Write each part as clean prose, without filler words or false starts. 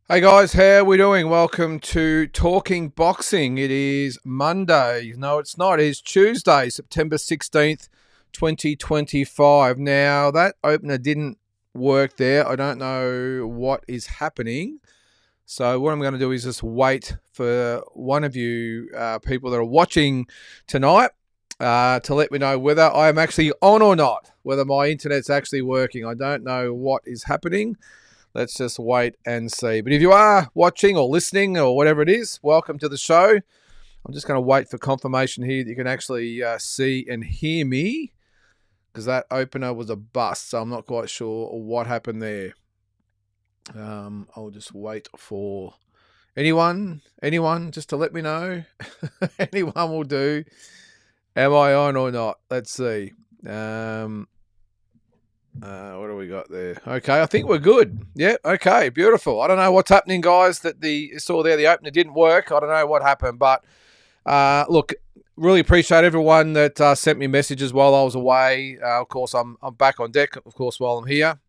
Hey guys, how are we doing? Welcome to Talking Boxing. It is Monday. No, it's not. It is Tuesday, September 16th, 2025. Now, that opener didn't work there. I don't know what is happening. So, what I'm going to do is just wait for one of you people that are watching tonight to let me know whether I am actually on or not, whether my internet's actually working. I don't know what is happening. Let's just wait and see. But if you are watching or listening or whatever it is, welcome to the show. I'm just going to wait for confirmation here that you can actually see and hear me, because that opener was a bust. So I'm not quite sure what happened there. I'll just wait for anyone just to let me know. Anyone will do. Am I on or not? Let's see. What do we got there? Okay, I think we're good. Yeah, okay, beautiful. I don't know what's happening, guys. That you saw there, the opener didn't work. I don't know what happened, but look, really appreciate everyone that sent me messages while I was away. Of course, I'm back on deck, of course, while I'm here.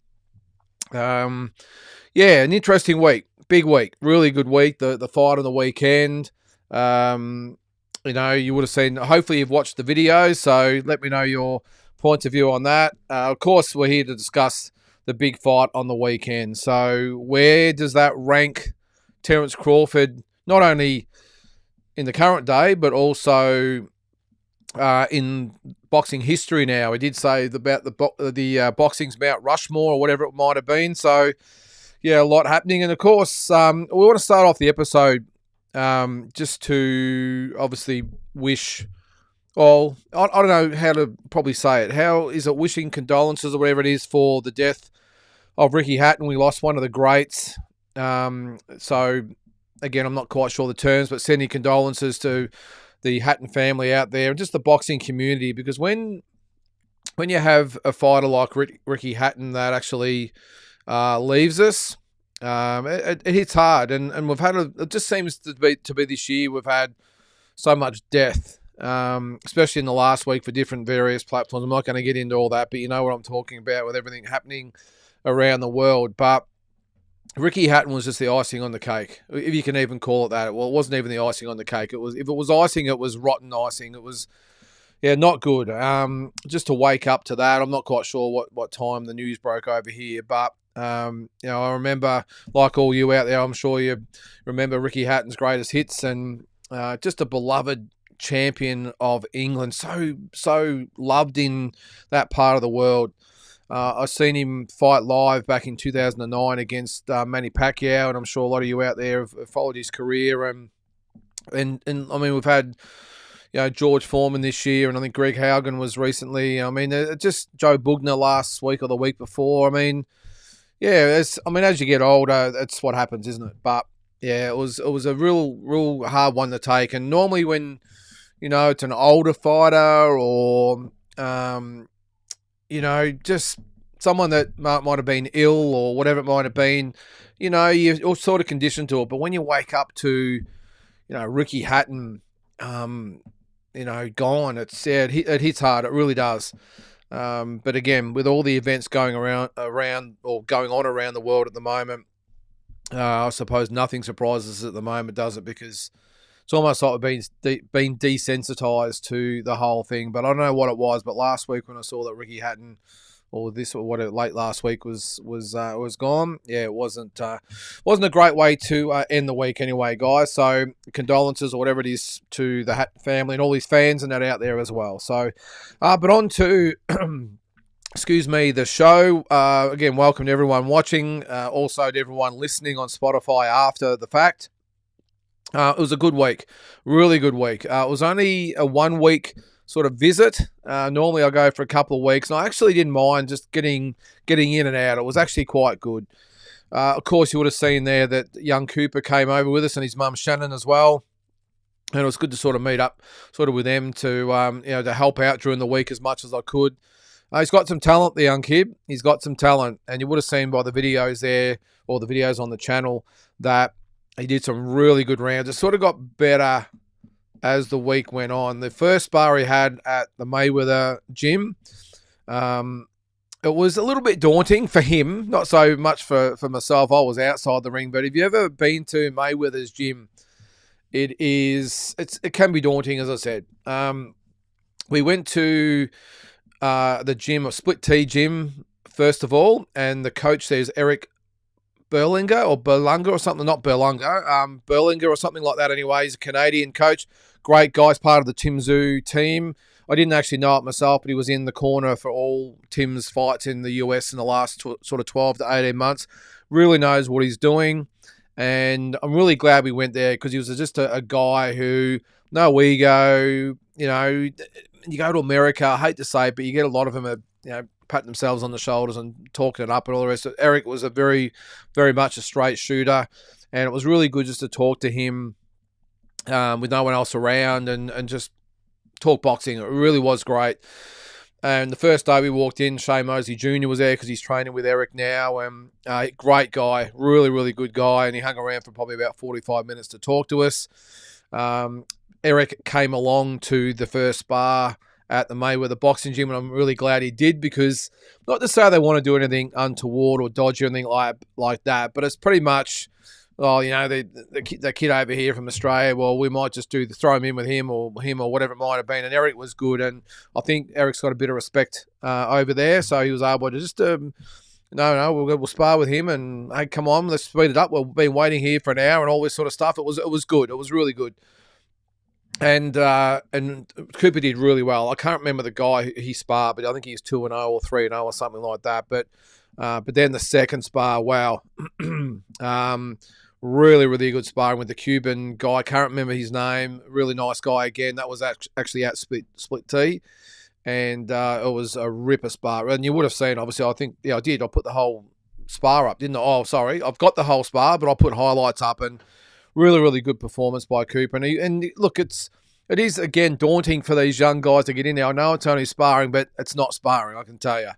Yeah, an interesting week, big week, really good week. The fight on the weekend. You would have seen. Hopefully, you've watched the video. So let me know your points of view on that. Of course, we're here to discuss the big fight on the weekend. So where does that rank Terence Crawford, not only in the current day, but also in boxing history now? We did say about the boxing's Mount Rushmore or whatever it might have been. So, yeah, a lot happening. And, of course, we want to start off the episode just to obviously wish... Well, I don't know how to probably say it. How is it wishing condolences or whatever it is for the death of Ricky Hatton? We lost one of the greats. So, again, I'm not quite sure the terms, but sending condolences to the Hatton family out there and just the boxing community, because when you have a fighter like Ricky Hatton that actually leaves us, it hits hard. And we've had it just seems to be this year we've had so much death. Especially in the last week for different various platforms. I'm not going to get into all that, but you know what I'm talking about with everything happening around the world. But Ricky Hatton was just the icing on the cake, if you can even call it that. Well, it wasn't even the icing on the cake. If it was icing, it was rotten icing. It was, not good. Just to wake up to that, I'm not quite sure what time the news broke over here, but I remember, like all you out there, I'm sure you remember Ricky Hatton's greatest hits, and just a beloved champion of England, so loved in that part of the world. I've seen him fight live back in 2009 against Manny Pacquiao, and I'm sure a lot of you out there have followed his career. And I mean, we've had George Foreman this year, and I think Greg Haugen was recently. I mean, just Joe Bugner last week or the week before. I mean, as you get older, that's what happens, isn't it? But yeah, it was a real hard one to take. And normally when it's an older fighter or, just someone that might have been ill or whatever it might have been, you're sort of conditioned to it. But when you wake up to, Ricky Hatton, gone, it hits hard. It really does. But again, with all the events going around or going on around the world at the moment, I suppose nothing surprises us at the moment, does it? Because it's almost like we've been desensitized to the whole thing. But I don't know what it was. But last week when I saw that Ricky Hatton, late last week was gone. Yeah, it wasn't a great way to end the week anyway, guys. So condolences or whatever it is to the Hatton family and all his fans and that out there as well. So, but on to. Excuse me, the show. Again, welcome to everyone watching. Also to everyone listening on Spotify after the fact. It was a good week, really good week. It was only a 1 week sort of visit. Normally I go for a couple of weeks, and I actually didn't mind just getting in and out. It was actually quite good. Of course, you would have seen there that young Cooper came over with us and his mum Shannon as well. And it was good to sort of meet up sort of with them to, to help out during the week as much as I could. He's got some talent, the young kid. He's got some talent. And you would have seen by the videos there, or the videos on the channel, that he did some really good rounds. It sort of got better as the week went on. The first spar he had at the Mayweather gym, it was a little bit daunting for him, not so much for myself. I was outside the ring, but if you ever been to Mayweather's gym, it can be daunting, as I said. We went to the gym, a split T gym, first of all, and the coach there's Eric Berlinger or something, not Berlinger, Berlinger or something like that. Anyway, he's a Canadian coach, great guy, he's part of the Tim Tszyu team. I didn't actually know it myself, but he was in the corner for all Tim's fights in the US in the last sort of 12 to 18 months. Really knows what he's doing, and I'm really glad we went there because he was just a guy who, no ego, you know. You go to America, I hate to say it, but you get a lot of them, patting themselves on the shoulders and talking it up and all the rest. Eric was a very, very much a straight shooter, and it was really good just to talk to him with no one else around and just talk boxing. It really was great. And the first day we walked in, Shane Mosley Jr. was there because he's training with Eric now. And great guy, really, really good guy. And he hung around for probably about 45 minutes to talk to us. Eric came along to the first spar at the Mayweather boxing gym, and I'm really glad he did, because not to say they want to do anything untoward or dodgy or anything like that, but it's pretty much, the kid over here from Australia, well, we might just throw him in with him or whatever it might have been. And Eric was good, and I think Eric's got a bit of respect over there, so he was able to just we'll spar with him, and hey, come on, let's speed it up. We've been waiting here for an hour and all this sort of stuff. It was good. It was really good. And Cooper did really well. I can't remember the guy he sparred, but I think he's 2-0 or 3-0 or something like that. But then the second spar, wow, really, really good sparring with the Cuban guy. I can't remember his name. Really nice guy again. That was actually at Split T, and it was a ripper spar. And you would have seen, obviously, I think, I did. I put the whole spar up, didn't I? Oh, sorry, I've got the whole spar, but I put highlights up, and really, really good performance by Cooper. And look, it is, again, daunting for these young guys to get in there. I know it's only sparring, but it's not sparring, I can tell you.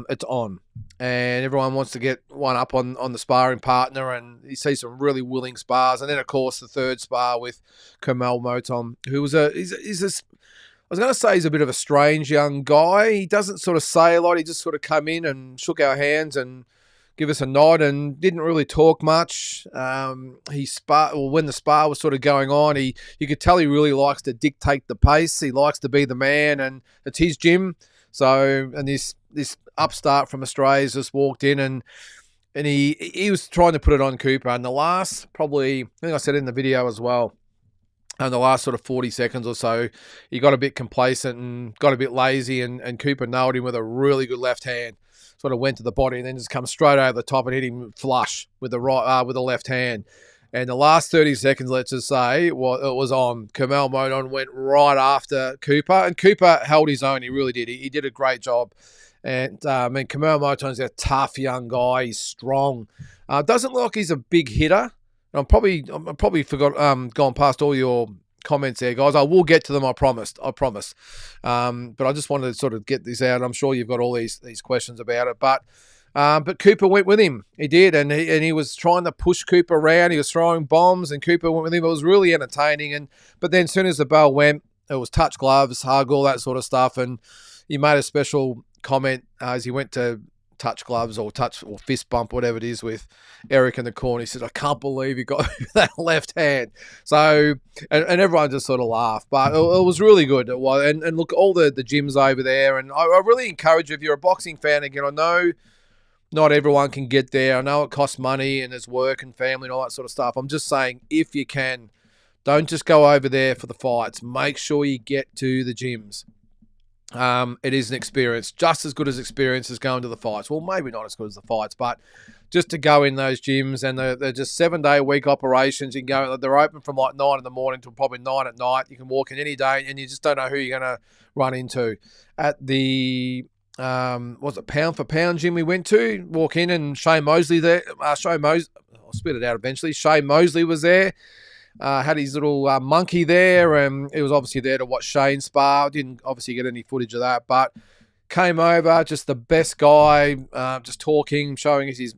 It's on. And everyone wants to get one up on the sparring partner, and you see some really willing spars. And then, of course, the third spar with Kamel Moton, who was I was going to say he's a bit of a strange young guy. He doesn't sort of say a lot. He just sort of come in and shook our hands and give us a nod and didn't really talk much. When the spar was sort of going on, you could tell he really likes to dictate the pace. He likes to be the man, and it's his gym. So, and this upstart from Australia just walked in, and he was trying to put it on Cooper. And the last, probably, I think I said in the video as well, and the last sort of 40 seconds or so, he got a bit complacent and got a bit lazy, and Cooper nailed him with a really good left hand. Sort of went to the body and then just come straight over the top and hit him flush with the left hand. And the last 30 seconds, let's just say, it was on. Kamel Moton went right after Cooper, and Cooper held his own. He really did. He did a great job. And Kamel Moton's a tough young guy. He's strong. Doesn't look like he's a big hitter. I'm probably gone past all your comments there, guys. I will get to them. I promise. But I just wanted to sort of get this out. I'm sure you've got all these questions about it, but Cooper went with him. He did, and he was trying to push Cooper around. He was throwing bombs, and Cooper went with him. It was really entertaining. But then, as soon as the bell went, it was touch gloves, hug, all that sort of stuff. And he made a special comment as he went to touch gloves or fist bump, whatever it is, with Eric in the corner. He said, "I can't believe he got that left hand." So, and everyone just sort of laughed, but it was really good. It was, and look, all the gyms over there, and I really encourage you, if you're a boxing fan, again, I know not everyone can get there. I know it costs money and there's work and family and all that sort of stuff. I'm just saying, if you can, don't just go over there for the fights. Make sure you get to the gyms. It is an experience, just as good as experience as going to the fights. Well, maybe not as good as the fights, but just to go in those gyms, and they're just 7-day-a-week operations. You can go; they're open from like 9 in the morning till probably 9 at night. You can walk in any day, and you just don't know who you're going to run into. At the was it pound for pound gym we went to? Walk in, and Shane Mosley there. I'll spit it out eventually. Shane Mosley was there. Had his little monkey there, and he was obviously there to watch Shane spar. Didn't obviously get any footage of that, but came over, just the best guy, just talking, showing us his,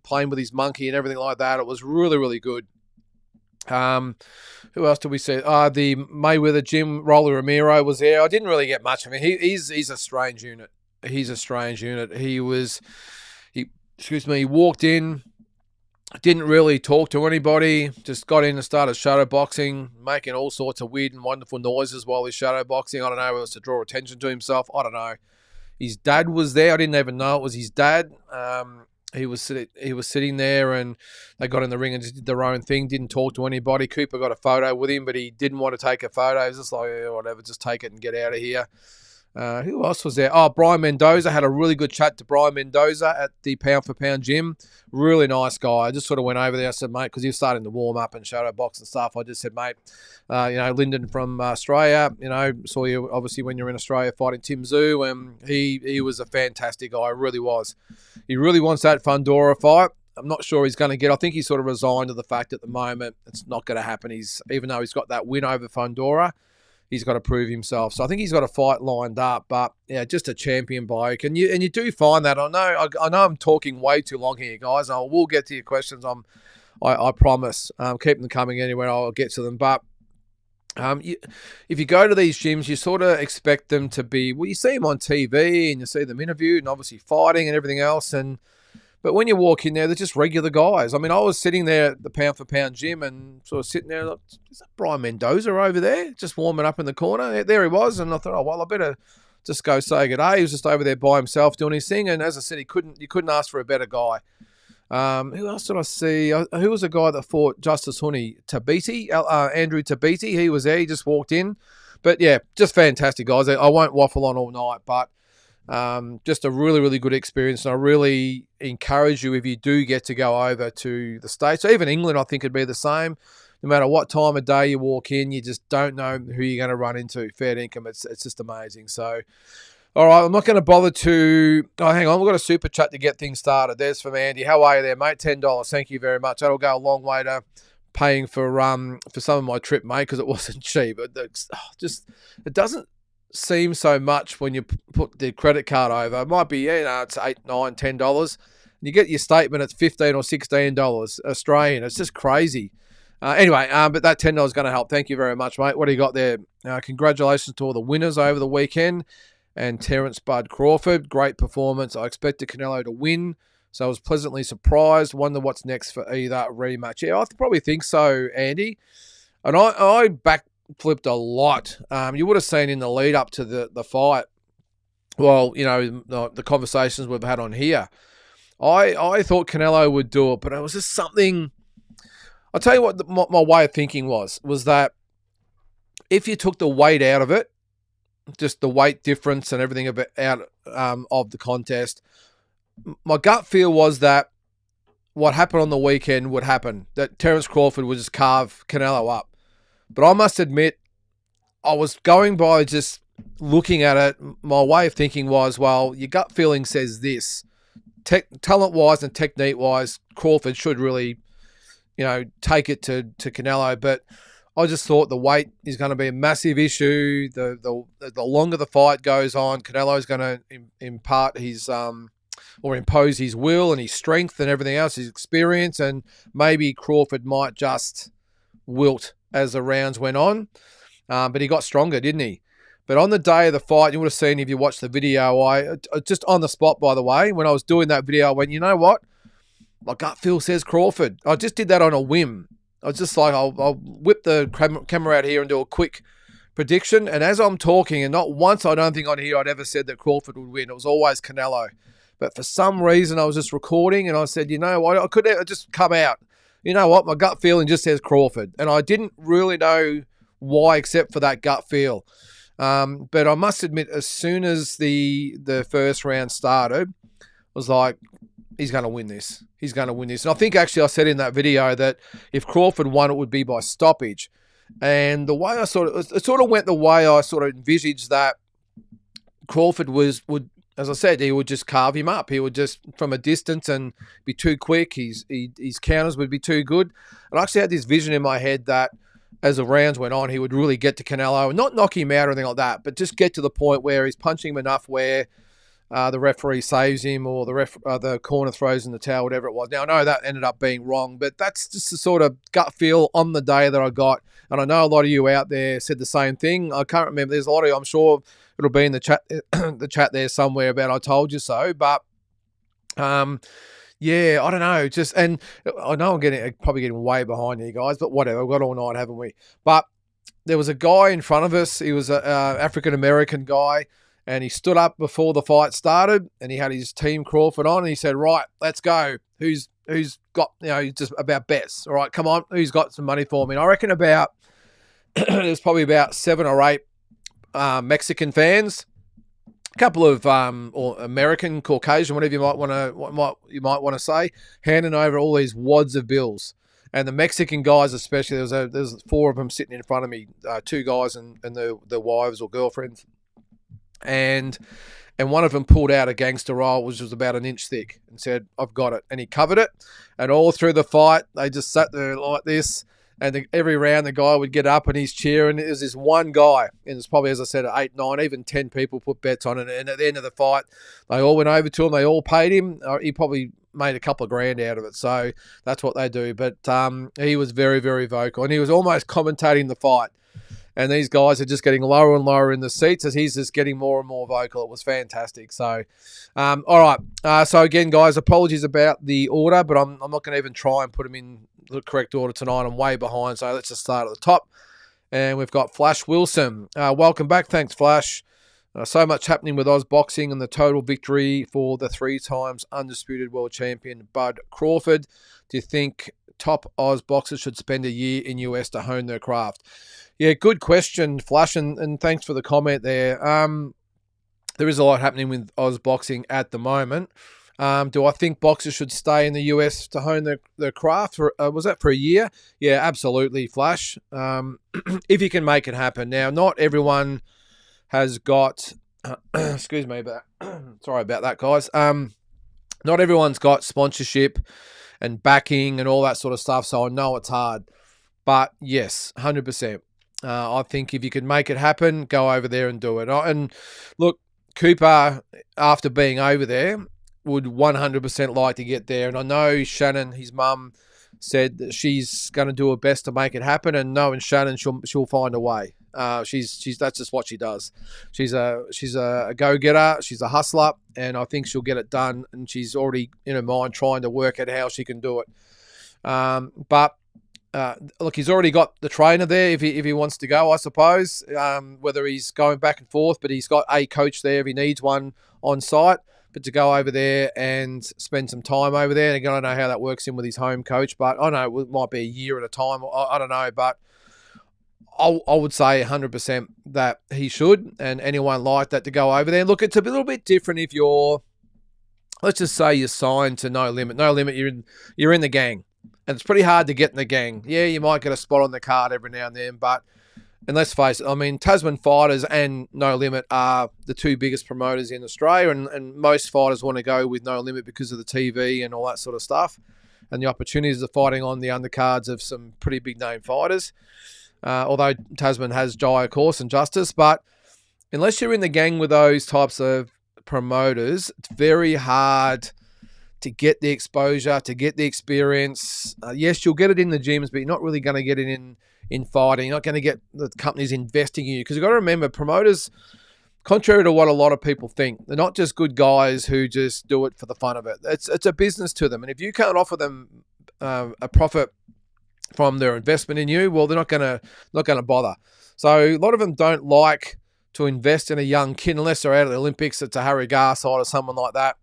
playing with his monkey and everything like that. It was really, really good. Who else did we see? The Mayweather gym, Rolly Ramiro was there. I didn't really get much of him. He's a strange unit. he's a strange unit. He walked in, didn't really talk to anybody, just got in and started shadow boxing, making all sorts of weird and wonderful noises while he's shadow boxing. I don't know whether it's to draw attention to himself. I don't know. His dad was there. I didn't even know it was his dad. He was sitting there, and they got in the ring and just did their own thing. Didn't talk to anybody. Cooper got a photo with him, but he didn't want to take a photo. He was just like, yeah, whatever, just take it and get out of here. Who else was there? Oh, Brian Mendoza. Had a really good chat to Brian Mendoza at the Pound for Pound gym. Really nice guy. I just sort of went over there. I said, mate, because he was starting to warm up and shadow box and stuff. I just said, mate, Lynden from Australia, saw you obviously when you're in Australia fighting Tim Tszyu, and he was a fantastic guy. Really was. He really wants that Fundora fight. I'm not sure he's going to get. I think he's sort of resigned to the fact at the moment it's not going to happen. Even though he's got that win over Fundora, he's got to prove himself. So I think he's got a fight lined up. But yeah, just a champion bloke. And you do find that. I know I'm talking way too long here, guys. I will get to your questions. I promise. Keep them coming anywhere. I'll get to them. But if you go to these gyms, you sort of expect them to be, well, you see them on TV and you see them interviewed and obviously fighting and everything else. But when you walk in there, they're just regular guys. I mean, I was sitting there at the Pound for Pound gym and sort of sitting there, like, is that Brian Mendoza over there? Just warming up in the corner. There he was. And I thought, oh, well, I better just go say good day. He was just over there by himself doing his thing. And as I said, you couldn't ask for a better guy. Who else did I see? Who was the guy that fought Justice Honey? Tabiti? Andrew Tabiti. He was there. He just walked in. But yeah, just fantastic guys. I won't waffle on all night, but just a really, really good experience. And I really encourage you, if you do get to go over to the States, or even England, I think it'd be the same. No matter what time of day you walk in, you just don't know who you're going to run into. Fair income. It's just amazing. So, all right, I'm not going to bother to... Oh, hang on. We've got a super chat to get things started. There's from Andy. How are you there, mate? $10. Thank you very much. That'll go a long way to paying for some of my trip, mate, because it wasn't cheap. It doesn't seem so much when you put the credit card over. It might be, it's $8, $9, $10. You get your statement, it's $15 or $16 Australian. It's just crazy. Anyway, but that $10 is going to help. Thank you very much, mate. What do you got there? Congratulations to all the winners over the weekend. And Terence Bud Crawford, great performance. I expected Canelo to win, so I was pleasantly surprised. Wonder what's next for either rematch. Yeah, I probably think so, Andy. And I backflipped a lot. You would have seen in the lead up to the fight, well, the conversations we've had on here. I thought Canelo would do it, but it was just something... I'll tell you what my way of thinking was that if you took the weight out of it, just the weight difference and everything out of the contest, my gut feel was that what happened on the weekend would happen, that Terence Crawford would just carve Canelo up. But I must admit, I was going by just looking at it. My way of thinking was, well, your gut feeling says this. Talent-wise and technique-wise, Crawford should really, take it to Canelo. But I just thought the weight is going to be a massive issue. The longer the fight goes on, Canelo is going to impart his or impose his will and his strength and everything else, his experience, and maybe Crawford might just wilt as the rounds went on. But he got stronger, didn't he? But on the day of the fight, you would have seen if you watched the video, I just on the spot, by the way, when I was doing that video, I went, you know what? My gut feel says Crawford. I just did that on a whim. I was just like, I'll whip the camera out here and do a quick prediction. And as I'm talking, and not once I don't think on here I'd ever said that Crawford would win. It was always Canelo. But for some reason, I was just recording and I said, you know what? I could just come out. You know what? My gut feeling just says Crawford. And I didn't really know why except for that gut feel. But I must admit, as soon as the first round started, I was like, he's going to win this. He's going to win this. And I think actually I said in that video that if Crawford won, it would be by stoppage. And the way it sort of went the way I sort of envisaged that Crawford would, as I said, he would just carve him up. He would just, from a distance, and be too quick. His counters would be too good. And I actually had this vision in my head that as the rounds went on, he would really get to Canelo and not knock him out or anything like that, but just get to the point where he's punching him enough where the referee saves him, or the corner throws in the towel, whatever it was. Now, I know that ended up being wrong, but that's just the sort of gut feel on the day that I got. And I know a lot of you out there said the same thing. I can't remember. There's a lot of you, I'm sure it'll be in the chat, the chat there somewhere about I told you so. But yeah, I don't know. And I know I'm probably getting way behind you guys, but whatever. We've got all night, haven't we? But there was a guy in front of us. He was an African-American guy. And he stood up before the fight started, and he had his team Crawford on, and he said, right, let's go. Who's got, just about bets. All right, come on. Who's got some money for me? And I reckon there's probably about 7 or 8 Mexican fans, a couple of or American, Caucasian, whatever you might want to say, handing over all these wads of bills. And the Mexican guys especially, there's 4 of them sitting in front of me, 2 guys and their wives or girlfriends. And one of them pulled out a gangster roll, which was about an inch thick, and said, I've got it. And he covered it. And all through the fight, they just sat there like this. And every round, the guy would get up and he's cheering. It was this one guy. And it's probably, as I said, 8, 9, even 10 people put bets on it. And at the end of the fight, they all went over to him. They all paid him. He probably made a couple of grand out of it. So that's what they do. But he was very, very vocal. And he was almost commentating the fight. And these guys are just getting lower and lower in the seats as he's just getting more and more vocal. It was fantastic. So, all right. So, again, guys, apologies about the order, but I'm not going to even try and put them in the correct order tonight. I'm way behind. So, let's just start at the top. And we've got Flash Wilson. Welcome back. Thanks, Flash. So much happening with Oz boxing and the total victory for the 3 times undisputed world champion, Bud Crawford. Do you think top Oz boxers should spend a year in US to hone their craft? Yeah, good question, Flash, and thanks for the comment there. There is a lot happening with Oz boxing at the moment. Do I think boxers should stay in the US to hone their craft? Was that for a year? Yeah, absolutely, Flash. If you can make it happen. Now, not everyone has got... excuse me, but sorry about that, guys. Not everyone's got sponsorship and backing and all that sort of stuff, so I know it's hard. But yes, 100%. I think if you could make it happen, go over there and do it. And look, Cooper, after being over there, would 100% like to get there. And I know Shannon, his mum, said that she's going to do her best to make it happen. And knowing Shannon, she'll find a way. She's that's just what she does. She's a go-getter. She's a hustler, and I think she'll get it done. And she's already in her mind trying to work out how she can do it. But look, he's already got the trainer there if he wants to go, I suppose, whether he's going back and forth, but he's got a coach there if he needs one on site. But to go over there and spend some time over there, and again, I don't know how that works in with his home coach, but I know it might be a year at a time. I don't know, but I would say 100% that he should, and anyone like that to go over there. Look, it's a little bit different if you're, let's just say you're signed to No Limit. No Limit, you're in the gang. And it's pretty hard to get in the gang. Yeah, you might get a spot on the card every now and then, and let's face it, I mean, Tasman Fighters and No Limit are the 2 biggest promoters in Australia, and most fighters want to go with No Limit because of the TV and all that sort of stuff, and the opportunities of fighting on the undercards of some pretty big-name fighters, although Tasman has Jai, of course, and Justice, but unless you're in the gang with those types of promoters, it's very hard to get the exposure, to get the experience. Yes, you'll get it in the gyms, but you're not really going to get it in fighting. You're not going to get the companies investing in you. Because you've got to remember, promoters, contrary to what a lot of people think, they're not just good guys who just do it for the fun of it. It's a business to them. And if you can't offer them a profit from their investment in you, well, they're not going to bother. So a lot of them don't like to invest in a young kid unless they're out of the Olympics. It's a Harry Garside or someone like that.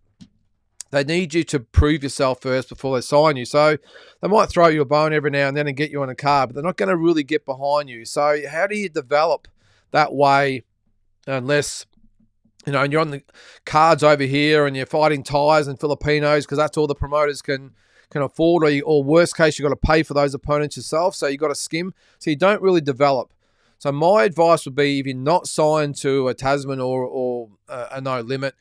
They need you to prove yourself first before they sign you. So they might throw you a bone every now and then and get you on a card, but they're not going to really get behind you. So how do you develop that way unless, and you're on the cards over here and you're fighting Thais and Filipinos because that's all the promoters can afford, or worst case, you've got to pay for those opponents yourself. So you've got to skim. So you don't really develop. So my advice would be if you're not signed to a Tasman or a No Limit,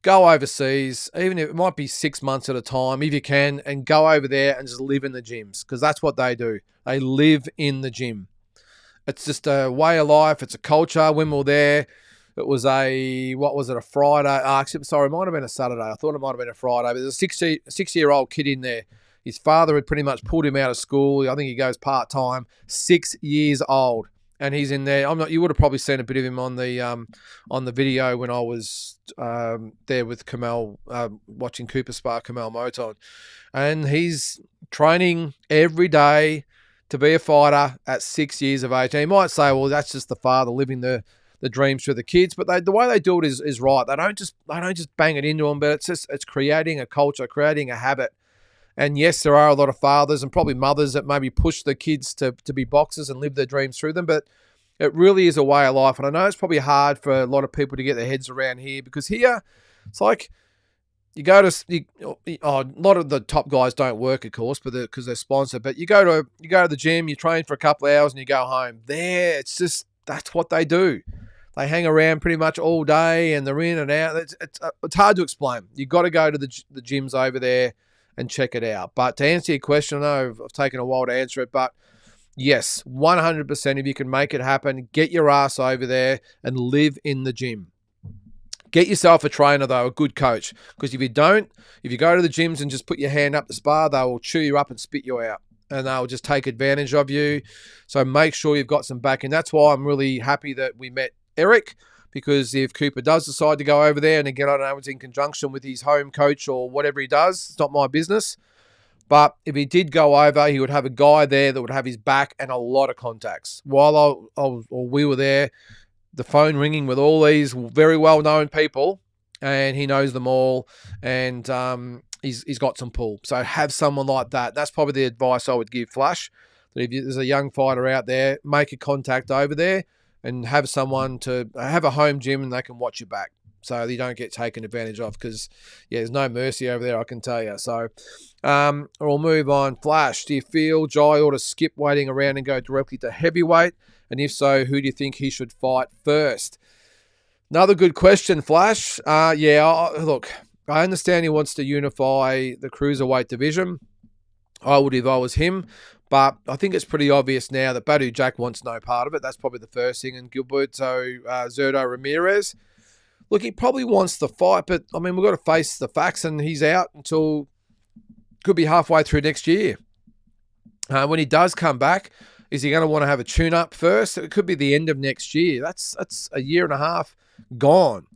go overseas, even if it might be 6 months at a time, if you can, and go over there and just live in the gyms, because that's what they do. They live in the gym. It's just a way of life. It's a culture. When we're there, It was a Friday? Actually, sorry, it might have been a Saturday. I thought it might have been a Friday. But there's a 6-year-old kid in there. His father had pretty much pulled him out of school. I think he goes part-time. 6 years old. And he's in there. You would have probably seen a bit of him on the video when I was there with Kamal, watching Cooper spar Kamal Moton. And he's training every day to be a fighter at 6 years of age. And you might say, well, that's just the father living the dreams through the kids, but the way they do it is right. They don't just bang it into them, but it's creating a culture, creating a habit. And yes, there are a lot of fathers and probably mothers that maybe push the kids to be boxers and live their dreams through them, but it really is a way of life. And I know it's probably hard for a lot of people to get their heads around here, because here it's like you go to a lot of the top guys don't work, of course, but because they're sponsored. But you go to the gym, you train for a couple of hours, and you go home. There, it's just that's what they do. They hang around pretty much all day, and they're in and out. It's hard to explain. You've got to go to the gyms over there and check it out. But to answer your question, I know I've taken a while to answer it, but yes, 100%, if you can make it happen, get your ass over there and live in the gym. Get yourself a trainer, though, a good coach, because if you go to the gyms and just put your hand up the spar, they will chew you up and spit you out, and they'll just take advantage of you. So make sure you've got some backing. That's why I'm really happy that we met Eric, because if Cooper does decide to go over there, and again, I don't know if it's in conjunction with his home coach or whatever he does, it's not my business. But if he did go over, he would have a guy there that would have his back and a lot of contacts. While we were there, the phone ringing with all these very well-known people, and he knows them all, and he's got some pull. So have someone like that. That's probably the advice I would give Flash. That if there's a young fighter out there, make a contact over there and have someone to have a home gym, and they can watch your back so you don't get taken advantage of, because, yeah, there's no mercy over there, I can tell you. So we'll move on. Flash, do you feel Jai ought to skip waiting around and go directly to heavyweight? And if so, who do you think he should fight first? Another good question, Flash. Look, I understand he wants to unify the cruiserweight division. I would if I was him. But I think it's pretty obvious now that Badu Jack wants no part of it. That's probably the first thing. And Gilberto Zurdo Ramirez, look, he probably wants the fight, but, I mean, we've got to face the facts, and he's out until could be halfway through next year. When he does come back, is he going to want to have a tune-up first? It could be the end of next year. That's a year and a half gone.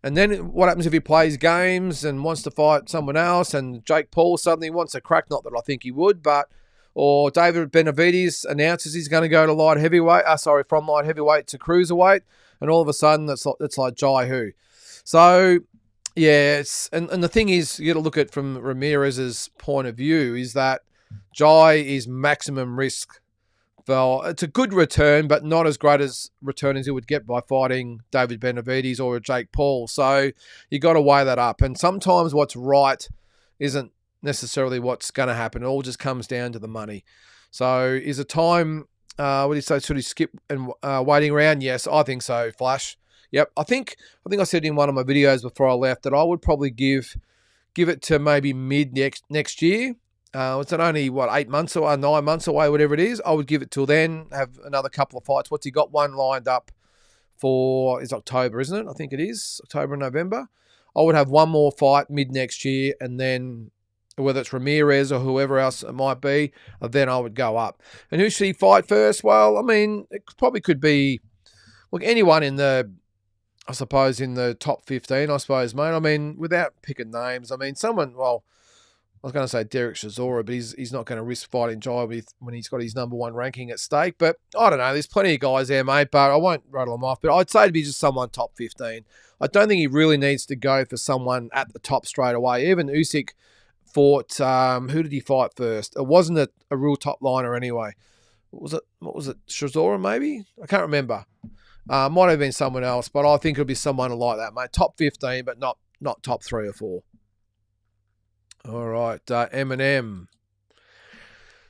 And then what happens if he plays games and wants to fight someone else, and Jake Paul suddenly wants a crack? Not that I think he would, but... Or David Benavides announces he's going to go to from light heavyweight to cruiserweight, and all of a sudden it's like Jai who. So, yeah, and the thing is, you got to look at it from Ramirez's point of view, is that Jai is maximum risk. Well, it's a good return, but not as great as return as he would get by fighting David Benavides or Jake Paul. So you got to weigh that up. And sometimes what's right isn't necessarily what's going to happen. It all just comes down to the money. So is it time, what do you say, should he skip and waiting around? Yes, I think so, Flash. Yep, I think I said in one of my videos before I left that I would probably give it to maybe mid next year. It's only, 8 months away, 9 months away, whatever it is. I would give it till then, have another couple of fights. What's he got? One lined up for, is October, isn't it? I think it is, October and November. I would have one more fight mid next year, and then whether it's Ramirez or whoever else it might be, then I would go up. And who should he fight first? Well, I mean, it probably could be, look, anyone in the top 15, I suppose, mate. I mean, without picking names, I mean, someone, well, I was going to say Derek Chisora, but he's not going to risk fighting Jai when he's got his number one ranking at stake. But I don't know. There's plenty of guys there, mate, but I won't rattle them off. But I'd say it'd be just someone top 15. I don't think he really needs to go for someone at the top straight away. Even Usyk fought, who did he fight first? It wasn't a real top liner anyway. What was it? Chisora, maybe? I can't remember. Might have been someone else, but I think it'll be someone like that, mate. Top 15, but not top 3 or 4. All right, Eminem.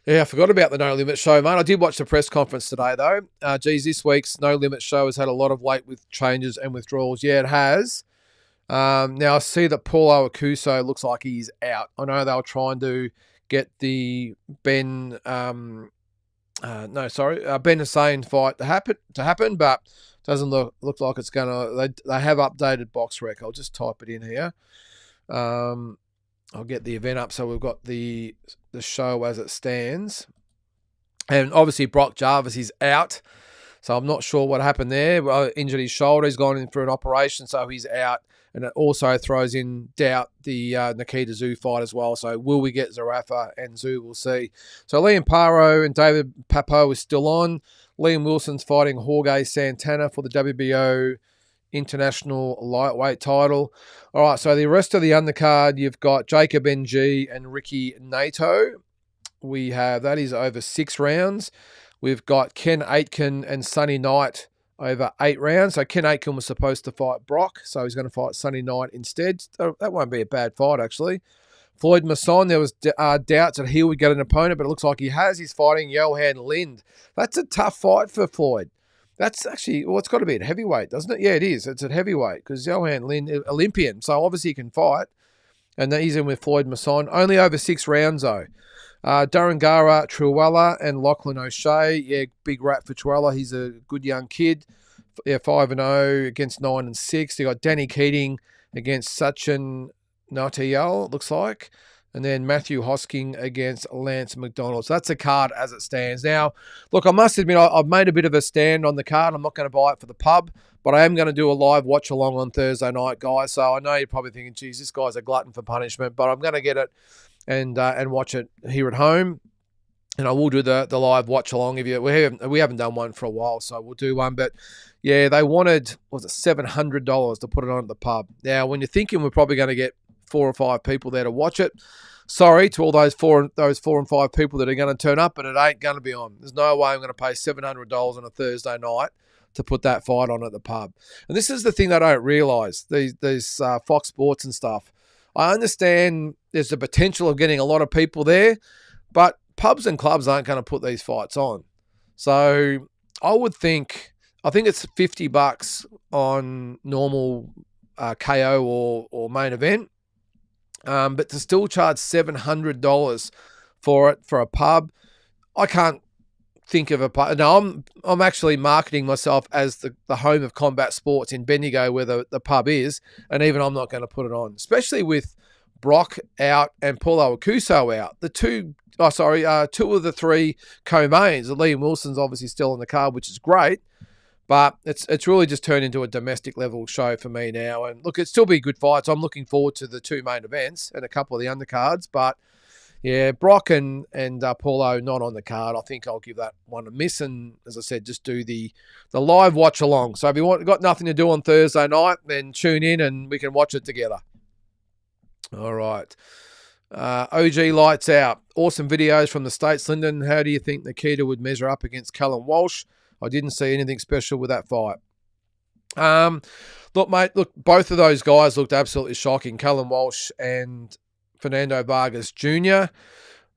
Yeah, I forgot about the No Limit show, mate. I did watch the press conference today, though. This week's No Limit show has had a lot of weight with changes and withdrawals. Yeah, it has. Now, I see that Paulo Acuso looks like he's out. I know they were trying to get the Ben no, sorry, Ben Hussein fight to happen, but doesn't look like it's gonna. They have updated box rec. I'll just type it in here. I'll get the event up so we've got the show as it stands. And obviously Brock Jarvis is out, so I'm not sure what happened there. Injured his shoulder. He's gone in for an operation, so he's out. And it also throws in doubt the Nikita Tszyu fight as well. So will we get Zarafa and Tszyu? We'll see. So Liam Paro and David Papo is still on. Liam Wilson's fighting Jorge Santana for the WBO International Lightweight title. All right, so the rest of the undercard, you've got Jacob NG and Ricky Nato. That is over 6 rounds. We've got Ken Aitken and Sonny Knight over 8 rounds. So Ken Aitken was supposed to fight Brock, so he's going to fight Sonny Knight instead. That won't be a bad fight, actually. Floyd Masson, there was doubts that he would get an opponent, but it looks like he has. He's fighting Johan Lind. That's a tough fight for Floyd. That's actually, it's got to be at heavyweight, doesn't it? Yeah, it is. It's at heavyweight because Johan Lind, Olympian, so obviously he can fight. And he's in with Floyd Masson. Only over 6 rounds, though. Durangara Truella and Lachlan O'Shea. Yeah, big rat for Truella. He's a good young kid. Yeah, 5-0 against 9-6. They got Danny Keating against Sachin Nautiyal, it looks like. And then Matthew Hosking against Lance McDonald. So that's the card as it stands. Now, look, I must admit, I've made a bit of a stand on the card. I'm not going to buy it for the pub, but I am going to do a live watch-along on Thursday night, guys. So I know you're probably thinking, geez, this guy's a glutton for punishment, but I'm going to get it and watch it here at home. And I will do the live watch-along. We haven't done one for a while, so we'll do one. But, yeah, they wanted, $700 to put it on at the pub. Now, when you're thinking we're probably going to get 4 or 5 people there to watch it, sorry to all those 4 and 5 people that are going to turn up, but it ain't going to be on. There's no way I'm going to pay $700 on a Thursday night to put that fight on at the pub. And this is the thing they don't realise, these Fox Sports and stuff. I understand there's the potential of getting a lot of people there, but pubs and clubs aren't going to put these fights on. So I think it's $50 on normal KO or main event. But to still charge $700 for it for a pub, I can't think of a pub. No, I'm actually marketing myself as the home of combat sports in Bendigo, where the pub is, and even I'm not going to put it on, especially with Brock out and Paulo Acuso out. Two of the 3 co-mains. Liam Wilson's obviously still on the card, which is great. But it's really just turned into a domestic level show for me now. And look, it'll still be good fights. I'm looking forward to the 2 main events and a couple of the undercards. But yeah, Brock and Paulo not on the card. I think I'll give that one a miss. And as I said, just do the live watch along. So if you got nothing to do on Thursday night, then tune in and we can watch it together. All right. OG Lights Out. Awesome videos from the States. Lynden, how do you think Nikita would measure up against Callum Walsh? I didn't see anything special with that fight. Look, mate, both of those guys looked absolutely shocking. Callum Walsh and Fernando Vargas Jr.,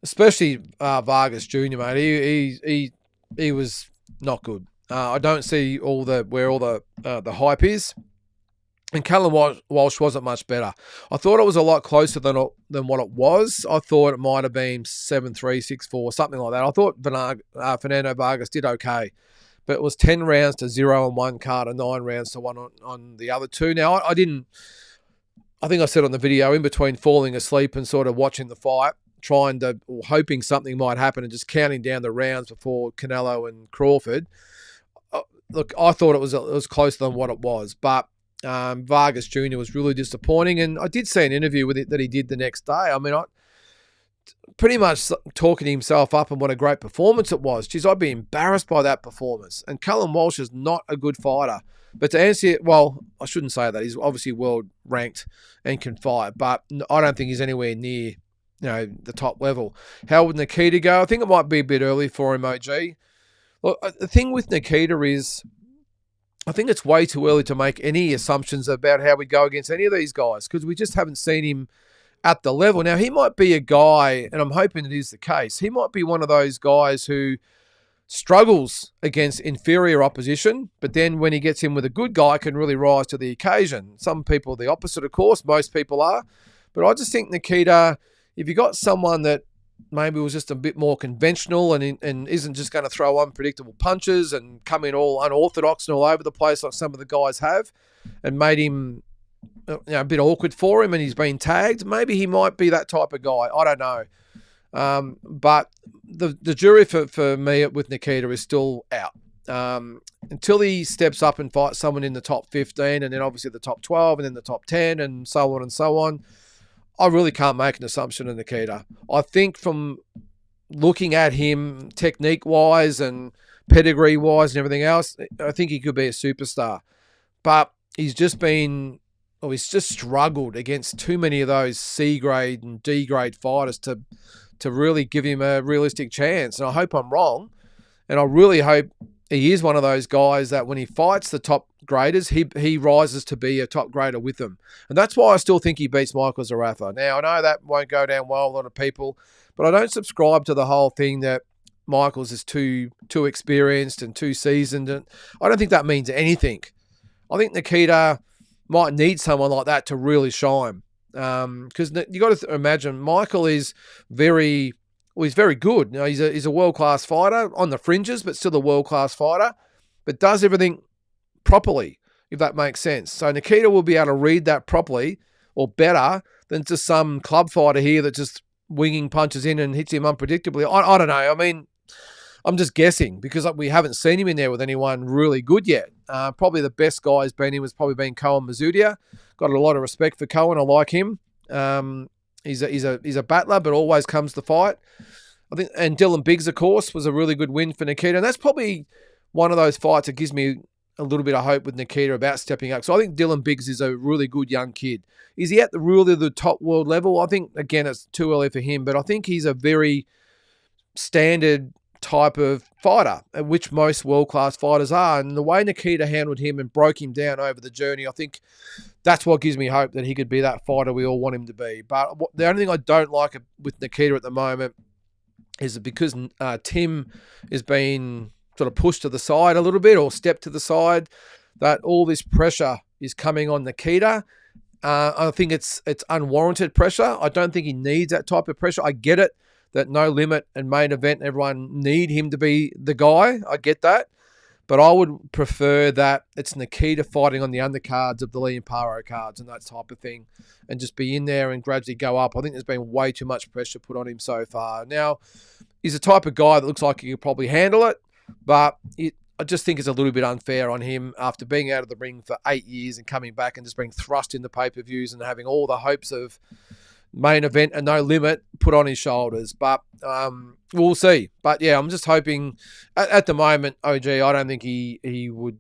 especially Vargas Jr., mate. He was not good. I don't see where all the hype is. And Callum Walsh wasn't much better. I thought it was a lot closer than what it was. I thought it might have been 7-3, 6-4, something like that. I thought Fernando Vargas did okay. But it was 10 rounds to 0 on one card and 9 rounds to 1 on the other 2. Now, I think I said on the video, in between falling asleep and sort of watching the fight, hoping something might happen and just counting down the rounds before Canelo and Crawford. Look, I thought it was closer than what it was. But Vargas Jr. was really disappointing. And I did see an interview with it that he did the next day. I mean, pretty much talking himself up and what a great performance it was. Geez, I'd be embarrassed by that performance. And Callum Walsh is not a good fighter. But to answer it, well, I shouldn't say that. He's obviously world ranked and can fight, but I don't think he's anywhere near, the top level. How would Nikita go? I think it might be a bit early for him, OG. Look, the thing with Nikita is, I think it's way too early to make any assumptions about how we go against any of these guys because we just haven't seen him at the level. Now, he might be a guy, and I'm hoping it is the case, he might be one of those guys who struggles against inferior opposition, but then when he gets in with a good guy, can really rise to the occasion. Some people are the opposite, of course. Most people are. But I just think, Nikita, if you got someone that maybe was just a bit more conventional and isn't just going to throw unpredictable punches and come in all unorthodox and all over the place like some of the guys have, and made him a bit awkward for him, and he's been tagged. Maybe he might be that type of guy. I don't know. But the jury for me with Nikita is still out. Until he steps up and fights someone in the top 15 and then obviously the top 12 and then the top 10 and so on and so on, I really can't make an assumption of Nikita. I think from looking at him technique-wise and pedigree-wise and everything else, I think he could be a superstar. But he's just struggled against too many of those C-grade and D-grade fighters to really give him a realistic chance. And I hope I'm wrong. And I really hope he is one of those guys that when he fights the top graders, he rises to be a top grader with them. And that's why I still think he beats Michael Zarafa. Now, I know that won't go down well with a lot of people, but I don't subscribe to the whole thing that Michaels is too experienced and too seasoned. And I don't think that means anything. I think Nikita might need someone like that to really shine. Because you got to imagine Michael is he's very good. You know, he's a world-class fighter on the fringes, but still a world-class fighter, but does everything properly, if that makes sense. So Nikita will be able to read that properly or better than just some club fighter here that just winging punches in and hits him unpredictably. I don't know. I mean, I'm just guessing because we haven't seen him in there with anyone really good yet. Probably the best guy has been been Cohen Mazudia. Got a lot of respect for Cohen. I like him. He's a battler, but always comes to fight. I think, and Dylan Biggs, of course, was a really good win for Nikita. And that's probably one of those fights that gives me a little bit of hope with Nikita about stepping up. So I think Dylan Biggs is a really good young kid. Is he at the top world level? I think, again, it's too early for him, but I think he's a very standard type of fighter, which most world-class fighters are. And the way Nikita handled him and broke him down over the journey, I think that's what gives me hope that he could be that fighter we all want him to be. But the only thing I don't like with Nikita at the moment is that because Tim is being sort of pushed to the side a little bit or stepped to the side, that all this pressure is coming on Nikita. I think it's unwarranted pressure. I don't think he needs that type of pressure. I get it that No Limit and Main Event, everyone need him to be the guy. I get that. But I would prefer that it's Nikita fighting on the undercards of the Liam Paro cards and that type of thing and just be in there and gradually go up. I think there's been way too much pressure put on him so far. Now, he's the type of guy that looks like he could probably handle it, but I just think it's a little bit unfair on him after being out of the ring for 8 years and coming back and just being thrust into pay-per-views and having all the hopes of Main Event and No Limit put on his shoulders. But we'll see. But yeah, I'm just hoping at the moment, OG, I don't think he would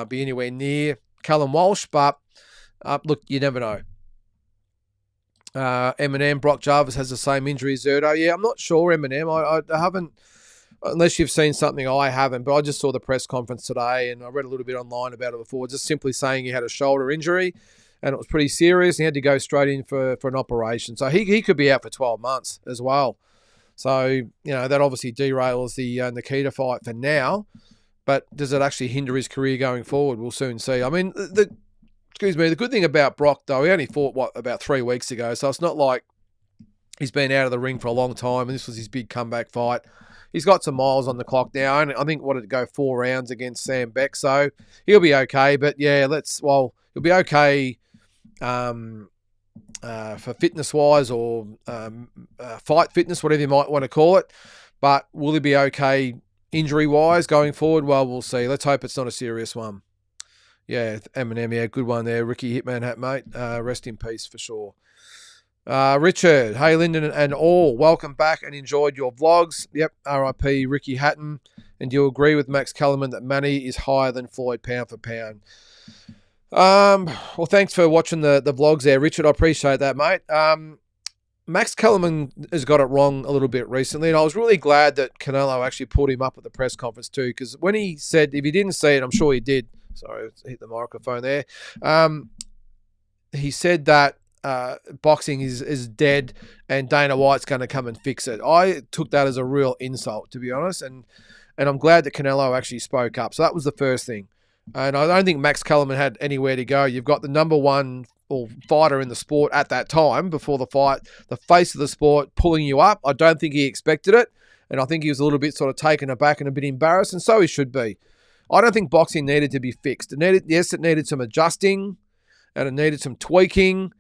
be anywhere near Callum Walsh. But look, you never know. Eminem, Brock Jarvis has the same injury as Zerto. Yeah, I'm not sure, Eminem. I haven't, unless you've seen something I haven't, but I just saw the press conference today and I read a little bit online about it before, just simply saying he had a shoulder injury and it was pretty serious. And he had to go straight in for an operation. So he could be out for 12 months as well. So, you know, that obviously derails the Nikita fight for now. But does it actually hinder his career going forward? We'll soon see. I mean, the good thing about Brock, though, he only fought, about 3 weeks ago. So it's not like he's been out of the ring for a long time and this was his big comeback fight. He's got some miles on the clock now. And I think wanted to go 4 rounds against Sam Beck. So he'll be okay. But yeah, he'll be okay for fitness-wise or fight fitness, whatever you might want to call it. But will he be okay injury-wise going forward? Well, we'll see. Let's hope it's not a serious one. Yeah, Eminem, yeah, good one there. Ricky Hitman Hat, mate. Rest in peace for sure. Richard, hey, Lynden and all, welcome back and enjoyed your vlogs. Yep, RIP Ricky Hatton. And do you agree with Max Kellerman that Manny is higher than Floyd pound for pound? Well, thanks for watching the vlogs there, Richard. I appreciate that, mate. Max Kellerman has got it wrong a little bit recently, and I was really glad that Canelo actually pulled him up at the press conference too, because when he said, if he didn't see it, I'm sure he did. Sorry, I hit the microphone there. He said that boxing is dead and Dana White's going to come and fix it. I took that as a real insult, to be honest, and I'm glad that Canelo actually spoke up. So that was the first thing. And I don't think Max Kellerman had anywhere to go. You've got the number one or fighter in the sport at that time before the fight, the face of the sport, pulling you up. I don't think he expected it, and I think he was a little bit sort of taken aback and a bit embarrassed, and so he should be. I don't think boxing needed to be fixed. It needed some adjusting, and it needed some tweaking,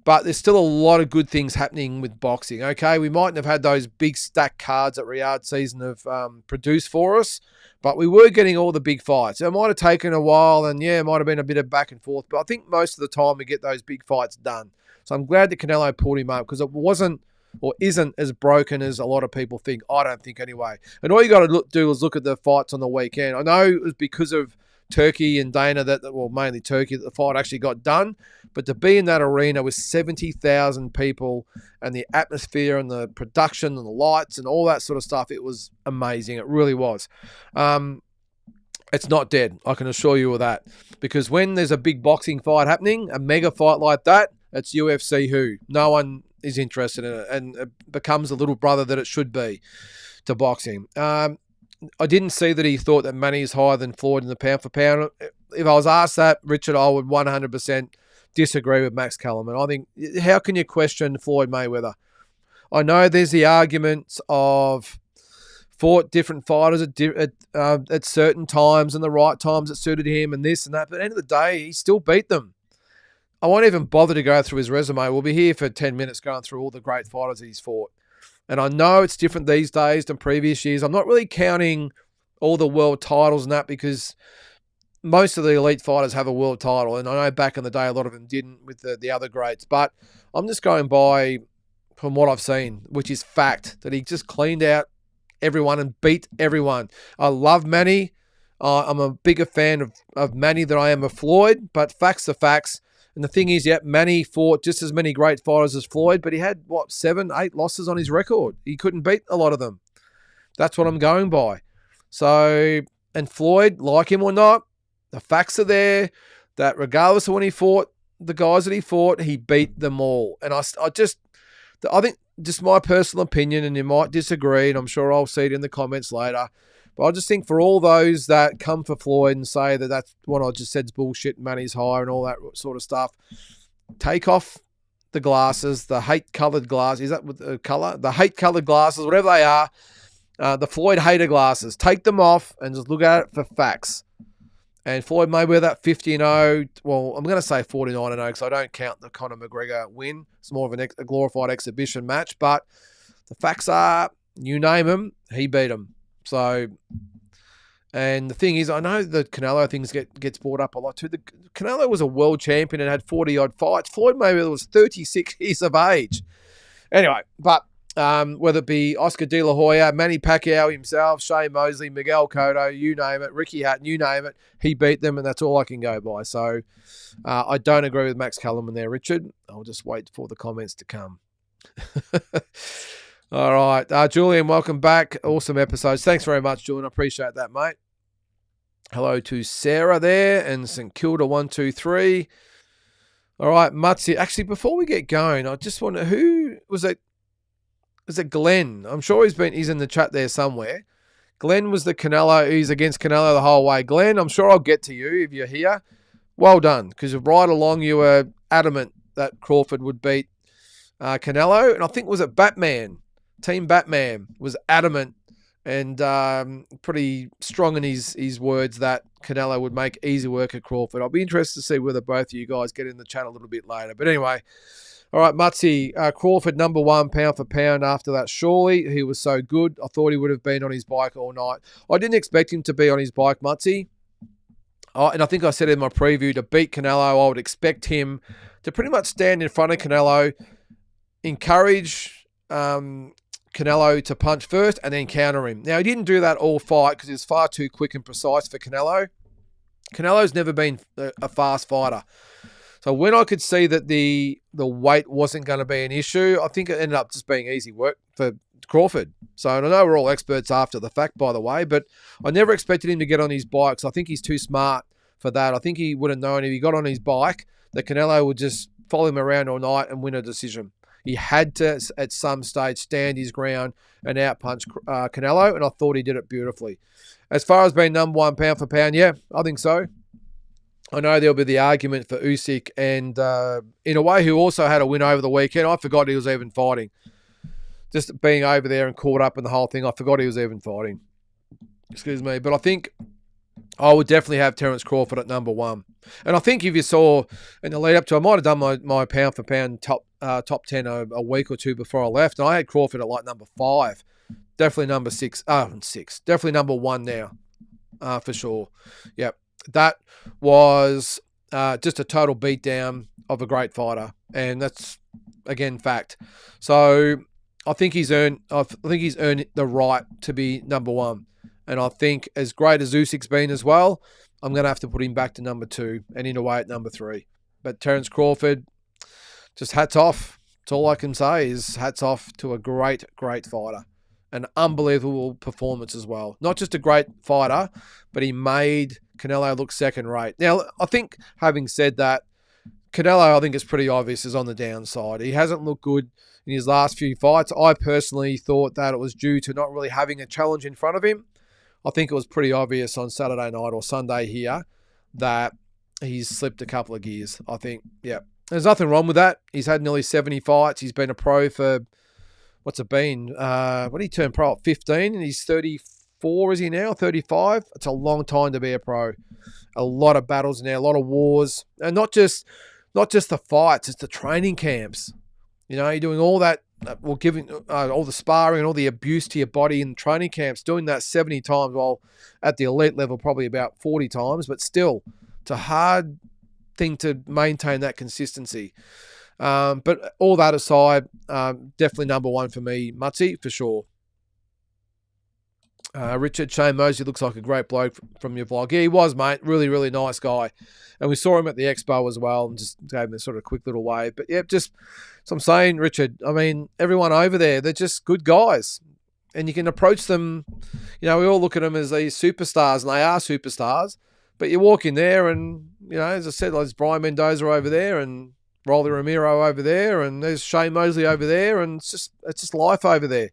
but there's still a lot of good things happening with boxing. Okay, we mightn't have had those big stack cards that Riyadh season have produced for us, but we were getting all the big fights. It might have taken a while, and yeah, it might have been a bit of back and forth, but I think most of the time we get those big fights done. So I'm glad that Canelo pulled him up, because it wasn't or isn't as broken as a lot of people think. I don't think anyway. And all you got to do is look at the fights on the weekend. I know it was because of Turkey and Dana well, mainly Turkey, that the fight actually got done. But to be in that arena with 70,000 people and the atmosphere and the production and the lights and all that sort of stuff, it was amazing. It really was. It's not dead, I can assure you of that. Because when there's a big boxing fight happening, a mega fight like that, it's UFC who. No one is interested in it, and it becomes the little brother that it should be to boxing. I didn't see that he thought that Manny is higher than Floyd in the pound for pound. If I was asked that, Richard, I would 100% disagree with Max Kellerman. I think, how can you question Floyd Mayweather? I know there's the arguments of fought different fighters at certain times and the right times that suited him and this and that, but at the end of the day, he still beat them. I won't even bother to go through his resume. We'll be here for 10 minutes going through all the great fighters that he's fought. And I know it's different these days than previous years. I'm not really counting all the world titles and that, because most of the elite fighters have a world title. And I know back in the day, a lot of them didn't with the other greats. But I'm just going by from what I've seen, which is fact, that he just cleaned out everyone and beat everyone. I love Manny. I'm a bigger fan of Manny than I am of Floyd, but facts are facts. And the thing is, yeah, Manny fought just as many great fighters as Floyd, but he had, 7, 8 losses on his record. He couldn't beat a lot of them. That's what I'm going by. So, and Floyd, like him or not, the facts are there that regardless of when he fought, the guys that he fought, he beat them all. And I think, just my personal opinion, and you might disagree, and I'm sure I'll see it in the comments later, but I just think for all those that come for Floyd and say that that's what I just said is bullshit, Manny's higher and all that sort of stuff, take off the glasses, the hate-coloured glasses. Is that what the colour? The hate-coloured glasses, whatever they are, the Floyd hater glasses. Take them off and just look at it for facts. And Floyd Mayweather 50-0. Well, I'm going to say 49-0 because I don't count the Conor McGregor win. It's more of a glorified exhibition match. But the facts are, you name him, he beat him. So, and the thing is, I know the Canelo things gets brought up a lot too. The Canelo was a world champion and had 40-odd fights. Floyd Mayweather was 36 years of age. Anyway, but whether it be Oscar De La Hoya, Manny Pacquiao himself, Shane Mosley, Miguel Cotto, you name it, Ricky Hatton, you name it, he beat them, and that's all I can go by. So I don't agree with Max Kellerman there, Richard. I'll just wait for the comments to come. All right. Julian, welcome back. Awesome episodes. Thanks very much, Julian. I appreciate that, mate. Hello to Sarah there and St Kilda 123. All right, Mutzi. Actually, before we get going, I just wonder, who was it? Was it Glenn? I'm sure he's in the chat there somewhere. Glenn was the Canelo. He's against Canelo the whole way. Glenn, I'm sure I'll get to you if you're here. Well done, because right along you were adamant that Crawford would beat Canelo. And I think, was it Batman? Team Batman was adamant and pretty strong in his words that Canelo would make easy work at Crawford. I'll be interested to see whether both of you guys get in the chat a little bit later. But anyway, all right, Mutzi, Crawford number 1 pound for pound after that. Surely he was so good. I thought he would have been on his bike all night. I didn't expect him to be on his bike, Mutzi. And I think I said in my preview, to beat Canelo, I would expect him to pretty much stand in front of Canelo, encourage Canelo to punch first and then counter him. Now, he didn't do that all fight because he was far too quick and precise for Canelo. Canelo's never been a fast fighter. So when I could see that the weight wasn't going to be an issue, I think it ended up just being easy work for Crawford. So, and I know we're all experts after the fact, by the way, but I never expected him to get on his bike. So I think he's too smart for that. I think he would have known if he got on his bike that Canelo would just follow him around all night and win a decision. He had to, at some stage, stand his ground and outpunch Canelo, and I thought he did it beautifully. As far as being number 1 pound for pound, yeah, I think so. I know there'll be the argument for Usyk and in a way who also had a win over the weekend. I forgot he was even fighting. Just being over there and caught up in the whole thing, I forgot he was even fighting. Excuse me. But I think I would definitely have Terence Crawford at number 1. And I think if you saw in the lead up to, I might have done my pound for pound top 10 a week or two before I left, and I had Crawford at like number 5. Definitely number 6. 6. Definitely number 1 now, for sure. Yep. That was just a total beatdown of a great fighter, and that's again fact. So I think he's earned the right to be number 1. And I think as great as Usyk's been as well, I'm going to have to put him back to number 2 and in a way at number 3. But Terence Crawford, just hats off. That's all I can say is hats off to a great, great fighter. An unbelievable performance as well. Not just a great fighter, but he made Canelo look second rate. Now, I think having said that, Canelo, I think it's pretty obvious, is on the downside. He hasn't looked good in his last few fights. I personally thought that it was due to not really having a challenge in front of him. I think it was pretty obvious on Saturday night or Sunday here that he's slipped a couple of gears. I think, yeah. There's nothing wrong with that. He's had nearly 70 fights. He's been a pro for, what's it been? What did he turn pro at 15? And he's 34, is he now? 35? It's a long time to be a pro. A lot of battles now, a lot of wars. And not just the fights, it's the training camps. You know, you're doing all that, well, giving all the sparring and all the abuse to your body in training camps, doing that 70 times, while at the elite level probably about 40 times, but still, it's a hard thing to maintain that consistency. But all that aside, definitely number 1 for me, Mutzy, for sure. Richard, Shane Mosley looks like a great bloke from your vlog. Yeah, he was, mate. Really, really nice guy. And we saw him at the expo as well and just gave him a sort of quick little wave. But, yeah, just, so I'm saying, Richard, I mean, everyone over there, they're just good guys. And you can approach them, you know, we all look at them as these superstars, and they are superstars. But you walk in there and, you know, as I said, there's Brian Mendoza over there and Rolly Ramiro over there and there's Shane Mosley over there, and it's just life over there.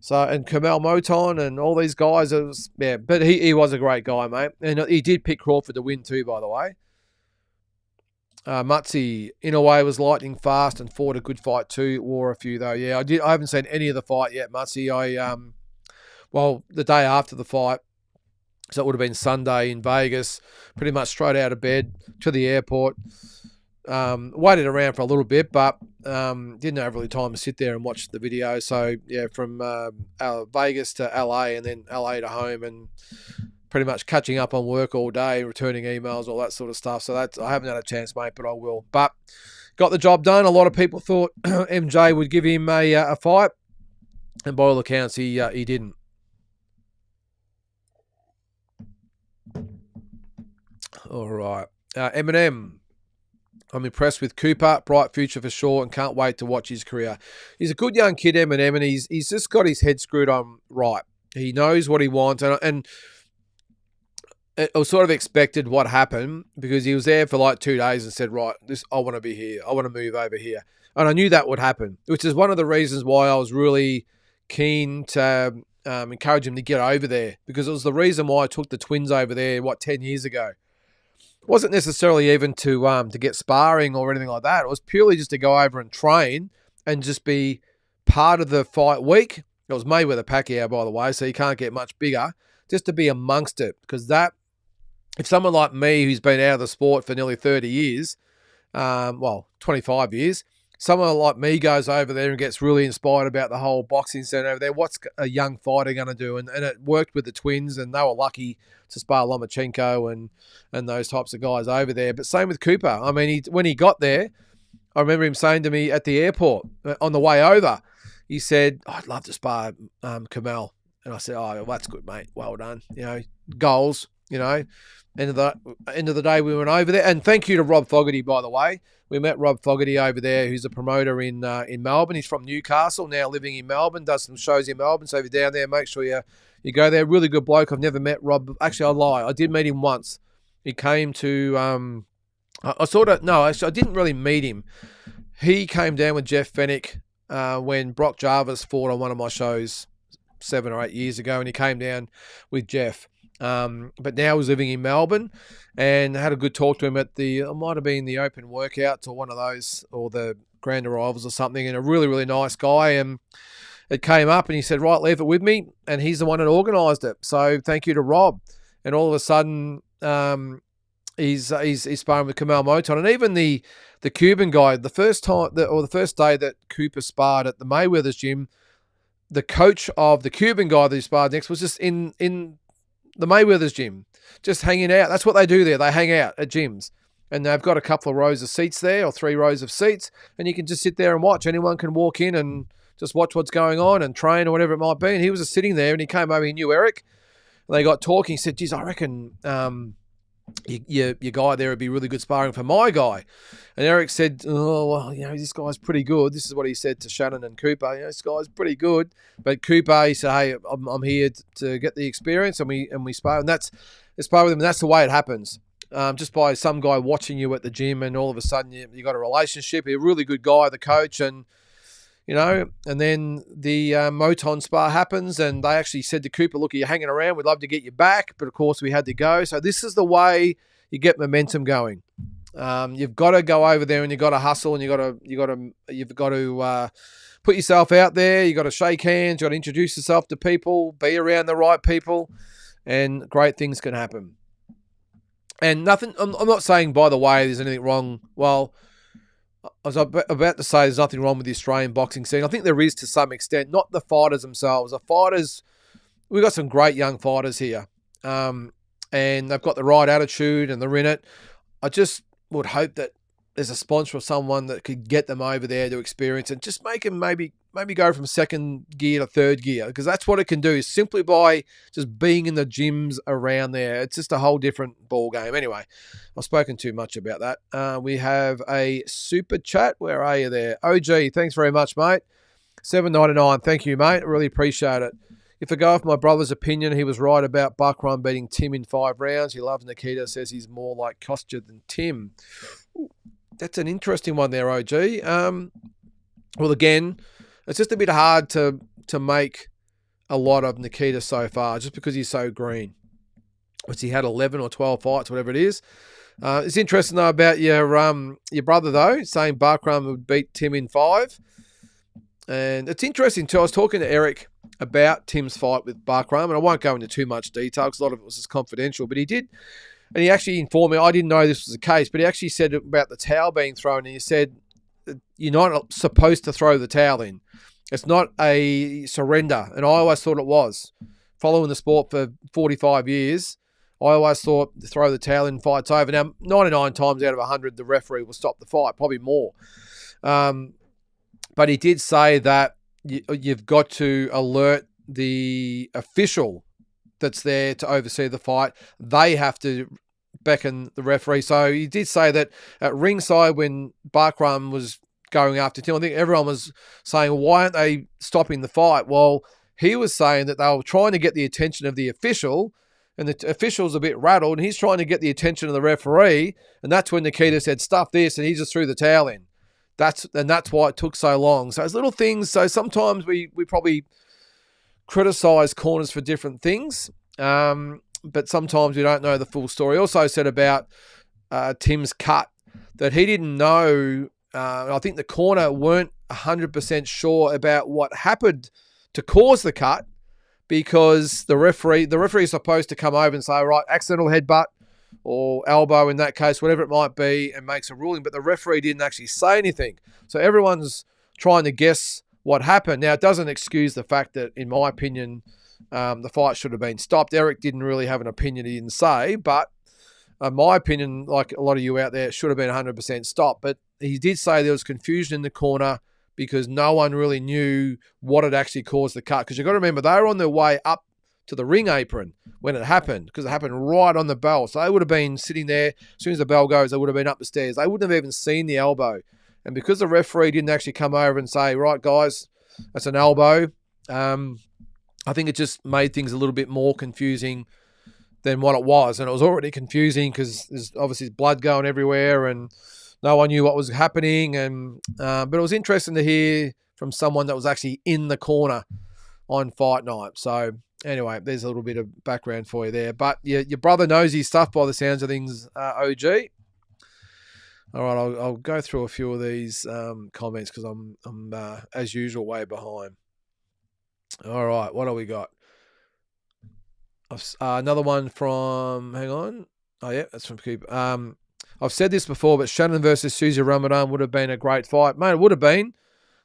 So, and Kamel Moton and all these guys, it was, yeah, but he was a great guy, mate. And he did pick Crawford to win too, by the way. Mutzy, in a way, was lightning fast and fought a good fight too. Wore a few, though. Yeah, I haven't seen any of the fight yet, Mutzy. Well, the day after the fight, so it would have been Sunday in Vegas, pretty much straight out of bed to the airport. Waited around for a little bit, but didn't have really time to sit there and watch the video. So, yeah, from Vegas to LA and then LA to home, and pretty much catching up on work all day, returning emails, all that sort of stuff. So that's, I haven't had a chance, mate, but I will. But got the job done. A lot of people thought MJ would give him a fight, and by all accounts, he didn't. All right. Eminem. I'm impressed with Cooper. Bright future for sure, and can't wait to watch his career. He's a good young kid, Eminem, and he's just got his head screwed on right. He knows what he wants, and it was sort of expected what happened, because he was there for like 2 days and said, right, I want to be here. I want to move over here. And I knew that would happen, which is one of the reasons why I was really keen to encourage him to get over there, because it was the reason why I took the twins over there, 10 years ago. It wasn't necessarily even to get sparring or anything like that. It was purely just to go over and train and just be part of the fight week. It was Mayweather-Pacquiao, by the way, so you can't get much bigger. Just to be amongst it, because that, if someone like me who's been out of the sport for nearly 30 years, 25 years, someone like me goes over there and gets really inspired about the whole boxing scene over there, what's a young fighter going to do? And it worked with the twins, and they were lucky to spar Lomachenko and those types of guys over there. But same with Cooper. I mean, when he got there, I remember him saying to me at the airport on the way over, he said, I'd love to spar Kamel. And I said, oh, well, that's good, mate. Well done. You know, goals, you know. End of the day, we went over there. And thank you to Rob Fogarty, by the way. We met Rob Fogarty over there, who's a promoter in Melbourne. He's from Newcastle, now living in Melbourne, does some shows in Melbourne. So if you're down there, make sure you go there. Really good bloke. I've never met Rob. Actually, I lie. I did meet him once. He came to I didn't really meet him. He came down with Jeff Fennick when Brock Jarvis fought on one of my shows 7 or 8 years ago, and he came down with Jeff. But now he's living in Melbourne, and had a good talk to him at it might have been the open workouts or one of those, or the grand arrivals or something, and a really, really nice guy. And it came up and he said, right, leave it with me. And he's the one that organised it. So thank you to Rob. And all of a sudden, he's sparring with Kamal Moton. And even the Cuban guy, the first day that Cooper sparred at the Mayweather's gym, the coach of the Cuban guy that he sparred next was just in the Mayweather's gym, just hanging out. That's what they do there. They hang out at gyms. And they've got a couple of rows of seats there, or 3 rows of seats, and you can just sit there and watch. Anyone can walk in and just watch what's going on and train or whatever it might be. And he was just sitting there, and he came over, he knew Eric, and they got talking. He said, geez, I reckon your guy there would be really good sparring for my guy. And Eric said, oh, well, this guy's pretty good. This is what he said to Shannon and Cooper. This guy's pretty good. But Cooper, he said, hey, I'm here to get the experience, and we spar. And spar with him, and that's the way it happens. Just by some guy watching you at the gym, and all of a sudden you got a relationship. He's a really good guy, the coach, and and then the Moton spar happens, and they actually said to Cooper, look, you're hanging around, we'd love to get you back, but of course we had to go. So this is the way you get momentum going. You've got to go over there, and you've got to hustle, and you've got to put yourself out there. You've got to shake hands, you've got to introduce yourself to people, be around the right people, and great things can happen. And nothing, I'm not saying, by the way, there's anything wrong. Well, I was about to say there's nothing wrong with the Australian boxing scene. I think there is to some extent, not the fighters themselves. The fighters, we've got some great young fighters here. And they've got the right attitude and they're in it. I just would hope that there's a sponsor or someone that could get them over there to experience and just make them maybe go from second gear to third gear, because that's what it can do, simply by just being in the gyms around there. It's just a whole different ball game. Anyway, I've spoken too much about that. We have a super chat. Where are you there? OG, thanks very much, mate. $7.99. Thank you, mate. I really appreciate it. If I go off my brother's opinion, he was right about Buckram beating Tim in 5 rounds. He loves Nikita, says he's more like Kostya than Tim. That's an interesting one there, OG. Well, again, it's just a bit hard to make a lot of Nikita so far, just because he's so green. Which he had 11 or 12 fights, whatever it is. It's interesting, though, about your brother, though, saying Buckram would beat Tim in 5. And it's interesting, too. I was talking to Eric about Tim's fight with Buckram, and I won't go into too much detail because a lot of it was just confidential, but he did. And he actually informed me, I didn't know this was the case, but he actually said about the towel being thrown, and he said, you're not supposed to throw the towel in. It's not a surrender. And I always thought it was. Following the sport for 45 years, I always thought throw the towel in, fight's over. Now, 99 times out of 100, the referee will stop the fight, probably more. But he did say that you've got to alert the official that's there to oversee the fight. They have to beckon the referee. So he did say that at ringside when Buckram was going after Tim, I think everyone was saying, why aren't they stopping the fight? Well, he was saying that they were trying to get the attention of the official, and the official's a bit rattled, and he's trying to get the attention of the referee, and that's when Nikita said, stuff this, and he just threw the towel in. That's why it took so long. So it's little things. So sometimes we probably criticize corners for different things, but sometimes we don't know the full story. Also said about Tim's cut that he didn't know. I think the corner weren't 100% sure about what happened to cause the cut, because the referee is supposed to come over and say, right, accidental headbutt or elbow in that case, whatever it might be, and makes a ruling. But the referee didn't actually say anything. So everyone's trying to guess what happened. Now, it doesn't excuse the fact that, in my opinion, the fight should have been stopped. Eric didn't really have an opinion, he didn't say, but my opinion, like a lot of you out there, it should have been 100% stopped. But he did say there was confusion in the corner because no one really knew what had actually caused the cut. Because you've got to remember, they were on their way up to the ring apron when it happened, because it happened right on the bell. So they would have been sitting there. As soon as the bell goes, they would have been up the stairs. They wouldn't have even seen the elbow. And because the referee didn't actually come over and say, right, guys, that's an elbow, I think it just made things a little bit more confusing than what it was. And it was already confusing because there's obviously blood going everywhere and no one knew what was happening. And but it was interesting to hear from someone that was actually in the corner on fight night. So anyway, there's a little bit of background for you there. But your brother knows his stuff by the sounds of things, OG. All right, I'll go through a few of these comments because I'm as usual way behind. All right, what do we got? Another one from. Hang on. Oh yeah, that's from Coop. I've said this before, but Shannon versus Susie Ramadan would have been a great fight, mate. It would have been.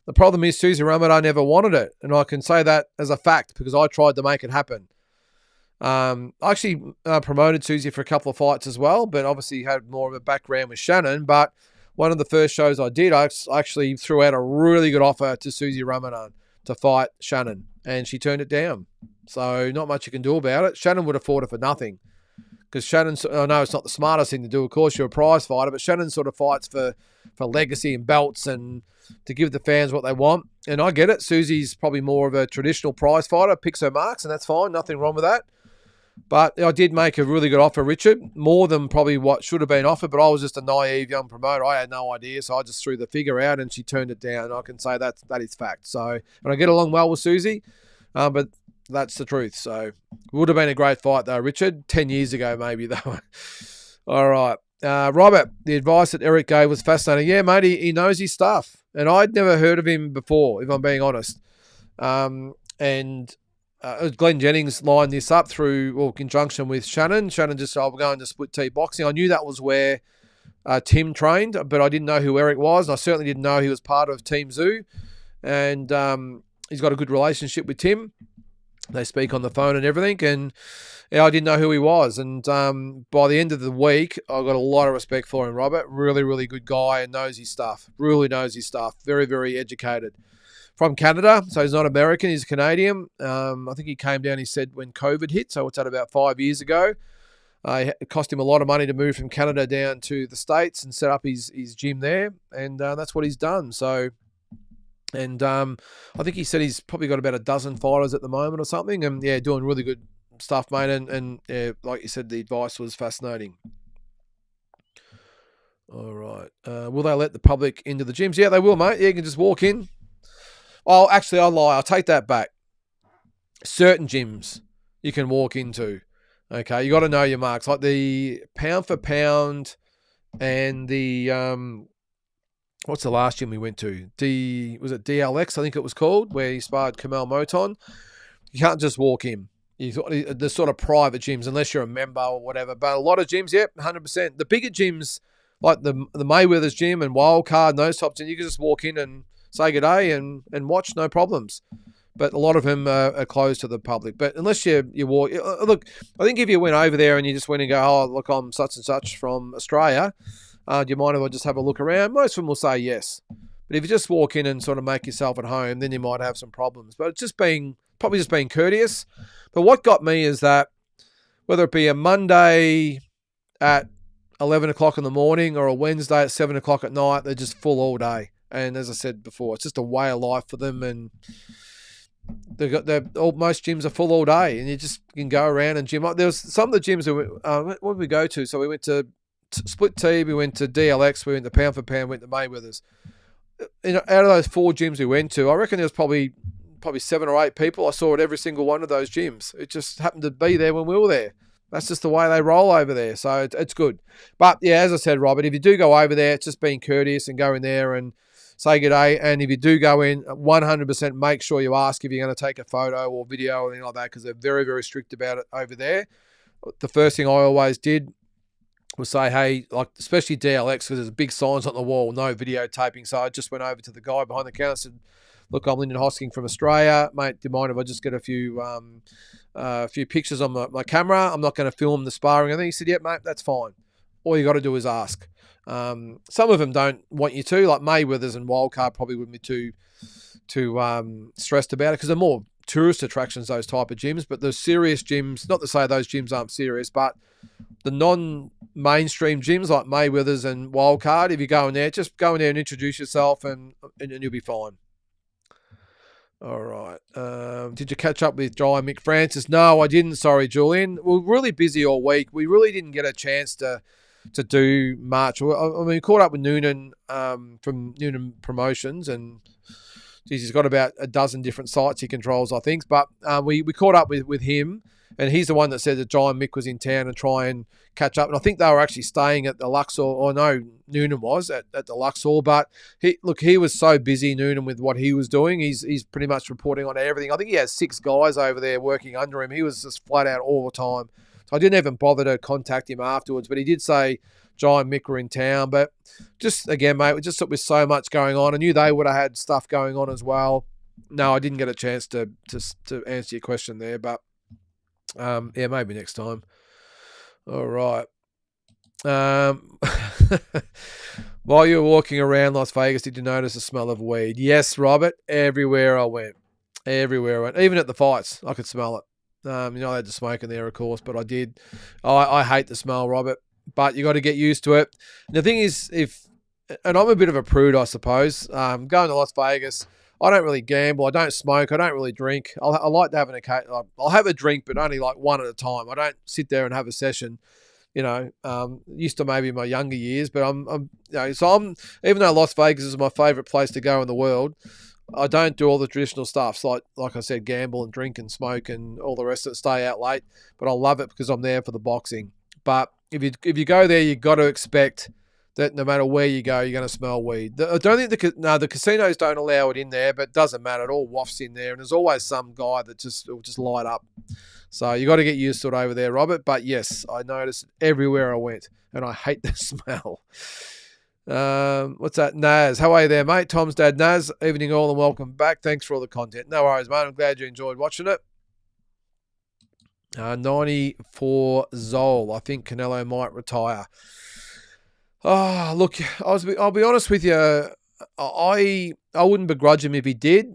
The problem is Susie Ramadan never wanted it, and I can say that as a fact because I tried to make it happen. I actually promoted Susie for a couple of fights as well, but obviously had more of a background with Shannon. But one of the first shows I did, I actually threw out a really good offer to Susie Ramadan to fight Shannon, and she turned it down. So not much you can do about it. Shannon would have fought her for nothing because Shannon, I know it's not the smartest thing to do. Of course, you're a prize fighter, but Shannon sort of fights for legacy and belts and to give the fans what they want. And I get it. Susie's probably more of a traditional prize fighter, picks her marks, and that's fine. Nothing wrong with that. But I did make a really good offer, Richard, more than probably what should have been offered, but I was just a naive young promoter. I had no idea, so I just threw the figure out and she turned it down. And I can say that is fact. So, and I get along well with Susie, but that's the truth. So it would have been a great fight, though, Richard. 10 years ago, maybe, though. All right. Robert, the advice that Eric gave was fascinating. Yeah, mate, he knows his stuff. And I'd never heard of him before, if I'm being honest. Glenn Jennings lined this up in conjunction with Shannon. Shannon just said, we're going to split T boxing. I knew that was where Tim trained, but I didn't know who Eric was. And I certainly didn't know he was part of Team Zoo. And he's got a good relationship with Tim. They speak on the phone and everything. And yeah, I didn't know who he was. And by the end of the week, I got a lot of respect for him, Robert. Really, really good guy and knows his stuff. Really knows his stuff. Very, very educated. From Canada, so he's not American, he's Canadian. I think he came down, he said, when COVID hit, so it's at about 5 years ago. It cost him a lot of money to move from Canada down to the States and set up his gym there, and that's what he's done. So, and I think he said he's probably got about a dozen fighters at the moment or something, and yeah, doing really good stuff, mate. And yeah, like you said, the advice was fascinating. All right. Will they let the public into the gyms? Yeah, they will, mate. Yeah, you can just walk in. Oh, actually, I lie. I'll take that back. Certain gyms you can walk into. Okay, you got to know your marks. Like the pound for pound and the what's the last gym we went to? Was it DLX? I think it was called, where he sparred Kamal Moton. You can't just walk in. The sort of private gyms, unless you're a member or whatever. But a lot of gyms, yep, 100%. The bigger gyms, like the Mayweather's gym and Wildcard and those types, and you can just walk in and say good day and watch, no problems. But a lot of them are closed to the public. But unless you walk, look, I think if you went over there and you just went and go, oh, look, I'm such and such from Australia, do you mind if I just have a look around? Most of them will say yes. But if you just walk in and sort of make yourself at home, then you might have some problems. But it's probably just being courteous. But what got me is that whether it be a Monday at 11 o'clock in the morning or a Wednesday at 7 o'clock at night, they're just full all day. And as I said before, it's just a way of life for them, and most gyms are full all day, and you just can go around and gym. There was some of the gyms that what did we go to? So we went to Split T, we went to DLX, we went to Pound for Pound, we went to Mayweather's. Out of those 4 gyms we went to, I reckon there was probably 7 or 8 people I saw at every single one of those gyms. It just happened to be there when we were there. That's just the way they roll over there. So it's good. But yeah, as I said, Robert, if you do go over there, it's just being courteous and go in there and say good day. And if you do go in, 100% make sure you ask if you're going to take a photo or video or anything like that, because they're very, very strict about it over there. The first thing I always did was say, hey, like especially DLX, because there's big signs on the wall, no videotaping. So I just went over to the guy behind the counter and said, look, I'm Lynden Hosking from Australia. Mate, do you mind if I just get a few pictures on my camera? I'm not going to film the sparring. And then he said, yep, mate, that's fine. All you got to do is ask. Some of them don't want you to, like Mayweather's and Wildcard probably wouldn't be too stressed about it because they're more tourist attractions, those type of gyms. But the serious gyms, not to say those gyms aren't serious, but the non-mainstream gyms like Mayweather's and Wildcard, if you go in there, just go in there and introduce yourself and you'll be fine. All right. Did you catch up with Jai and Mick Francis? No, I didn't. Sorry, Julian. We were really busy all week. We really didn't get a chance to do much. I mean, we caught up with Noonan from Noonan Promotions and He's got about a dozen different sites he controls, I think. But we caught up with him, and he's the one that said that Giant Mick was in town and try and catch up. And I think they were actually staying at the Luxor, or no, Noonan was at the Luxor. But he was so busy, Noonan, with what he was doing. He's pretty much reporting on everything. I think he has 6 guys over there working under him. He was just flat out all the time. So I didn't even bother to contact him afterwards. But he did say Giant Mick were in town. But just, again, mate, just with so much going on. I knew they would have had stuff going on as well. No, I didn't get a chance to answer your question there. But, yeah, maybe next time. All right. While you were walking around Las Vegas, did you notice the smell of weed? Yes, Robert. Everywhere I went. Even at the fights, I could smell it. I had to smoke in there, of course, but I did. I hate the smell, Robert, but you got to get used to it. And the thing is, and I'm a bit of a prude, I suppose. Going to Las Vegas, I don't really gamble. I don't smoke. I don't really drink. I like to have I'll have a drink, but only like one at a time. I don't sit there and have a session. Used to maybe in my younger years, but I'm even though Las Vegas is my favorite place to go in the world, I don't do all the traditional stuff. So like I said, gamble and drink and smoke and all the rest of it, stay out late. But I love it because I'm there for the boxing. But if you go there, you've got to expect that no matter where you go, you're going to smell weed. I don't think the casinos don't allow it in there, but it doesn't matter. It all wafts in there, and there's always some guy that will just light up. So you got to get used to it over there, Robert. But yes, I noticed it everywhere I went, and I hate the smell. What's that? Naz, how are you there, mate? Tom's dad, Naz. Evening all and welcome back. Thanks for all the content. No worries, mate. I'm glad you enjoyed watching it. 94 Zol. I think Canelo might retire. Oh, look, I'll be honest with you. I wouldn't begrudge him if he did.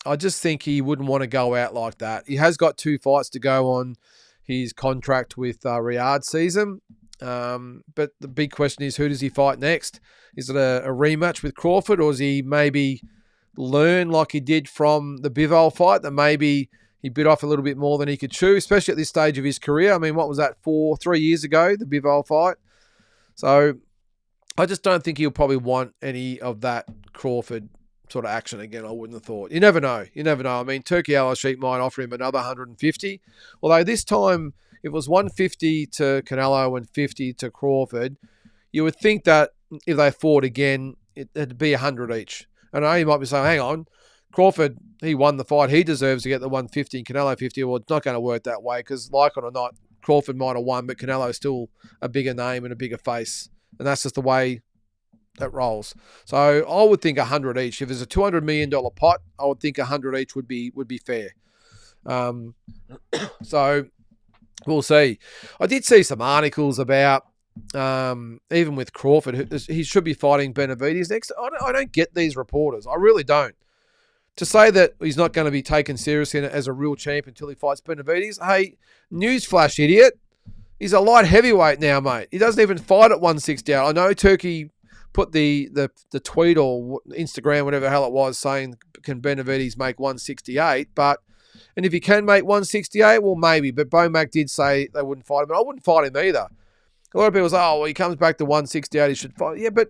I just think he wouldn't want to go out like that. He has got 2 fights to go on his contract with Riyadh season. But the big question is, who does he fight next? Is it a rematch with Crawford, or does he maybe learn like he did from the Bivol fight, that maybe he bit off a little bit more than he could chew, especially at this stage of his career? I mean, what was that, 3 years ago, the Bivol fight? So I just don't think he'll probably want any of that Crawford sort of action again. I wouldn't have thought. You never know. I mean, Turkey Al-Sheikh might offer him another 150. Although this time, if it was 150 to Canelo and 50 to Crawford, you would think that if they fought again, it'd be 100 each. And I know you might be saying, hang on, Crawford, he won the fight. He deserves to get the 150 and Canelo 50. Well, it's not going to work that way because, like it or not, Crawford might have won, but Canelo's still a bigger name and a bigger face. And that's just the way that rolls. So I would think 100 each. If there's a $200 million pot, I would think 100 each would be fair. So we'll see. I did see some articles about even with Crawford, he should be fighting Benavidez next. I don't get these reporters. I really don't. To say that he's not going to be taken seriously as a real champ until he fights Benavidez. Hey, newsflash, idiot. He's a light heavyweight now, mate. He doesn't even fight at 168. I know Turkey put the tweet or Instagram, whatever the hell it was, saying, can Benavidez make 168? And if he can make 168, well, maybe. But Bomac did say they wouldn't fight him. And I wouldn't fight him either. A lot of people say, oh, well, he comes back to 168, he should fight. Yeah, but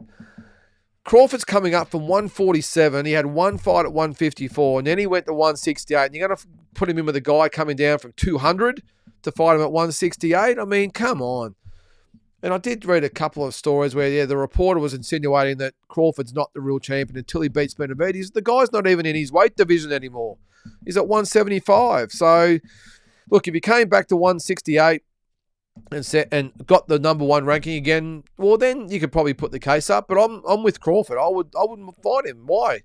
Crawford's coming up from 147. He had one fight at 154, and then he went to 168. And you're going to put him in with a guy coming down from 200 to fight him at 168? I mean, come on. And I did read a couple of stories where, the reporter was insinuating that Crawford's not the real champion until he beats Benavidez. The guy's not even in his weight division anymore. He's at 175. So, look, if he came back to 168 and got the number 1 ranking again, well, then you could probably put the case up. But I'm with Crawford. I wouldn't fight him. Why?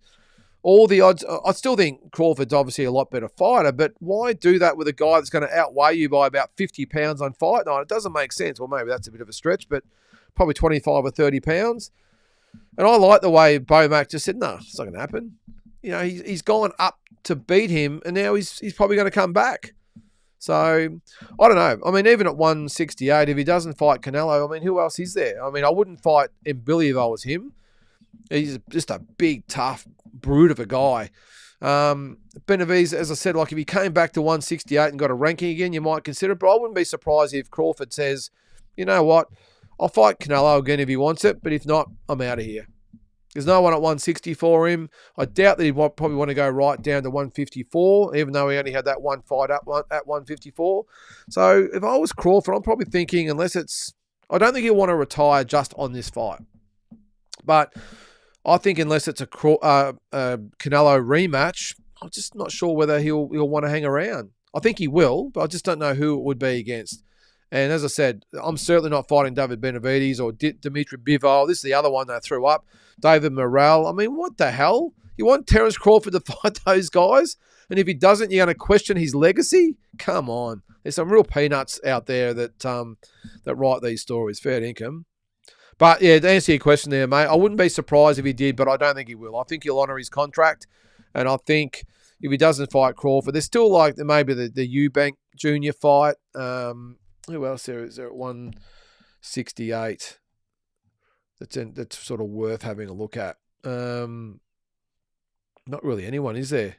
All the odds. I still think Crawford's obviously a lot better fighter, but why do that with a guy that's going to outweigh you by about 50 pounds on fight night? It doesn't make sense. Well, maybe that's a bit of a stretch, but probably 25 or 30 pounds. And I like the way Bomac just said, no, it's not going to happen. He's gone up to beat him, and now he's probably going to come back. So, I don't know. I mean, even at 168, if he doesn't fight Canelo, I mean, who else is there? I mean, I wouldn't fight Mbili if I was him. He's just a big, tough brute of a guy. Benavidez, as I said, like if he came back to 168 and got a ranking again, you might consider it. But I wouldn't be surprised if Crawford says, you know what, I'll fight Canelo again if he wants it, but if not, I'm out of here. There's no one at 160 for him. I doubt that he'd probably want to go right down to 154, even though he only had that one fight up at 154. So if I was Crawford, I'm probably thinking, I don't think he'll want to retire just on this fight. But I think unless it's a Canelo rematch, I'm just not sure whether he'll want to hang around. I think he will, but I just don't know who it would be against. And as I said, I'm certainly not fighting David Benavidez or Dimitri Bivol. This is the other one they threw up. David Morrell. I mean, what the hell? You want Terence Crawford to fight those guys? And if he doesn't, you're going to question his legacy? Come on. There's some real peanuts out there that write these stories. Fair income. But, yeah, to answer your question there, mate, I wouldn't be surprised if he did, but I don't think he will. I think he'll honour his contract. And I think if he doesn't fight Crawford, there's still like maybe the Eubank Jr. fight. Who else there is there at 168? That's sort of worth having a look at. Not really anyone, is there?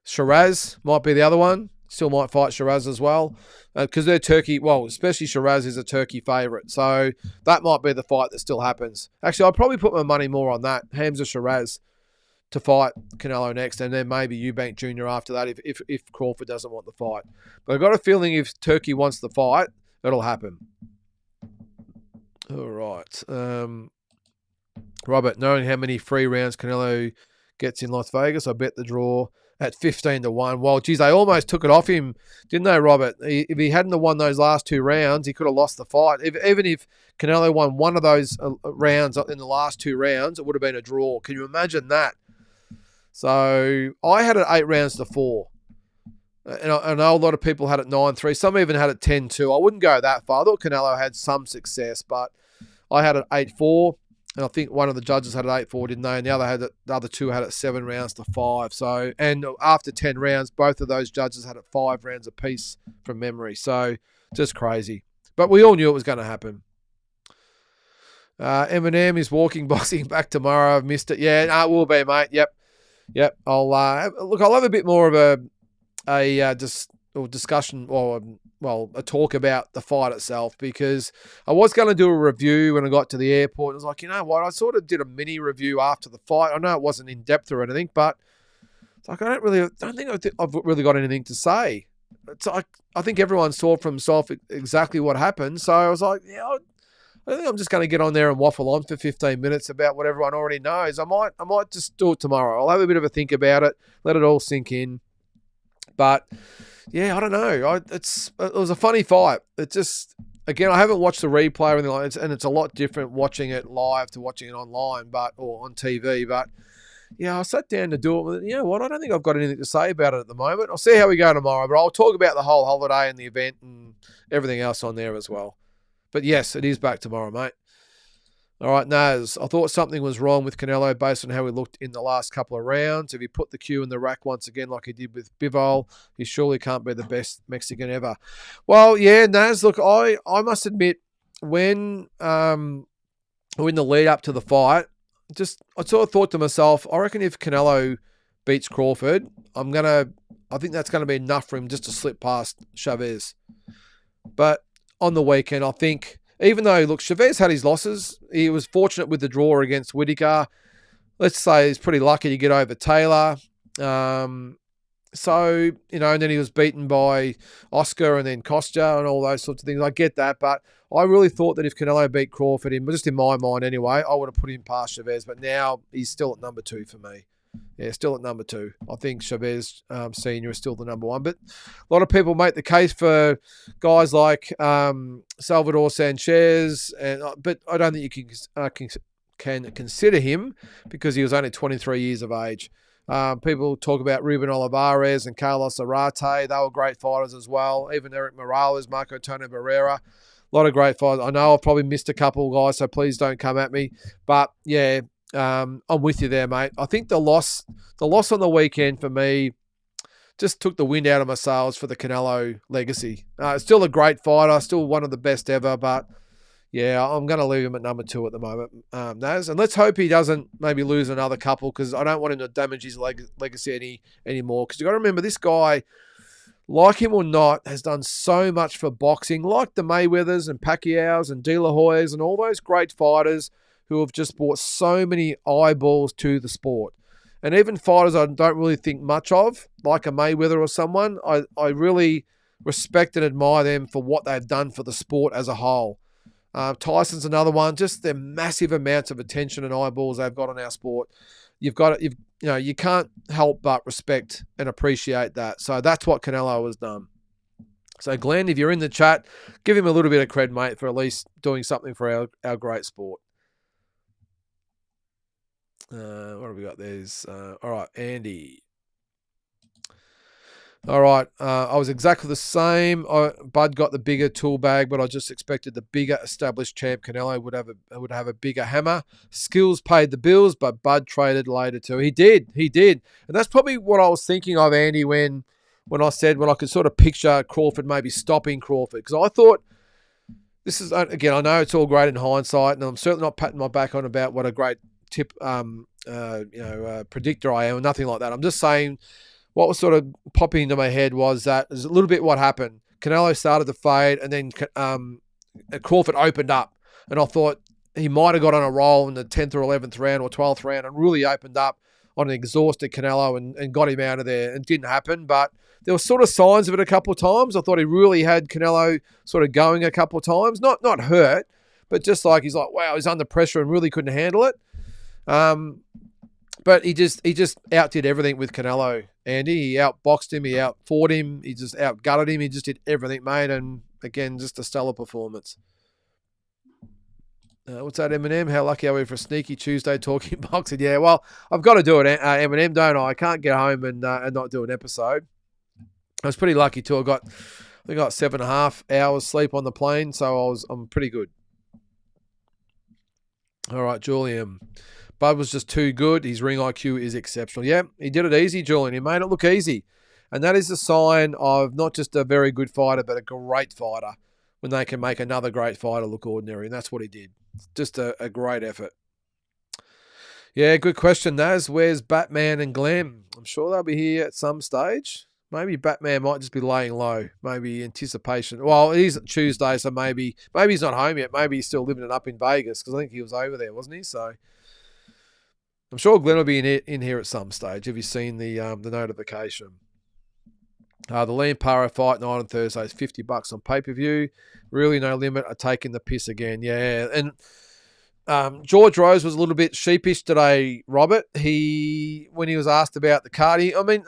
Shiraz might be the other one. Still might fight Shiraz as well. Because they're Turkey, well, especially Shiraz is a Turkey favourite. So that might be the fight that still happens. Actually, I'd probably put my money more on that. Hamza Shiraz to fight Canelo next, and then maybe Eubank Jr. after that if Crawford doesn't want the fight. But I've got a feeling if Turkey wants the fight, it'll happen. All right. Robert, knowing how many free rounds Canelo gets in Las Vegas, I bet the draw at 15-1. Well, geez, they almost took it off him, didn't they, Robert? If he hadn't won those last 2 rounds, he could have lost the fight. Even if Canelo won one of those rounds in the last 2 rounds, it would have been a draw. Can you imagine that? So I had it 8-4. And I know a lot of people had it 9-3. Some even had it 10-2. I wouldn't go that far. I thought Canelo had some success, but I had it 8-4. And I think one of the judges had it 8-4, didn't they? And the other 2 had it 7-5. So, and after 10 rounds, both of those judges had it 5 rounds apiece from memory. So just crazy. But we all knew it was going to happen. Eminem is walking boxing back tomorrow. I've missed it. Yeah, it will be, mate. Yep. I'll have a bit more of a discussion or a talk about the fight itself, because I was going to do a review when I got to the airport. I was like, you know what? I sort of did a mini review after the fight. I know it wasn't in depth or anything, but it's like I don't think I've really got anything to say. It's like I think everyone saw for himself exactly what happened. So I was like, I think I'm just going to get on there and waffle on for 15 minutes about what everyone already knows. I might just do it tomorrow. I'll have a bit of a think about it, let it all sink in. But yeah, I don't know. It was a funny fight. It just, again, I haven't watched the replay or anything like that, and it's a lot different watching it live to watching it online, or on TV. But yeah, I sat down to do it. You know what? I don't think I've got anything to say about it at the moment. I'll see how we go tomorrow, but I'll talk about the whole holiday and the event and everything else on there as well. But yes, it is back tomorrow, mate. All right, Naz, I thought something was wrong with Canelo based on how he looked in the last couple of rounds. If he put the cue in the rack once again like he did with Bivol, he surely can't be the best Mexican ever. Well, yeah, Naz, look, I must admit, when in the lead up to the fight, I sort of thought to myself, I reckon if Canelo beats Crawford, I think that's going to be enough for him just to slip past Chavez. But on the weekend, I think, even though, look, Chavez had his losses, he was fortunate with the draw against Whittaker. Let's say he's pretty lucky to get over Taylor. And then he was beaten by Oscar and then Costa and all those sorts of things. I get that, but I really thought that if Canelo beat Crawford, just in my mind anyway, I would have put him past Chavez, but now he's still at number 2 for me. Yeah, still at number 2. I think Chavez Senior is still the number 1. But a lot of people make the case for guys like Salvador Sanchez, but I don't think you can consider him because he was only 23 years of age. People talk about Ruben Olivares and Carlos Arate. They were great fighters as well. Even Eric Morales, Marco Antonio Barrera. A lot of great fighters. I know I've probably missed a couple, guys, so please don't come at me. But, yeah, I'm with you there, mate. I think the loss on the weekend for me just took the wind out of my sails for the Canelo legacy. Still a great fighter, still one of the best ever, but yeah, I'm going to leave him at number 2 at the moment, Naz. And let's hope he doesn't maybe lose another couple, because I don't want him to damage his legacy anymore. Because you've got to remember, this guy, like him or not, has done so much for boxing, like the Mayweathers and Pacquiao's and De La Hoyas and all those great fighters who have just brought so many eyeballs to the sport. And even fighters I don't really think much of, like a Mayweather or someone, I really respect and admire them for what they've done for the sport as a whole. Tyson's another one. Just the massive amounts of attention and eyeballs they've got on our sport. You can't help but respect and appreciate that. So that's what Canelo has done. So Glenn, if you're in the chat, give him a little bit of cred, mate, for at least doing something for our great sport. What have we got? There's all right, Andy. All right, I was exactly the same. Bud got the bigger tool bag, but I just expected the bigger established champ Canelo would have a bigger hammer. Skills paid the bills, but Bud traded later too. He did, and that's probably what I was thinking of, Andy, when I said when I could sort of picture Crawford maybe stopping Crawford, because I thought this is, again, I know it's all great in hindsight, and I'm certainly not patting my back on about what a great predictor I am, or nothing like that. I'm just saying what was sort of popping into my head was that is a little bit what happened. Canelo started to fade, and then Crawford opened up, and I thought he might have got on a roll in the 10th or 11th round or 12th round and really opened up on an exhausted Canelo and got him out of there. It didn't happen, but there were sort of signs of it a couple of times. I thought he really had Canelo sort of going a couple of times, not hurt, but just like he's like, wow, he's under pressure and really couldn't handle it. But he just outdid everything with Canelo, Andy. He outboxed him, he outfought him, he just outgutted him. He just did everything, mate. And again, just a stellar performance. What's that, Eminem? How lucky are we for a sneaky Tuesday talking boxing? Yeah, well, I've got to do it, Eminem, don't I? I can't get home and not do an episode. I was pretty lucky too. I got 7.5 hours sleep on the plane, so I'm pretty good. All right, Julian. Bud was just too good. His ring IQ is exceptional. Yeah, he did it easy, Julian. He made it look easy. And that is a sign of not just a very good fighter, but a great fighter, when they can make another great fighter look ordinary. And that's what he did. Just a great effort. Yeah, good question, Naz. Where's Batman and Glenn? I'm sure they'll be here at some stage. Maybe Batman might just be laying low. Maybe anticipation. Well, it is Tuesday, so maybe he's not home yet. Maybe he's still living it up in Vegas, because I think he was over there, wasn't he? So I'm sure Glenn will be in here at some stage. Have you seen the notification? The Liam Paro fight night on Thursday is $50 on pay-per-view. Really no limit. I'm taking the piss again. Yeah. And George Rose was a little bit sheepish today, Robert. When he was asked about the card, I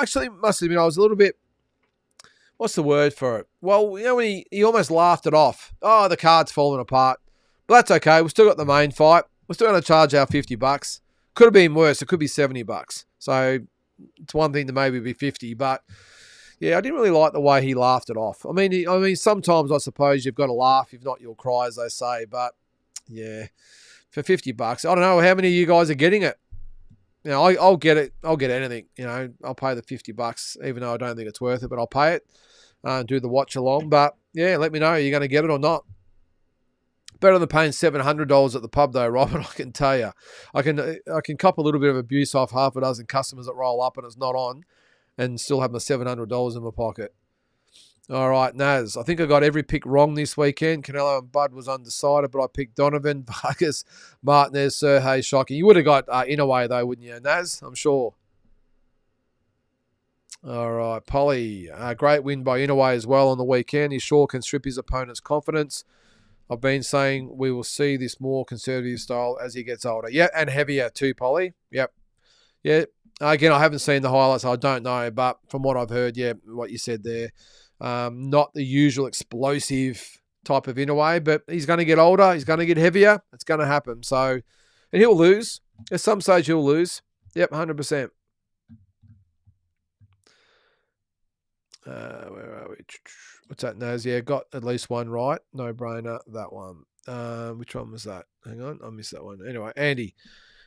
actually must admit I was a little bit, what's the word for it? Well, when he almost laughed it off. Oh, the card's falling apart. But that's okay. We've still got the main fight. We're still going to charge our $50. Could have been worse. It could be $70. So it's one thing to maybe be 50, but yeah, I didn't really like the way he laughed it off. I mean, sometimes I suppose you've got to laugh. If not, you'll cry, as they say. But yeah, for $50, I don't know how many of you guys are getting it. I'll get it. I'll get anything. I'll pay the $50, even though I don't think it's worth it, but I'll pay it and do the watch along. But yeah, let me know. Are you going to get it or not? Better than paying $700 at the pub, though, Robert. I can tell you, I can cop a little bit of abuse off half a dozen customers that roll up and it's not on, and still have my $700 in my pocket. All right, Naz. I think I got every pick wrong this weekend. Canelo and Bud was undecided, but I picked Donovan, Vargas, Martinez, Sergey, shocking. You would have got Inouye, though, wouldn't you, Naz? I'm sure. All right, Polly. Great win by Inouye as well on the weekend. He sure can strip his opponent's confidence. I've been saying we will see this more conservative style as he gets older. Yeah, and heavier too, Polly. Yep. Yeah. Again, I haven't seen the highlights. I don't know, but from what I've heard, yeah, what you said there. Not the usual explosive type of Inouye, but he's going to get older. He's going to get heavier. It's going to happen. So, and he'll lose. At some stage, he'll lose. Yep, 100%. Where are we? What's that, Naz? Yeah, got at least one right. No brainer, that one. Which one was that? Hang on, I missed that one. Anyway, Andy,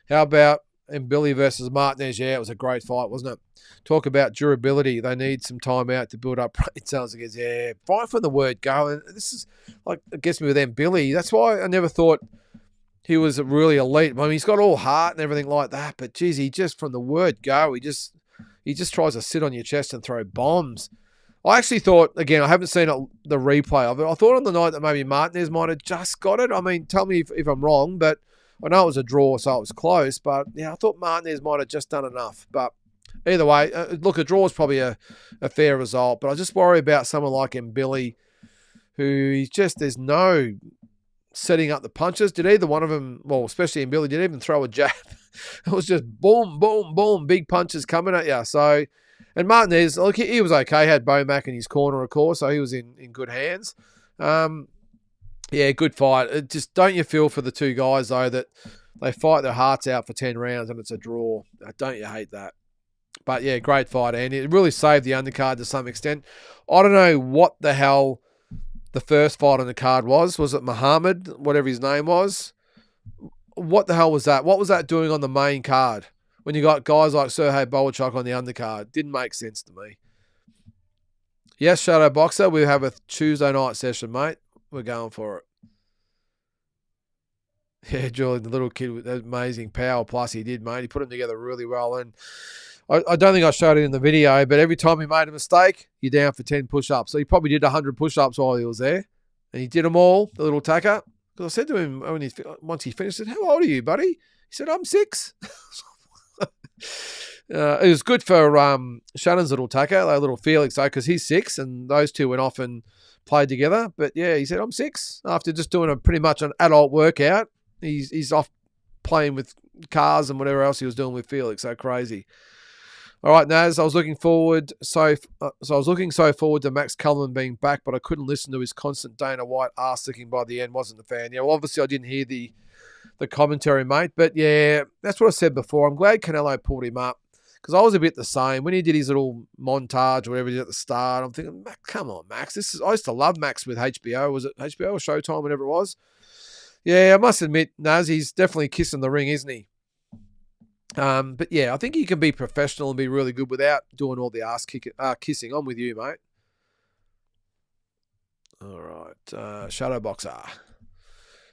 how about Billy versus Martinez? Yeah, it was a great fight, wasn't it? Talk about durability. They need some time out to build up brain cells again. Yeah, fight from the word go. And this is like, it gets me with Billy. That's why I never thought he was really elite. I mean, he's got all heart and everything like that, but geez, he just, from the word go, he just tries to sit on your chest and throw bombs. I actually thought, again, I haven't seen the replay of it. I thought on the night that maybe Martinez might have just got it. I mean, tell me if I'm wrong, but I know it was a draw, so it was close, but yeah, I thought Martinez might have just done enough. But either way, look, a draw is probably a fair result, but I just worry about someone like Billy, who he's just, there's no setting up the punches. Did either one of them, well, especially Billy, did even throw a jab? It was just boom, boom, boom, big punches coming at you. So, and Martinez, look, he was okay. He had Bomac in his corner, of course, so he was in good hands. Yeah, good fight. Just don't you feel for the two guys, though, that they fight their hearts out for 10 rounds and it's a draw. Don't you hate that? But yeah, great fight, Andy. It really saved the undercard to some extent. I don't know what the hell the first fight on the card was. Was it Muhammad, whatever his name was? What the hell was that? What was that doing on the main card when you got guys like Sergey Bohachuk on the undercard? Didn't make sense to me. Yes, Shadow Boxer, we have a Tuesday night session, mate. We're going for it. Yeah, Julian, the little kid with amazing power, plus he did, mate. He put them together really well. And I don't think I showed it in the video, but every time he made a mistake, you're down for 10 push-ups. So he probably did 100 push-ups while he was there. And he did them all, the little tacker. Because I said to him once he finished, I said, how old are you, buddy? He said, I'm 6. It was good for Shannon's little tacker, little Felix, though, because he's 6, and those two went off and played together. But yeah, he said, I'm 6. After just doing pretty much an adult workout, he's off playing with cars and whatever else he was doing with Felix. So crazy. All right, Naz, I was looking forward so forward to Max Kellerman being back, but I couldn't listen to his constant Dana White arse-licking by the end. Wasn't a fan. Yeah, well, obviously I didn't hear the commentary, mate. But yeah, that's what I said before. I'm glad Canelo pulled him up because I was a bit the same when he did his little montage or whatever he did at the start. I'm thinking, come on, Max. I used to love Max with HBO. Was it HBO or Showtime, whatever it was? Yeah, I must admit, Naz, he's definitely kissing the ring, isn't he? But yeah, I think he can be professional and be really good without doing all the kissing. I'm with you, mate. All right, Shadow Boxer.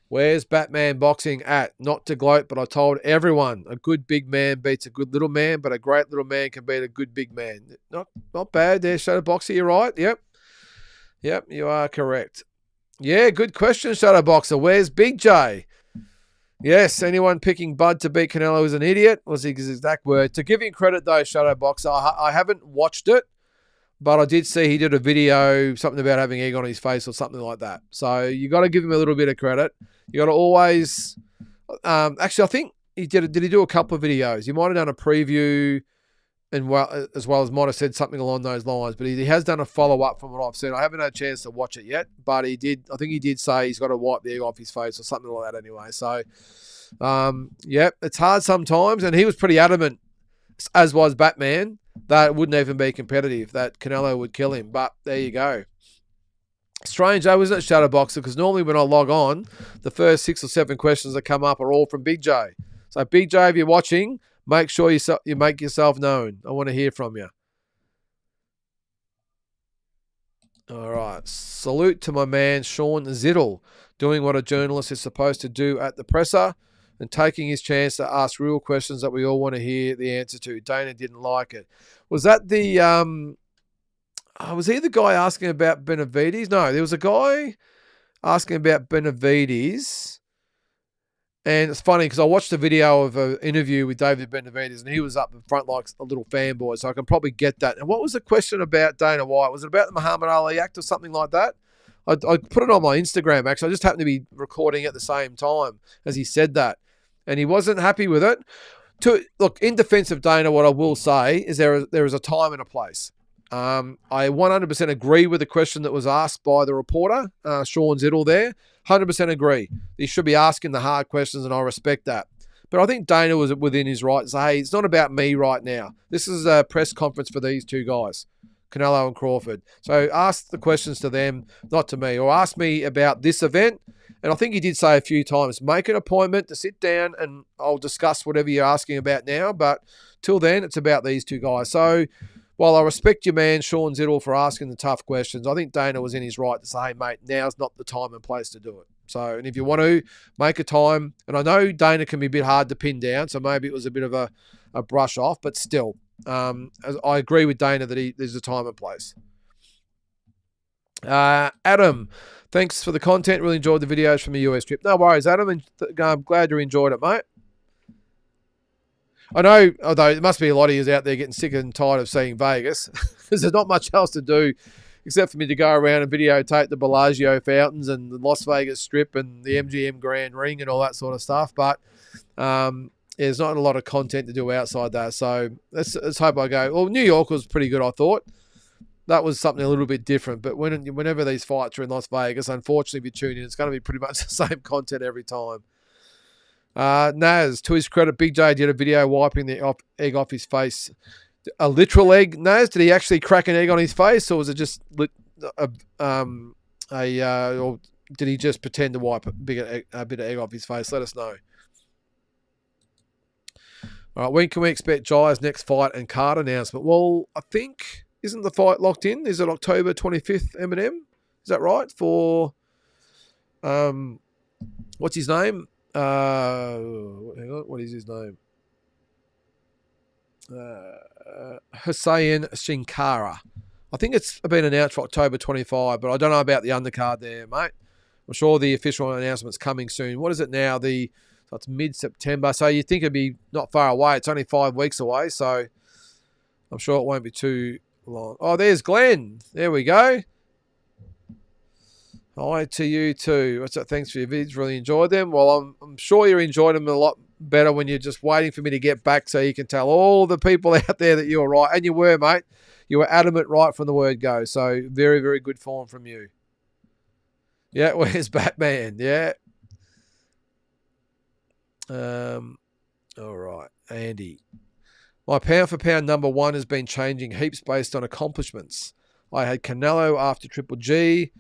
Where's Batman boxing at? Not to gloat, but I told everyone a good big man beats a good little man, but a great little man can beat a good big man. Not bad there, Shadow Boxer. You're right. Yep, you are correct. Yeah, good question, Shadow Boxer. Where's Big J? Yes, anyone picking Bud to beat Canelo is an idiot, was his exact word. To give him credit, though, Shadow Boxer, I haven't watched it, but I did see he did a video, something about having egg on his face or something like that. So you got to give him a little bit of credit. You got to always... actually, I think he did he do a couple of videos? He might have done a preview and as well as might have said something along those lines, but he has done a follow-up from what I've seen. I haven't had a chance to watch it yet, but I think he did say he's got to wipe the egg off his face or something like that anyway. So, yeah, it's hard sometimes, and he was pretty adamant, as was Batman, that it wouldn't even be competitive, that Canelo would kill him, but there you go. Strange though, isn't it, Shadow Boxer? Because normally when I log on, the first 6 or 7 questions that come up are all from Big J. So Big J, if you're watching, make sure you make yourself known. I want to hear from you. All right. Salute to my man, Sean Ziddle, doing what a journalist is supposed to do at the presser and taking his chance to ask real questions that we all want to hear the answer to. Dana didn't like it. Was that the... was he the guy asking about Benavides? No, there was a guy asking about Benavides. And it's funny because I watched a video of an interview with David Benavides and he was up in front like a little fanboy, so I can probably get that. And what was the question about Dana White? Was it about the Muhammad Ali Act or something like that? I put it on my Instagram, actually. I just happened to be recording at the same time as he said that. And he wasn't happy with it. Look, in defense of Dana, what I will say is there is a time and a place. I 100% agree with the question that was asked by the reporter, Sean Ziddle there. 100% agree. He should be asking the hard questions, and I respect that. But I think Dana was within his right to say, hey, it's not about me right now. This is a press conference for these two guys, Canelo and Crawford. So ask the questions to them, not to me, or ask me about this event. And I think he did say a few times, make an appointment to sit down and I'll discuss whatever you're asking about now. But till then, it's about these two guys. So while I respect your man, Sean Ziddle, for asking the tough questions, I think Dana was in his right to say, hey, mate, now's not the time and place to do it. So, and if you want to, make a time. And I know Dana can be a bit hard to pin down, so maybe it was a bit of a brush off, but still, I agree with Dana that there's a time and place. Adam, Thanks for the content. Really enjoyed the videos from the US trip. No worries, Adam. And I'm glad you enjoyed it, mate. I know, although there must be a lot of you out there getting sick and tired of seeing Vegas, because there's not much else to do except for me to go around and videotape the Bellagio fountains and the Las Vegas Strip and the MGM Grand Ring and all that sort of stuff. But there's not a lot of content to do outside that. So let's hope I go. Well, New York was pretty good, I thought. That was something a little bit different. But whenever these fights are in Las Vegas, unfortunately, if you tune in, it's going to be pretty much the same content every time. Naz, to his credit, Big J did a video wiping the egg off his face. A literal egg, Naz? Did he actually crack an egg on his face, or was it just or did he just pretend to wipe a bit of egg off his face? Let us know. All right, when can we expect Jai's next fight and card announcement? Well, I think, isn't the fight locked in? Is it October 25th, Eminem? Is that right? For, what's his name? Hang on, what is his name? Hussein Shinkara. I think it's been announced for October 25, but I don't know about the undercard there, mate. I'm sure the official announcement's coming soon. What is it now? So it's mid-September, so you think it'd be not far away. It's only 5 weeks away, so I'm sure it won't be too long. Oh, there's Glenn. There we go. Hi to you too. What's up? Thanks for your vids. Really enjoyed them. Well, I'm sure you enjoyed them a lot better when you're just waiting for me to get back so you can tell all the people out there that you were right. And you were, mate. You were adamant right from the word go. So very, very good form from you. Yeah, where's Batman? Yeah. All right. Andy. My pound for pound number one has been changing heaps based on accomplishments. I had Canelo after Triple G.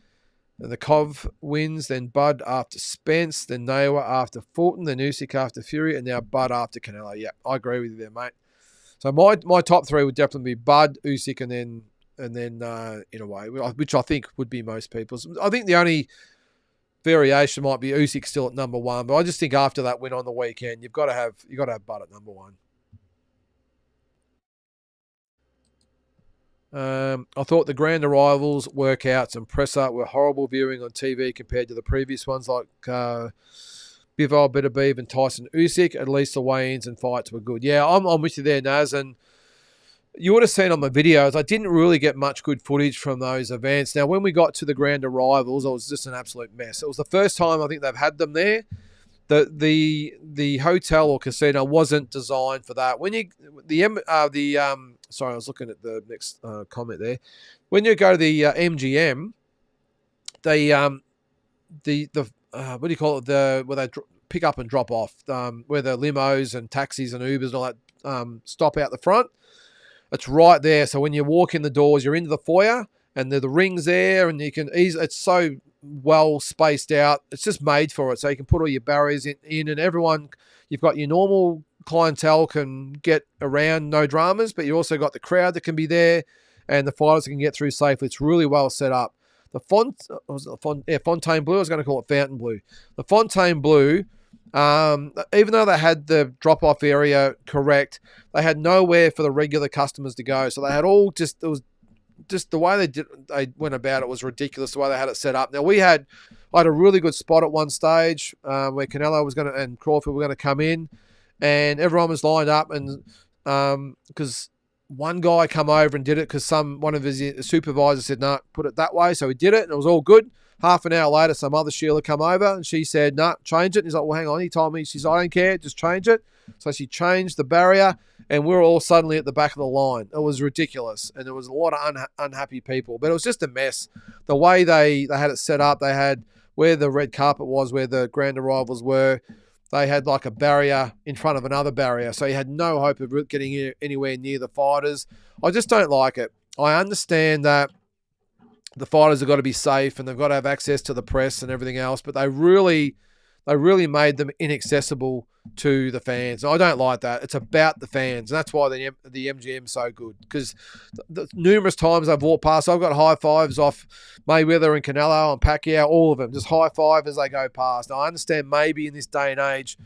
Then the Cov wins, then Bud after Spence, then Nawa after Fulton, then Usyk after Fury, and now Bud after Canelo. Yeah, I agree with you there, mate. So my top three would definitely be Bud, Usyk, and then in a way, which I think would be most people's. I think the only variation might be Usyk still at number one, but I just think after that win on the weekend, you've got to have Bud at number one. I thought the grand arrivals, workouts, and presser were horrible viewing on TV compared to the previous ones like Bivol, Beterbiev, and Tyson Usyk. At least the weigh-ins and fights were good. Yeah, I'm with you there, Naz. And you would have seen on my videos, I didn't really get much good footage from those events. Now, when we got to the grand arrivals, it was just an absolute mess. It was the first time I think they've had them there. The hotel or casino wasn't designed for that. Sorry, I was looking at the next comment there. When you go to the MGM, what do you call it? Where they pick up and drop off, where the limos and taxis and Ubers and all that stop out the front. It's right there. So when you walk in the doors, you're into the foyer, and the rings there, and you can easily. It's so well spaced out. It's just made for it, so you can put all your barriers in, and everyone. You've got your normal clientele can get around, no dramas, but you also got the crowd that can be there, and the fighters can get through safely. It's really well set up. The Fontaine Blue. I was going to call it Fountain Blue. The Fontaine Blue. Even though they had the drop-off area correct, they had nowhere for the regular customers to go. So they had all it was just the way they went about it was ridiculous, the way they had it set up. Now, I had a really good spot at one stage where Canelo was and Crawford were going to come in, and everyone was lined up, and because one guy come over and did it because one of his supervisors said, no, put it that way. So he did it, and it was all good. Half an hour later, some other Sheila come over, and she said, no, change it. And he's like, well, hang on. He told me, she's, I don't care, just change it. So she changed the barrier, and we were all suddenly at the back of the line. It was ridiculous, and there was a lot of unhappy people. But it was just a mess. The way they had it set up, they had where the red carpet was, where the grand arrivals were, they had like a barrier in front of another barrier. So you had no hope of getting anywhere near the fighters. I just don't like it. I understand that the fighters have got to be safe and they've got to have access to the press and everything else, but they really made them inaccessible to the fans. I don't like that. It's about the fans, and that's why the MGM is so good, because the numerous times I've walked past, I've got high fives off Mayweather and Canelo and Pacquiao, all of them, just high five as they go past. Now, I understand maybe in this day and age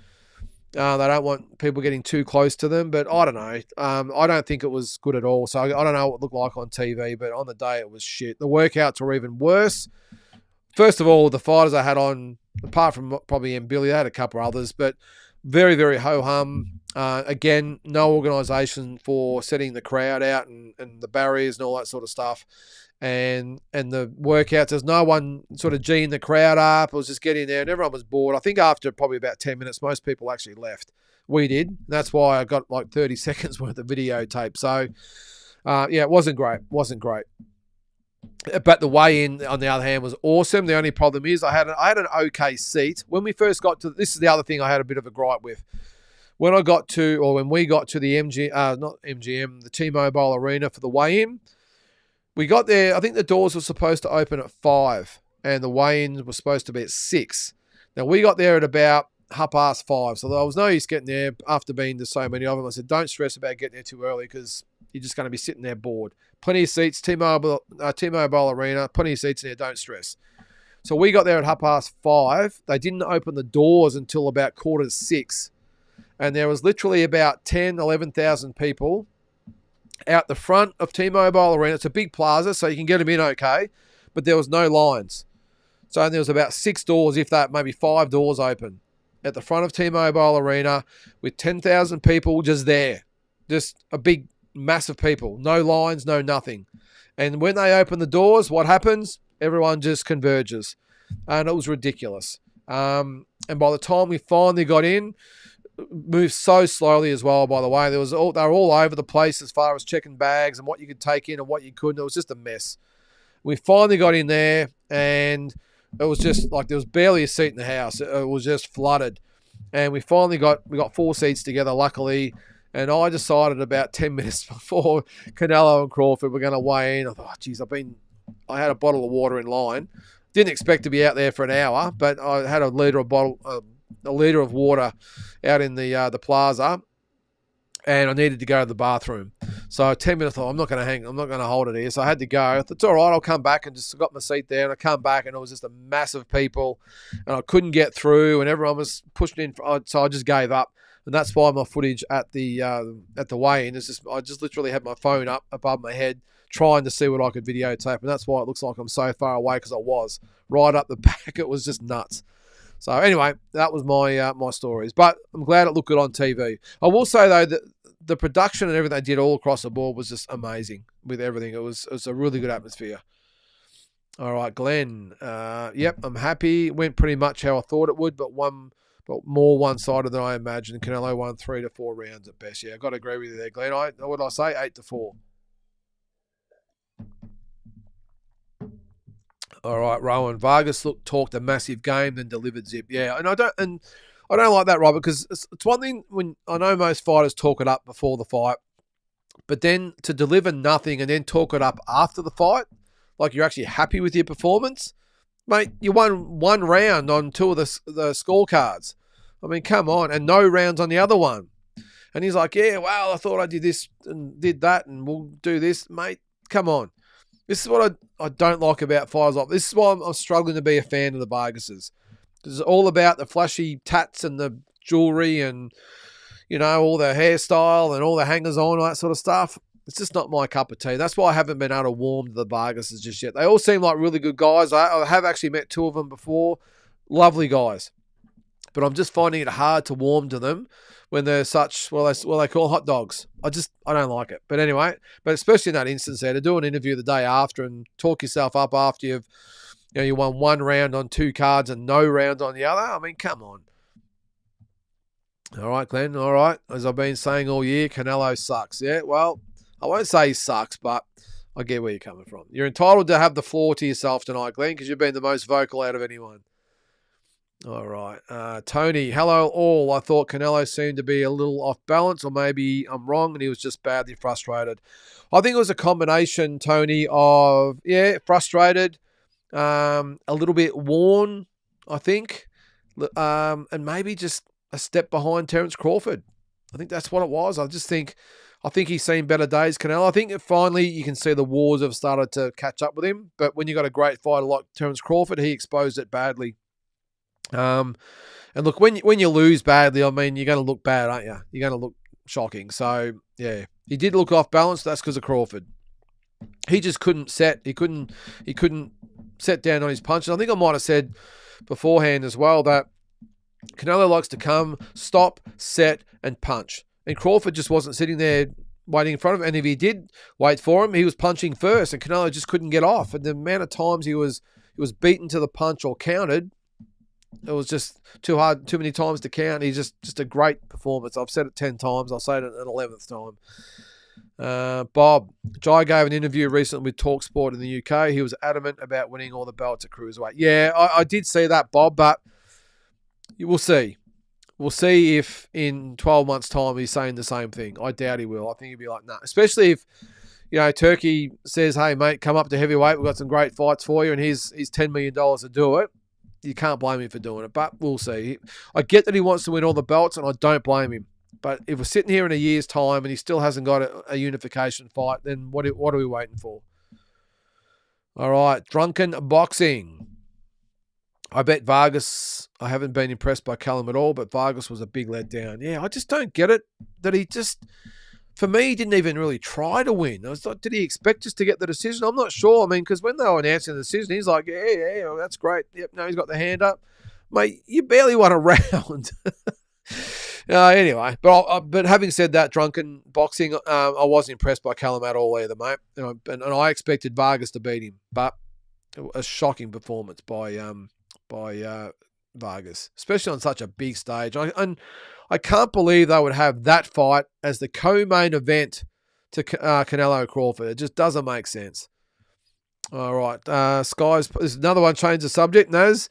they don't want people getting too close to them, but I don't know. I don't think it was good at all. So I don't know what it looked like on TV, but on the day it was shit. The workouts were even worse. first of all, the fighters I had on, apart from probably M. Billy, I had a couple of others, but very, very ho-hum. Again, no organisation for setting the crowd out and the barriers and all that sort of stuff. And the workouts, there's no one sort of G'ing the crowd up. It was just getting there and everyone was bored. I think after probably about 10 minutes, most people actually left. We did. That's why I got like 30 seconds worth of videotape. So, yeah, it wasn't great. But the weigh-in, on the other hand, was awesome. The only problem is I had an okay seat. When we first got to, this is the other thing I had a bit of a gripe with. When we got to the T-Mobile Arena for the weigh-in, we got there, I think the doors were supposed to open at 5 and the weigh-in was supposed to be at 6. Now, we got there at about 5:30, so there was no use getting there after being to so many of them. I said, don't stress about getting there too early because you're just going to be sitting there bored. Plenty of seats, T-Mobile Arena, plenty of seats in there, don't stress. So we got there at 5:30. They didn't open the doors until about 5:45. And there was literally about 11,000 people out the front of T-Mobile Arena. It's a big plaza, so you can get them in okay, but there was no lines. So there was about 6 doors, if that, maybe 5 doors open at the front of T-Mobile Arena with 10,000 people just there. Just a big, massive people. No lines, no nothing. And when they open the doors, what happens? Everyone just converges. And it was ridiculous. And by the time we finally got in, moved so slowly as well, by the way. They were all over the place as far as checking bags and what you could take in and what you couldn't. It was just a mess. We finally got in there and it was just like there was barely a seat in the house. It was just flooded. And we finally got 4 seats together, luckily. And I decided about 10 minutes before Canelo and Crawford were going to weigh in. I thought, geez, I had a bottle of water in line. Didn't expect to be out there for an hour, but I had a liter of water out in the plaza, and I needed to go to the bathroom. So 10 minutes, I thought, I'm not going to hold it here. So I had to go. I thought, it's all right, I'll come back, and just got my seat there. And I come back, and it was just a massive people, and I couldn't get through, and everyone was pushing in. So I just gave up, and that's why my footage at the weigh-in is just I just literally had my phone up above my head, trying to see what I could videotape, and that's why it looks like I'm so far away because I was right up the back. It was just nuts. So anyway, that was my stories. But I'm glad it looked good on TV. I will say, though, that the production and everything they did all across the board was just amazing with everything. It was a really good atmosphere. All right, Glenn. Yep, I'm happy. Went pretty much how I thought it would, but more one-sided than I imagined. Canelo won 3 to 4 rounds at best. Yeah, I've got to agree with you there, Glenn. What did I say? 8 to 4. All right, Rowan. Vargas talked a massive game, then delivered zip. Yeah, and I don't like that, Robert, because it's one thing when I know most fighters talk it up before the fight, but then to deliver nothing and then talk it up after the fight, like you're actually happy with your performance, mate. You won 1 round on 2 of the scorecards. I mean, come on, and no rounds on the other one. And he's like, yeah, well, I thought I did this and did that, and we'll do this, mate. Come on. This is what I don't like about fighters like this. Is why I'm struggling to be a fan of the Vargases. It's all about the flashy tats and the jewelry and, all the hairstyle and all the hangers on, all that sort of stuff. It's just not my cup of tea. That's why I haven't been able to warm to the Vargases just yet. They all seem like really good guys. I have actually met 2 of them before. Lovely guys. But I'm just finding it hard to warm to them when they're such, they call hot dogs. I don't like it. But anyway, especially in that instance there, to do an interview the day after and talk yourself up after you won 1 round on 2 cards and no rounds on the other. I mean, come on. All right, Glenn. All right. As I've been saying all year, Canelo sucks. Yeah, well, I won't say he sucks, but I get where you're coming from. You're entitled to have the floor to yourself tonight, Glenn, because you've been the most vocal out of anyone. All right. Tony, hello all. I thought Canelo seemed to be a little off balance, or maybe I'm wrong and he was just badly frustrated. I think it was a combination, Tony, of, frustrated, a little bit worn, I think, and maybe just a step behind Terence Crawford. I think that's what it was. I think he's seen better days, Canelo. I think finally you can see the wars have started to catch up with him, but when you've got a great fighter like Terence Crawford, he exposed it badly. And look, when you lose badly, I mean, you're going to look bad, aren't you? You're going to look shocking. So, yeah, he did look off balance. That's because of Crawford. He just couldn't set. He couldn't set down on his punches. I think I might have said beforehand as well that Canelo likes to come, stop, set, and punch. And Crawford just wasn't sitting there waiting in front of him. And if he did wait for him, he was punching first, and Canelo just couldn't get off. And the amount of times he was beaten to the punch or countered, it was just too hard, too many times to count. He's just a great performance. I've said it 10 times. I'll say it an 11th time. Bob, Jai gave an interview recently with TalkSport in the UK. He was adamant about winning all the belts at cruiserweight. Yeah, I did see that, Bob, but we'll see. We'll see if in 12 months' time he's saying the same thing. I doubt he will. I think he'll be like, nah. Especially if, Turkey says, hey, mate, come up to heavyweight. We've got some great fights for you, and here's $10 million to do it. You can't blame him for doing it, but we'll see. I get that he wants to win all the belts, and I don't blame him. But if we're sitting here in a year's time and he still hasn't got a unification fight, then what are we waiting for? All right, drunken boxing. I bet Vargas, I haven't been impressed by Callum at all, but Vargas was a big letdown. Yeah, I just don't get it that he just, for me, he didn't even really try to win. I was like, did he expect us to get the decision? I'm not sure. I mean, because when they were announcing the decision, he's like, yeah, that's great. Yep, no, he's got the hand up. Mate, you barely won a round. Anyway, but having said that, drunken boxing, I wasn't impressed by Callum at all either, mate. And I expected Vargas to beat him, but a shocking performance by Vargas, especially on such a big stage. And I can't believe they would have that fight as the co-main event to Canelo Crawford. It just doesn't make sense. All right, Sky's. There's another one. Change the subject. Naz,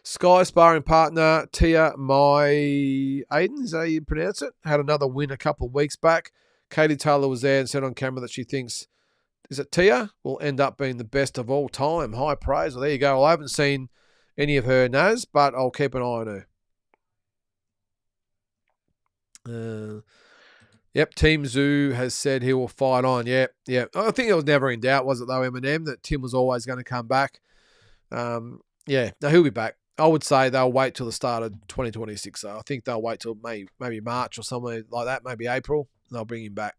Sky sparring partner Tia Mai Aiden, is that how you pronounce it? Had another win a couple of weeks back. Katie Taylor was there and said on camera that she thinks, is it Tia, will end up being the best of all time. High praise. Well, there you go. Well, I haven't seen any of her, Naz, but I'll keep an eye on her. Yep, Team Zoo has said he will fight on. Yeah. I think it was never in doubt, was it, though, Eminem, that Tim was always going to come back. No, he'll be back. I would say they'll wait till the start of 2026. So I think they'll wait till maybe March or somewhere like that, maybe April, and they'll bring him back.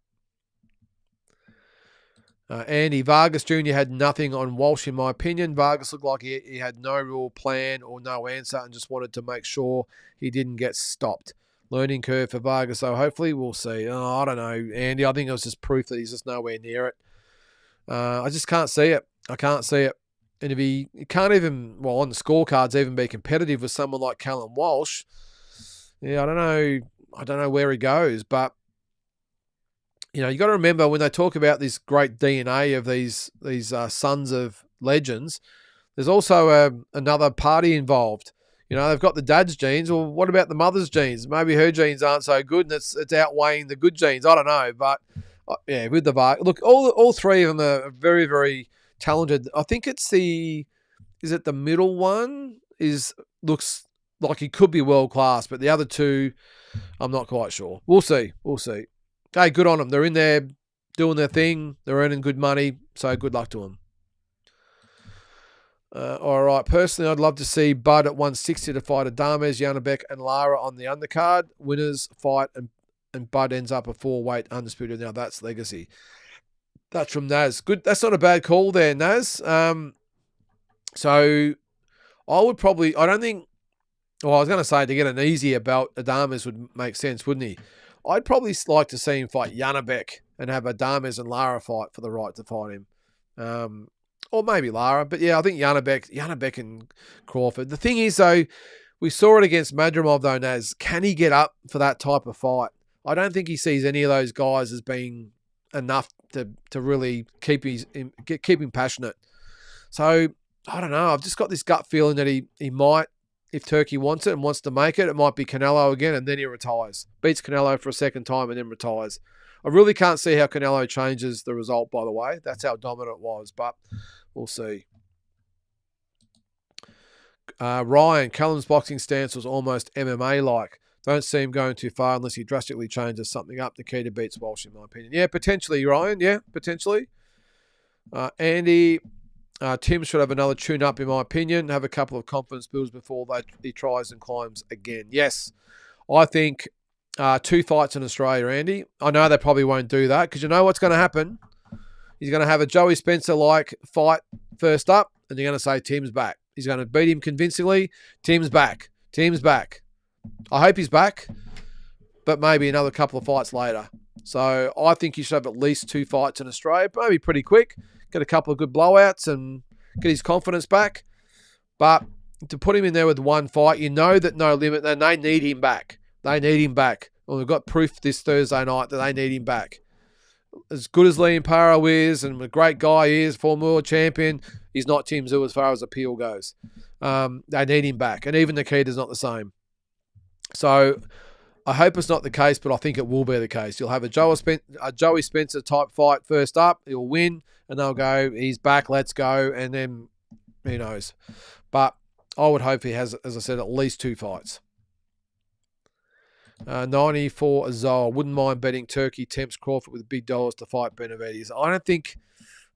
Andy, Vargas Jr. had nothing on Walsh, in my opinion. Vargas looked like he had no real plan or no answer and just wanted to make sure he didn't get stopped. Learning curve for Vargas, so hopefully we'll see. I don't know, Andy. I think it was just proof that he's just nowhere near it. I just can't see it. I can't see it. And if he can't even, on the scorecards, even be competitive with someone like Callum Walsh, yeah, I don't know where he goes. But, you got to remember when they talk about this great DNA of these sons of legends, there's also another party involved. They've got the dad's genes. Well, what about the mother's genes? Maybe her genes aren't so good, and it's outweighing the good genes. I don't know, but yeah, with the VAR, look, all three of them are very, very talented. I think is it the middle one looks like he could be world class, but the other two, I'm not quite sure. We'll see. Hey, good on them. They're in there doing their thing. They're earning good money, so good luck to them. All right. Personally, I'd love to see Bud at 160 to fight Adames, Janabek, and Lara on the undercard. Winners fight, and Bud ends up a 4-weight undisputed. Now that's legacy. That's from Naz. Good. That's not a bad call there, Naz. So I would probably, I don't think, I was going to say to get an easier belt, Adames would make sense, wouldn't he? I'd probably like to see him fight Janabek and have Adames and Lara fight for the right to fight him. Or maybe Lara. But yeah, I think Janabek and Crawford. The thing is, though, we saw it against Madrimov, though, Naz. Can he get up for that type of fight? I don't think he sees any of those guys as being enough to really keep him passionate. So, I don't know. I've just got this gut feeling that he might, if Turkey wants it and wants to make it, it might be Canelo again, and then he retires. Beats Canelo for a second time and then retires. I really can't see how Canelo changes the result, by the way. That's how dominant it was, but we'll see. Ryan, Callum's boxing stance was almost MMA-like. Don't see him going too far unless he drastically changes something up. The key to beats Walsh, in my opinion. Yeah, potentially, Ryan. Yeah, potentially. Andy, Tim should have another tune-up, in my opinion. Have a couple of confidence builds before he tries and climbs again. Yes, I think 2 fights in Australia, Andy. I know they probably won't do that because you know what's going to happen? He's going to have a Joey Spencer-like fight first up, and they're going to say Tim's back. He's going to beat him convincingly. Tim's back. Tim's back. I hope he's back, but maybe another couple of fights later. So I think he should have at least 2 fights in Australia, maybe pretty quick, get a couple of good blowouts and get his confidence back. But to put him in there with 1 fight, you know that No Limit, and they need him back. They need him back. Well, we've got proof this Thursday night that they need him back. As good as Liam Paro is and a great guy he is, former world champion, he's not Tim Tszyu as far as appeal goes. They need him back. And even Nikita's not the same. So I hope it's not the case, but I think it will be the case. You'll have a Joey Spencer type fight first up. He'll win, and they'll go, he's back, let's go. And then who knows. But I would hope he has, as I said, at least 2 fights. 90 for Azol. Wouldn't mind betting Turkey tempts Crawford with big dollars to fight Benavides. I don't think,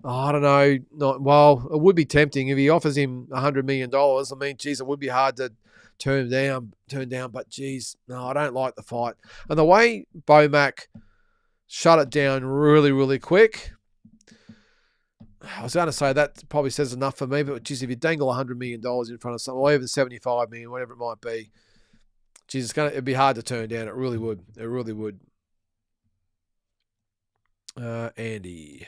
I don't know. Well, it would be tempting if he offers him $100 million. I mean, geez, it would be hard to turn down. But geez, no, I don't like the fight. And the way Bomac shut it down really, really quick. I was going to say that probably says enough for me, but geez, if you dangle $100 million in front of someone, or even $75 million, whatever it might be, geez, it'd be hard to turn down. It really would. It really would. Andy.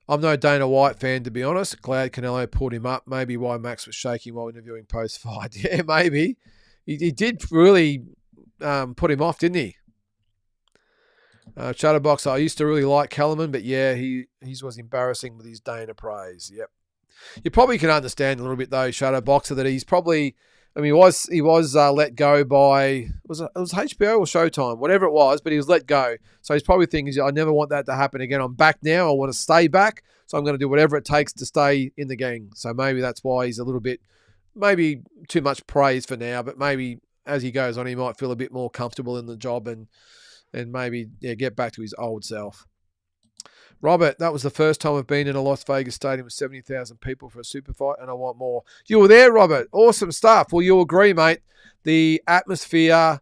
I'm no Dana White fan, to be honest. Glad Canelo pulled him up. Maybe why Max was shaking while interviewing post-fight. Yeah, maybe. He did really put him off, didn't he? Chatterbox, I used to really like Kellerman, but yeah, he was embarrassing with his Dana praise. Yep. You probably can understand a little bit, though, Shadowboxer, that he's probably... I mean, he was let go by, it was HBO or Showtime, whatever it was, but he was let go. So he's probably thinking, I never want that to happen again. I'm back now. I want to stay back. So I'm going to do whatever it takes to stay in the gang. So maybe that's why he's a little bit, maybe too much praise for now, but maybe as he goes on, he might feel a bit more comfortable in the job and maybe get back to his old self. Robert, that was the first time I've been in a Las Vegas stadium with 70,000 people for a super fight, and I want more. You were there, Robert. Awesome stuff. Well, you'll agree, mate. The atmosphere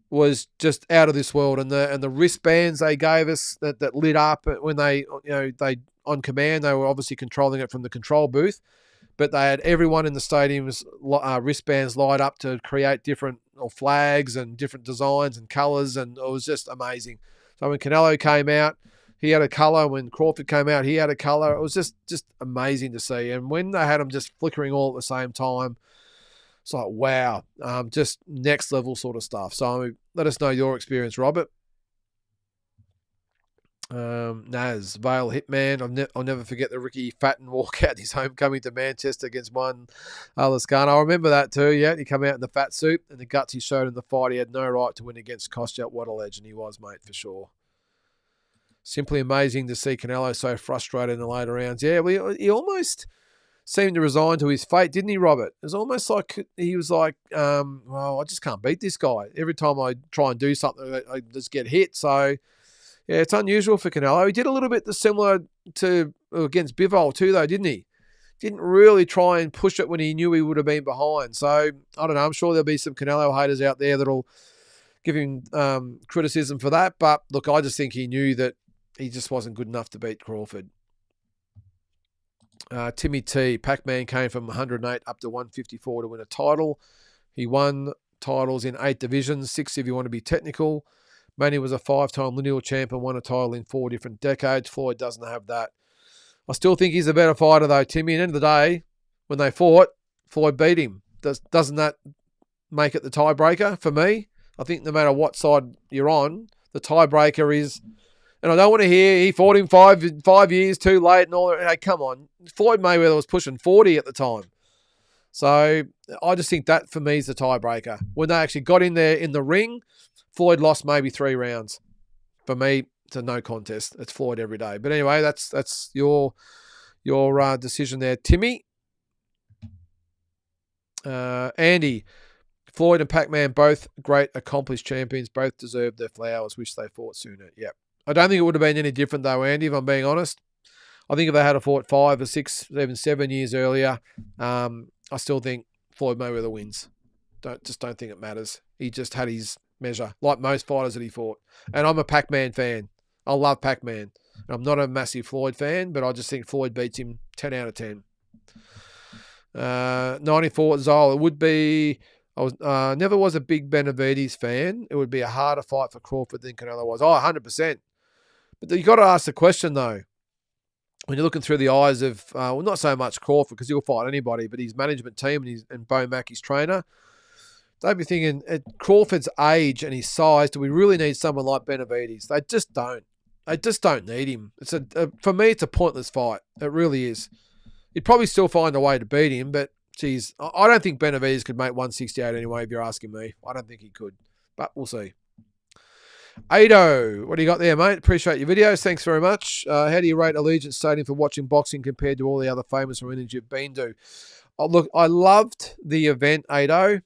was just out of this world, and the wristbands they gave us that lit up when they on command, they were obviously controlling it from the control booth, but they had everyone in the stadium's wristbands light up to create different flags and different designs and colours, and it was just amazing. So when Canelo came out, he had a colour. When Crawford came out, he had a colour. It was just amazing to see. And when they had them just flickering all at the same time, it's like, wow, just next level sort of stuff. So let us know your experience, Robert. Naz, Vale Hitman. I'll never forget the Ricky Fatton walkout in his homecoming to Manchester against one Lascano. I remember that too, yeah. He come out in the fat suit and the guts he showed in the fight. He had no right to win against Kostyuk. What a legend he was, mate, for sure. Simply amazing to see Canelo so frustrated in the later rounds. Yeah, he almost seemed to resign to his fate, didn't he, Robert? It was almost like he was like, well, I just can't beat this guy. Every time I try and do something, I just get hit. So, yeah, it's unusual for Canelo. He did a little bit similar to against Bivol too, though, didn't he? Didn't really try and push it when he knew he would have been behind. So, I don't know. I'm sure there'll be some Canelo haters out there that'll give him criticism for that. But, look, I just think he knew that he just wasn't good enough to beat Crawford. Timmy T. Pac-Man came from 108 up to 154 to win a title. He won titles in 8 divisions, 6 if you want to be technical. Manny was a 5-time lineal champ and won a title in 4 different decades. Floyd doesn't have that. I still think he's a better fighter, though, Timmy. At the end of the day, when they fought, Floyd beat him. Doesn't that make it the tiebreaker for me? I think no matter what side you're on, the tiebreaker is... And I don't want to hear he fought him 5 years too late and all that. Hey, come on. Floyd Mayweather was pushing 40 at the time. So I just think that for me is the tiebreaker. When they actually got in there in the ring, Floyd lost maybe 3 rounds. For me, it's a no contest. It's Floyd every day. But anyway, that's your decision there, Timmy. Andy, Floyd and Pac-Man, both great accomplished champions, both deserve their flowers. Wish they fought sooner. Yep. I don't think it would have been any different though, Andy, if I'm being honest. I think if they had fought 5 or 6, even 7 years earlier, I still think Floyd Mayweather wins. Don't think it matters. He just had his measure, like most fighters that he fought. And I'm a Pac-Man fan. I love Pac-Man. I'm not a massive Floyd fan, but I just think Floyd beats him 10 out of 10. 94 Zola. It would be. I was never was a big Benavides fan. It would be a harder fight for Crawford than Canelo was. 100%. But you got to ask the question though. When you're looking through the eyes of, well, not so much Crawford because he'll fight anybody, but his management team and Bo Mack, his trainer, they'd be thinking at Crawford's age and his size, do we really need someone like Benavides? They just don't. They just don't need him. For me, it's a pointless fight. It really is. He'd probably still find a way to beat him, but geez, I don't think Benavides could make 168 anyway, if you're asking me. I don't think he could, but we'll see. Ado, what do you got there, mate? Appreciate your videos. Thanks very much. How do you rate Allegiant Stadium for watching boxing compared to all the other famous arenas you've been to? Oh, look, I loved the event, Ado,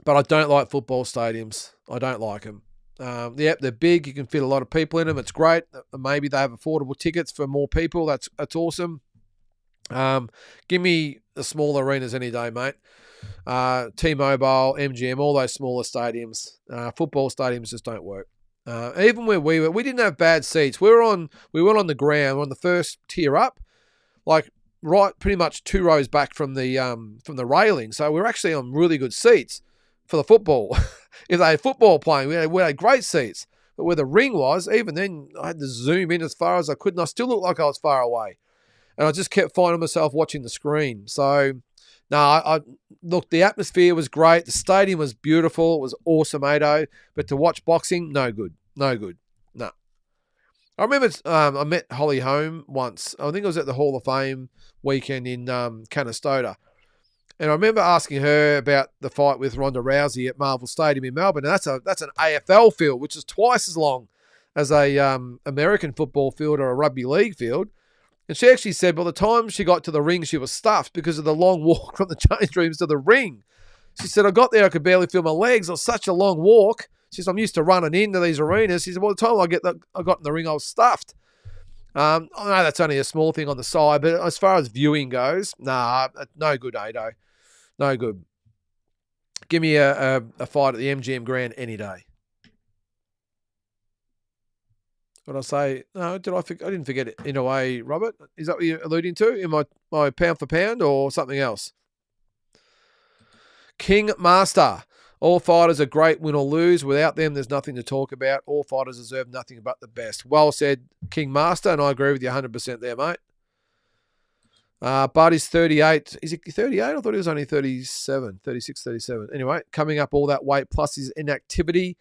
but I don't like football stadiums. I don't like them. They're big. You can fit a lot of people in them. It's great. Maybe they have affordable tickets for more people. That's awesome. Give me the small arenas any day, mate. T-Mobile, MGM, all those smaller stadiums. Football stadiums just don't work. Even where we were, we didn't have bad seats. We went on the ground, on the first tier up, like right, pretty much 2 rows back from the railing. So we were actually on really good seats for the football. If they had football playing, we had great seats. But where the ring was, even then, I had to zoom in as far as I could, and I still looked like I was far away. And I just kept finding myself watching the screen. So, no, look, the atmosphere was great. The stadium was beautiful. It was awesome, Ado. But to watch boxing, no good. No good. No. I remember I met Holly Holm once. I think it was at the Hall of Fame weekend in Canastota. And I remember asking her about the fight with Ronda Rousey at Marvel Stadium in Melbourne. And that's an AFL field, which is twice as long as a American football field or a rugby league field. And she actually said by the time she got to the ring, she was stuffed because of the long walk from the change rooms to the ring. She said, I got there, I could barely feel my legs. It was such a long walk. She said, I'm used to running into these arenas. She said, by the time I got in the ring, I was stuffed. I know that's only a small thing on the side, but as far as viewing goes, no good, Ado. No good. Give me a fight at the MGM Grand any day. What I say? No, I didn't forget it in a way, Robert. Is that what you're alluding to in my pound for pound or something else? King Master. All fighters are great, win or lose. Without them, there's nothing to talk about. All fighters deserve nothing but the best. Well said, King Master, and I agree with you 100% there, mate. Buddy's 38. Is he 38? I thought he was only 37, 36, 37. Anyway, coming up all that weight plus his inactivity.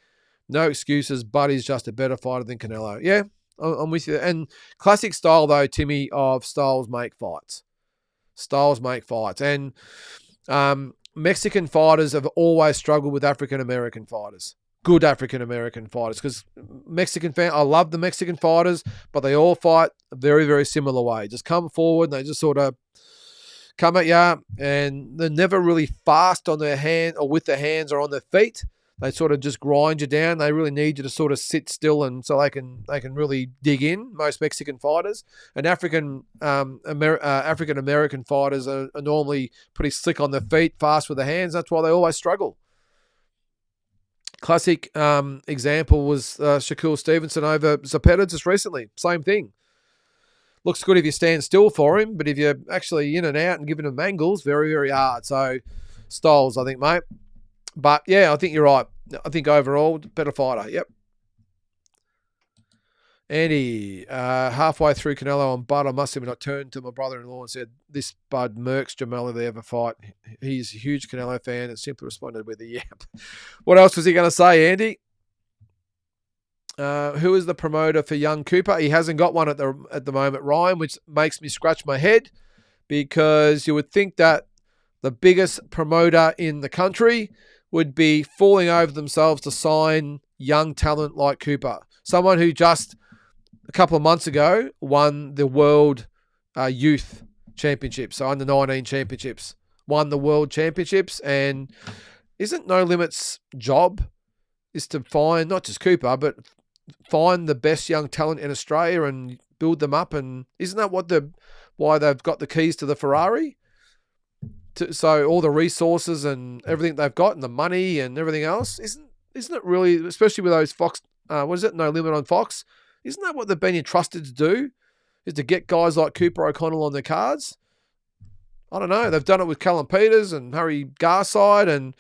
No excuses. Buddy's just a better fighter than Canelo. Yeah, I'm with you. And classic style, though, Timmy, of styles make fights. Styles make fights. And Mexican fighters have always struggled with African-American fighters. Good African-American fighters. Because I love the Mexican fighters, but they all fight a very, very similar way. Just come forward and they just sort of come at you. And they're never really fast on their hand or with their hands or on their feet. They sort of just grind you down. They really need you to sort of sit still, and so they can really dig in. Most Mexican fighters and African American fighters are normally pretty slick on their feet, fast with their hands. That's why they always struggle. Classic example was Shakur Stevenson over Zepeda just recently. Same thing. Looks good if you stand still for him, but if you're actually in and out and giving him angles, very, very hard. So styles, I think, mate. But, yeah, I think you're right. I think overall, better fighter. Yep. Andy, halfway through Canelo on Bud, I must admit, I turned to my brother-in-law and said, this Bud murks Jamel if they ever fight. He's a huge Canelo fan and simply responded with a yap. What else was he going to say, Andy? Who is the promoter for young Cooper? He hasn't got one at the moment, Ryan, which makes me scratch my head because you would think that the biggest promoter in the country would be falling over themselves to sign young talent like Cooper. Someone who just a couple of months ago won the World Youth Championships, so under 19 championships, won the World Championships. And isn't No Limit's job is to find not just Cooper, but find the best young talent in Australia and build them up? And isn't that why they've got the keys to the Ferrari? So all the resources and everything they've got and the money and everything else, isn't it really, especially with those Fox, what is it, No Limit on Fox? Isn't that what they've been entrusted to do, is to get guys like Cooper O'Connell on their cards? I don't know. They've done it with Callum Peters and Harry Garside, and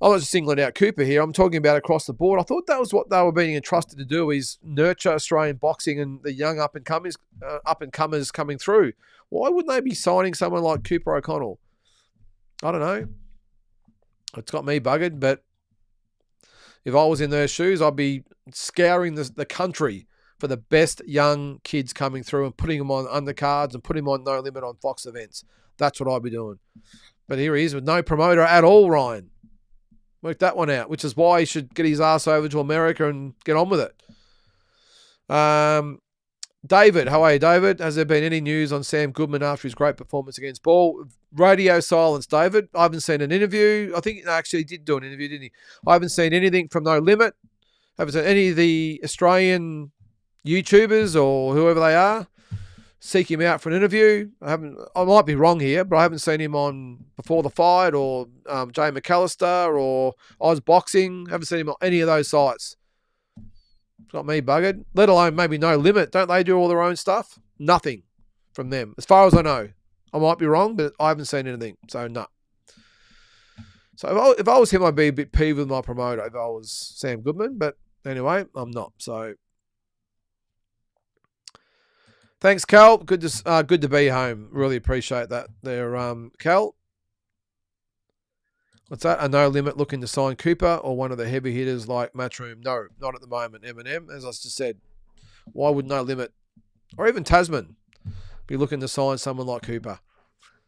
I'm not just singling out Cooper here. I'm talking about across the board. I thought that was what they were being entrusted to do: is nurture Australian boxing and the young up and comers coming through. Why wouldn't they be signing someone like Cooper O'Connell? I don't know. It's got me buggered, but if I was in their shoes, I'd be scouring the country for the best young kids coming through and putting them on undercards and putting them on No Limit on Fox events. That's what I'd be doing. But here he is with no promoter at all, Ryan. Worked that one out, which is why he should get his ass over to America and get on with it. David, how are you, David? Has there been any news on Sam Goodman after his great performance against Ball? Radio silence, David. I haven't seen an interview. I think actually he did do an interview, didn't he? I haven't seen anything from No Limit. Haven't seen any of the Australian YouTubers or whoever they are seek him out for an interview. I might be wrong here, but I haven't seen him on Before the Fight or Jay McAllister or Oz Boxing. Haven't seen him on any of those sites. It's got me buggered. Let alone maybe No Limit. Don't they do all their own stuff? Nothing from them, as far as I know. I might be wrong, but I haven't seen anything. So, no. So, if I was him, I'd be a bit peeved with my promoter if I was Sam Goodman. But anyway, I'm not. So, thanks, Cal. Good to be home. Really appreciate that there, Cal. What's that? A No Limit looking to sign Cooper or one of the heavy hitters like Matchroom? No, not at the moment, Eminem. As I just said, why would No Limit or even Tasman be looking to sign someone like Cooper?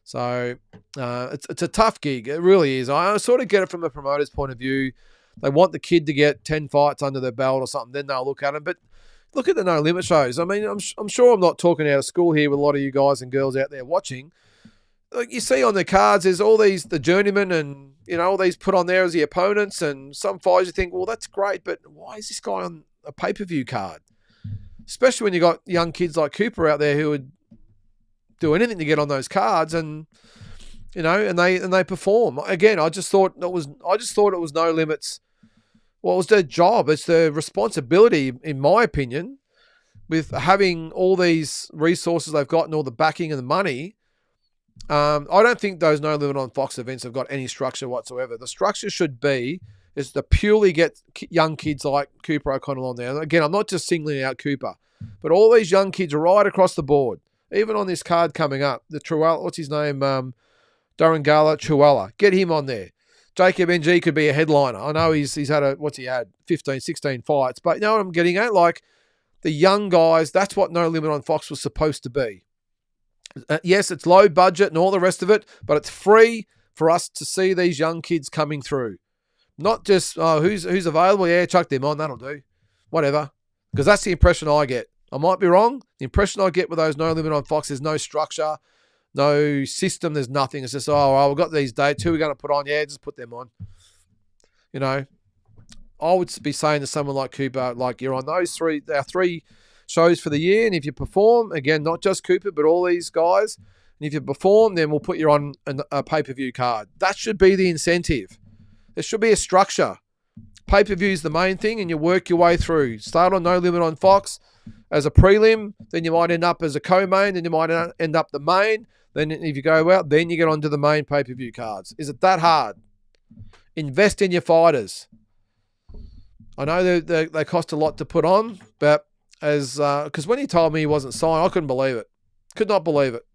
So it's a tough gig. It really is. I sort of get it from the promoter's point of view. They want the kid to get 10 fights under their belt or something. Then they'll look at him. But look at the No Limit shows. I mean, I'm sure I'm not talking out of school here with a lot of you guys and girls out there watching. Like you see on the cards, there's all these, the journeymen and, all these put on there as the opponents, and some fights you think, well, that's great, but why is this guy on a pay-per-view card? Especially when you got young kids like Cooper out there who would do anything to get on those cards, and and they perform. Again, I just thought it was No Limits. Well, it was their job. It's their responsibility, in my opinion, with having all these resources they've got and all the backing and the money. I don't think those No Limit on Fox events have got any structure whatsoever. The structure should be is to purely get young kids like Cooper O'Connell on there. And again, I'm not just singling out Cooper, but all these young kids are right across the board. Even on this card coming up, the Truella, what's his name? Durangala Truella. Get him on there. Jacob NG could be a headliner. I know he's had 15, 16 fights, but you know what I'm getting at? Like the young guys, that's what No Limit on Fox was supposed to be. Yes, it's low budget and all the rest of it, but it's free for us to see these young kids coming through. Not just, who's available? Yeah, chuck them on. That'll do. Whatever. Because that's the impression I get. I might be wrong. The impression I get with those No Limit on Fox, there's no structure, no system, there's nothing. It's just, we've got these dates. Who are we going to put on? Yeah, just put them on. I would be saying to someone like Cooper, like you're on those three shows for the year, and if you perform, again, not just Cooper, but all these guys, and if you perform, then we'll put you on a pay-per-view card. That should be the incentive. There should be a structure. Pay-per-view is the main thing, and you work your way through. Start on No Limit on Fox as a prelim, then you might end up as a co-main, then you might end up the main, then if you go out, then you get onto the main pay-per-view cards. Is it that hard? Invest in your fighters. I know they cost a lot to put on, but because when he told me he wasn't signed, I couldn't believe it. Could not believe it.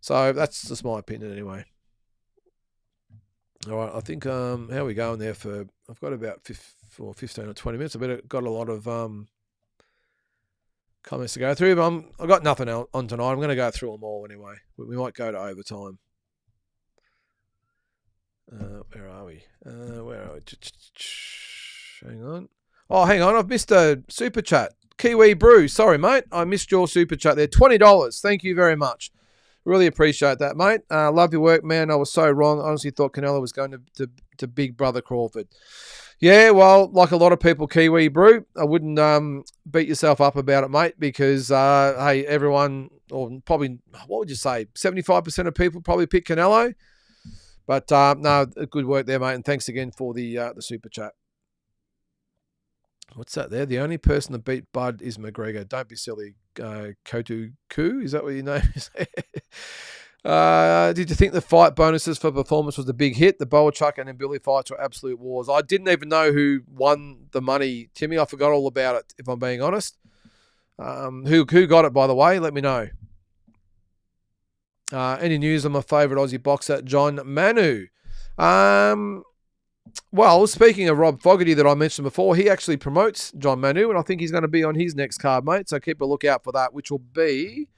So that's just my opinion anyway. All right, I think how are we going there for? I've got about 15 or 20 minutes. I've got a lot of comments to go through, but I've got nothing on tonight. I'm going to go through them all anyway. We might go to overtime. Where are we? Hang on. Oh, hang on. I've missed a super chat. Kiwi Brew. Sorry, mate. I missed your super chat there. $20. Thank you very much. Really appreciate that, mate. Love your work, man. I was so wrong. I honestly thought Canelo was going to Big Brother Crawford. Yeah, well, like a lot of people, Kiwi Brew, I wouldn't beat yourself up about it, mate, because, hey, everyone, or probably, what would you say, 75% of people probably pick Canelo. But, no, good work there, mate, and thanks again for the super chat. What's that there? The only person that beat Bud is McGregor. Don't be silly. Kotu Ku, is that what your name is? Did you think the fight bonuses for performance was a big hit? The Boa Chuck and then Billy fights were absolute wars. I didn't even know who won the money, Timmy. I forgot all about it, if I'm being honest. Who got it, by the way? Let me know. Any news on my favourite Aussie boxer, John Manu? Well, speaking of Rob Fogarty that I mentioned before, he actually promotes John Manu, and I think he's going to be on his next card, mate. So keep a lookout for that, which will be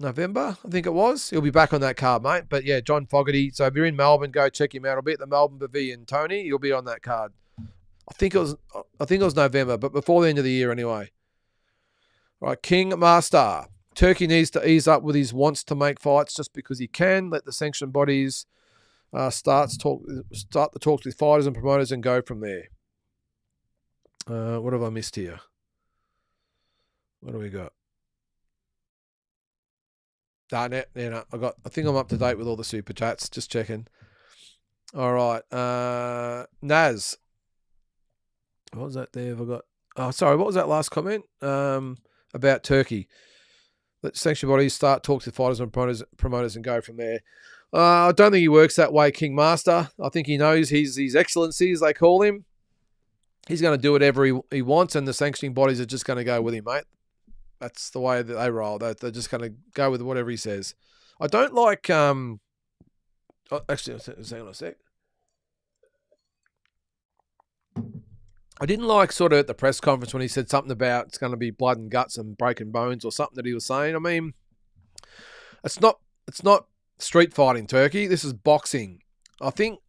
November, I think it was. He'll be back on that card, mate. But yeah, John Fogarty. So if you're in Melbourne, go check him out. I'll be at the Melbourne Pavilion. Tony, you'll be on that card. I think it was November, but before the end of the year anyway. Right, King Master. Turkey needs to ease up with his wants to make fights just because he can. Let the sanctioned bodies start the talks with fighters and promoters and go from there. What have I missed here? What do we got? I think I'm up to date with all the super chats. Just checking. All right. Naz. What was that there? What was that last comment? About Turkey. Let sanctioned bodies start talks with fighters and promoters and go from there. I don't think he works that way, King Master. I think he knows his excellency, as they call him. He's going to do whatever he wants, and the sanctioning bodies are just going to go with him, mate. That's the way that they roll. They're just going to go with whatever he says. I don't like... actually, hang on a sec. I didn't like sort of at the press conference when he said something about it's going to be blood and guts and breaking bones or something that he was saying. I mean, it's not street fighting, Turkey. This is boxing. I think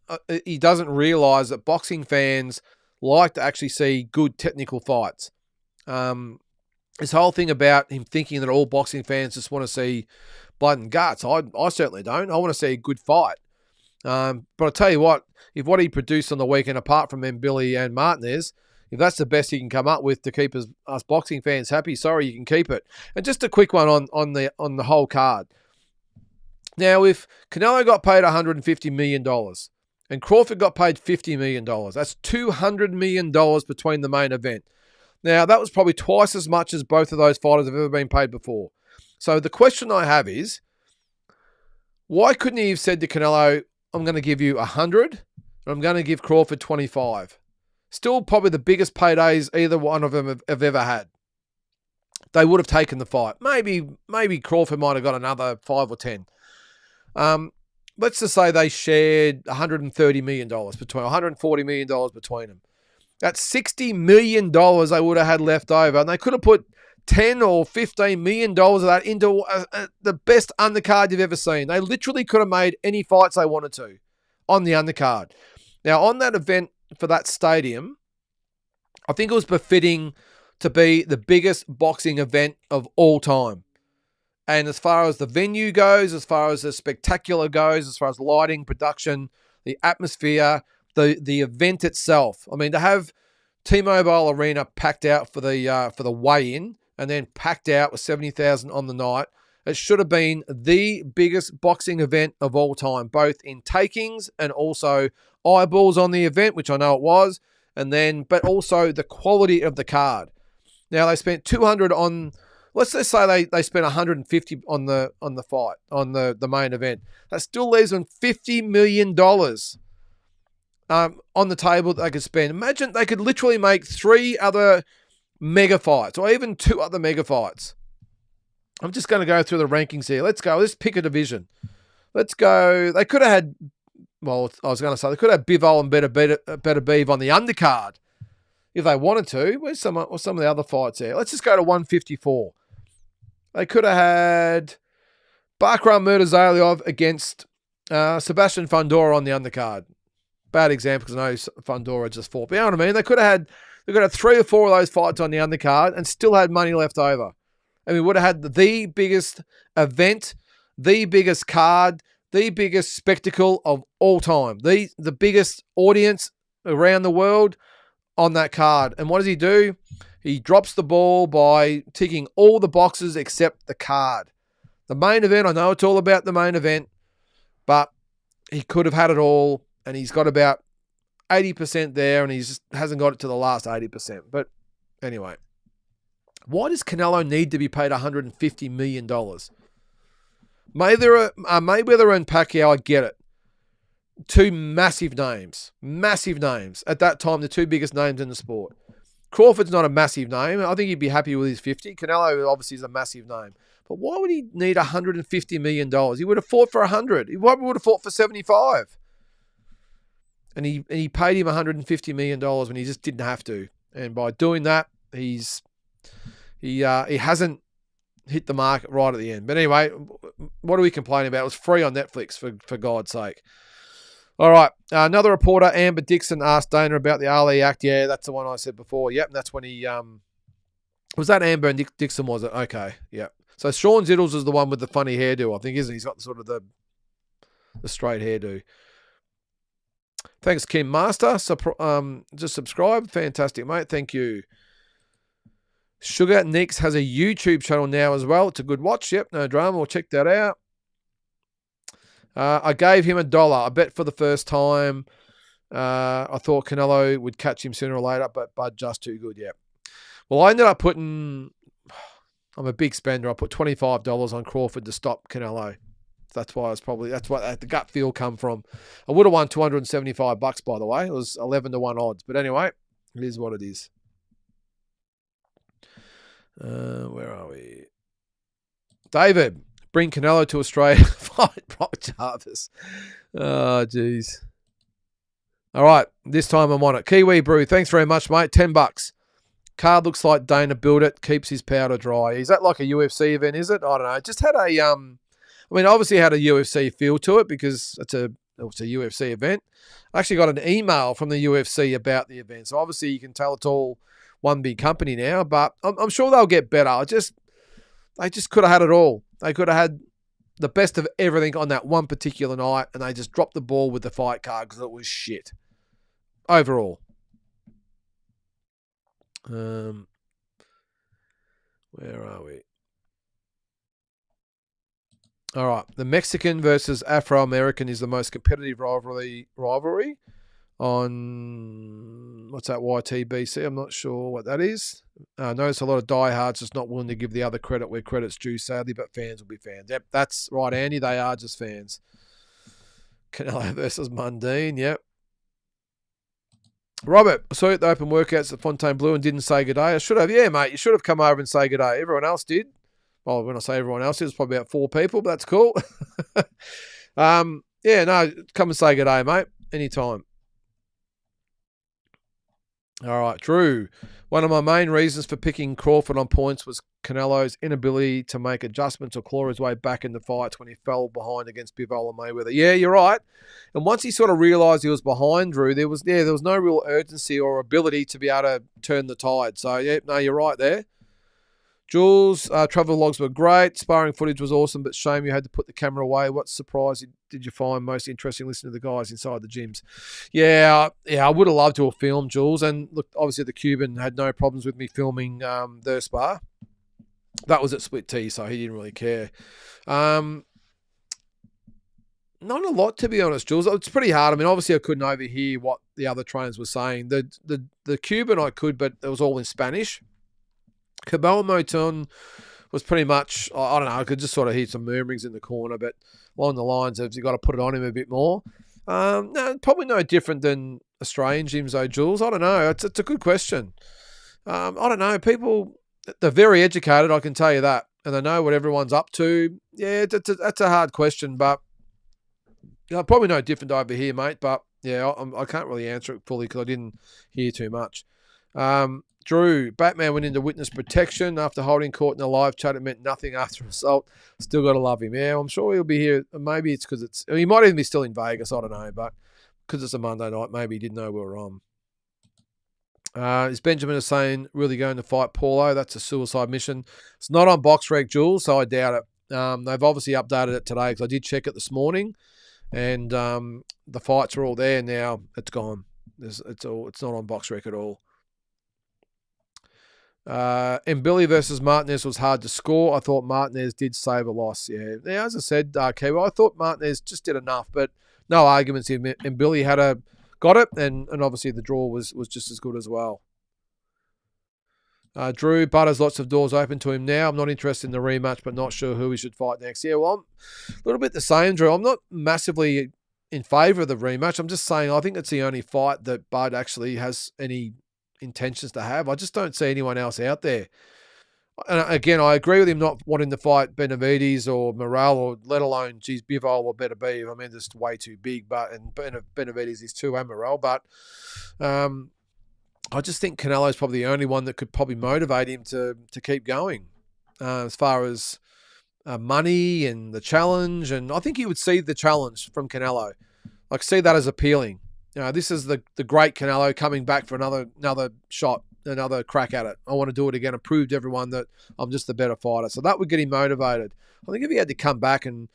he doesn't realise that boxing fans like to actually see good technical fights. This whole thing about him thinking that all boxing fans just want to see blood and guts, I certainly don't. I want to see a good fight. But I'll tell you what, if what he produced on the weekend, apart from Billy and Martinez, if that's the best he can come up with to keep us boxing fans happy, sorry, you can keep it. And just a quick one on the whole card. Now, if Canelo got paid $150 million and Crawford got paid $50 million, that's $200 million between the main event. Now, that was probably twice as much as both of those fighters have ever been paid before. So the question I have is, why couldn't he have said to Canelo, I'm going to give you 100 and I'm going to give Crawford 25? Still probably the biggest paydays either one of them have ever had. They would have taken the fight. Maybe Crawford might have got another 5 or 10. Let's just say they shared $130 million between $140 million between them. That's $60 million they would have had left over, and they could have put $10 or $15 million of that into the best undercard you've ever seen. They literally could have made any fights they wanted to on the undercard. Now, on that event for that stadium, I think it was befitting to be the biggest boxing event of all time. And as far as the venue goes, as far as the spectacular goes, as far as lighting, production, the atmosphere, the event itself. I mean, to have T-Mobile Arena packed out for the weigh-in and then packed out with 70,000 on the night, it should have been the biggest boxing event of all time, both in takings and also eyeballs on the event, which I know it was, but also the quality of the card. Now, they spent 200 on... Let's just say they spent 150 on the fight, on the main event. That still leaves them $50 million on the table that they could spend. Imagine they could literally make 3 other mega fights or even 2 other mega fights. I'm just going to go through the rankings here. Let's go. Let's pick a division. Let's go. They could have had, well, I was going to say, they could have Bivol and Better Beav on the undercard if they wanted to. Where's some of the other fights there? Let's just go to 154. They could have had Bakram Murtazalyov against Sebastian Fundora on the undercard. Bad example because I know Fundora just fought. But you know what I mean? They could have had 3 or 4 of those fights on the undercard and still had money left over. And we would have had the biggest event, the biggest card, the biggest spectacle of all time. The biggest audience around the world on that card. And what does he do? He drops the ball by ticking all the boxes except the card. The main event, I know it's all about the main event, but he could have had it all, and he's got about 80% there, and he just hasn't got it to the last 80%. But anyway, why does Canelo need to be paid $150 million? Mayweather and Pacquiao, I get it. Two massive names. Massive names. At that time, the two biggest names in the sport. Crawford's not a massive name. I think he'd be happy with his 50. Canelo obviously is a massive name. But why would he need $150 million? He would have fought for 100. He probably would have fought for 75. And he paid him $150 million when he just didn't have to. And by doing that, he hasn't hit the market right at the end. But anyway, what are we complaining about? It was free on Netflix, for God's sake. All right. Another reporter, Amber Dixon, asked Dana about the Ali Act. Yeah, that's the one I said before. Yep, and that's when he was that Amber and Dixon, was it? Okay, yep. So Sean Zittles is the one with the funny hairdo, I think, isn't he? He's got sort of the straight hairdo. Thanks, Kim Master. Just subscribe. Fantastic, mate. Thank you. Sugar Nix has a YouTube channel now as well. It's a good watch. Yep, no drama. We'll check that out. I gave him $1. I bet for the first time. I thought Canelo would catch him sooner or later, but Bud just too good. Yep. Well, I ended up putting. I'm a big spender. I put $25 on Crawford to stop Canelo. That's why that's what the gut feel come from. I would have won $275, by the way. It was 11-1 odds. But anyway, it is what it is. Where are we? David, bring Canelo to Australia. Fight Brock Jarvis. Oh, jeez. All right, this time I'm on it. Kiwi Brew, thanks very much, mate. $10. Card looks like Dana built it, keeps his powder dry. Is that like a UFC event, is it? I don't know. It just had obviously had a UFC feel to it because it's a UFC event. I actually got an email from the UFC about the event. So obviously you can tell it's all one big company now, but I'm sure they'll get better. They just could have had it all. They could have had the best of everything on that one particular night, and they just dropped the ball with the fight card because it was shit overall. Where are we? All right. The Mexican versus Afro-American is the most competitive rivalry on, what's that, YTBC? I'm not sure what that is. I notice a lot of diehards just not willing to give the other credit where credit's due, sadly, but fans will be fans. Yep, that's right, Andy. They are just fans. Canelo versus Mundine, yep. Robert, I saw you at the open workouts at Fontainebleau and didn't say good day. I should have. Yeah, mate, you should have come over and say good day. Everyone else did. Well, when I say everyone else, it was probably about 4 people, but that's cool. Yeah, no, come and say good day, mate. Anytime. All right, Drew. One of my main reasons for picking Crawford on points was Canelo's inability to make adjustments or claw his way back into fights when he fell behind against Bivol and Mayweather. Yeah, you're right. And once he sort of realised he was behind, Drew, there was no real urgency or ability to be able to turn the tide. So, yeah, no, you're right there. Jules, travel logs were great. Sparring footage was awesome, but shame you had to put the camera away. What surprise did you find most interesting listening to the guys inside the gyms? Yeah, I would have loved to have filmed, Jules. And look, obviously the Cuban had no problems with me filming their spar. That was at Split T, so he didn't really care. Not a lot, to be honest, Jules. It's pretty hard. I mean, obviously I couldn't overhear what the other trainers were saying. The Cuban I could, but it was all in Spanish. Cabal Moton was pretty much, I don't know, I could just sort of hear some murmurings in the corner, but along the lines of, you've got to put it on him a bit more. No, probably no different than Australian gyms, though, Jules. I don't know. It's a good question. I don't know. People, they're very educated, I can tell you that, and they know what everyone's up to. Yeah, that's a hard question, but probably no different over here, mate. But, yeah, I can't really answer it fully because I didn't hear too much. Drew, Batman went into witness protection after holding court in a live chat. It meant nothing after assault. Still got to love him. Yeah, I'm sure he'll be here. Maybe it's because he might even be still in Vegas. I don't know, but because it's a Monday night, maybe he didn't know we were on. Is Benjamin Hussein really going to fight Paulo? That's a suicide mission. It's not on BoxRec, Jules, so I doubt it. They've obviously updated it today because I did check it this morning, and the fights are all there now. It's gone. It's not on BoxRec at all. Billy versus Martinez was hard to score. I thought Martinez did save a loss. Yeah, as I said, Kiwi, I thought Martinez just did enough, but no arguments here. Billy got it, and obviously the draw was just as good as well. Drew, Butters, lots of doors open to him now. I'm not interested in the rematch, but not sure who he should fight next. Yeah, well, I'm a little bit the same, Drew. I'm not massively in favour of the rematch. I'm just saying I think it's the only fight that Bud actually has any intentions to have. I just don't see anyone else out there. And again, I agree with him not wanting to fight Benavides or Morrell, or let alone, geez, Bivol or Beterbiev. I mean, just way too big. And Benavides is too, and Morrell. But I just think Canelo's probably the only one that could probably motivate him to keep going, as far as money and the challenge. And I think he would see the challenge from Canelo, like see that as appealing. This is the great Canelo coming back for another shot, another crack at it. I want to do it again and prove to everyone that I'm just the better fighter. So that would get him motivated. I think if he had to come back and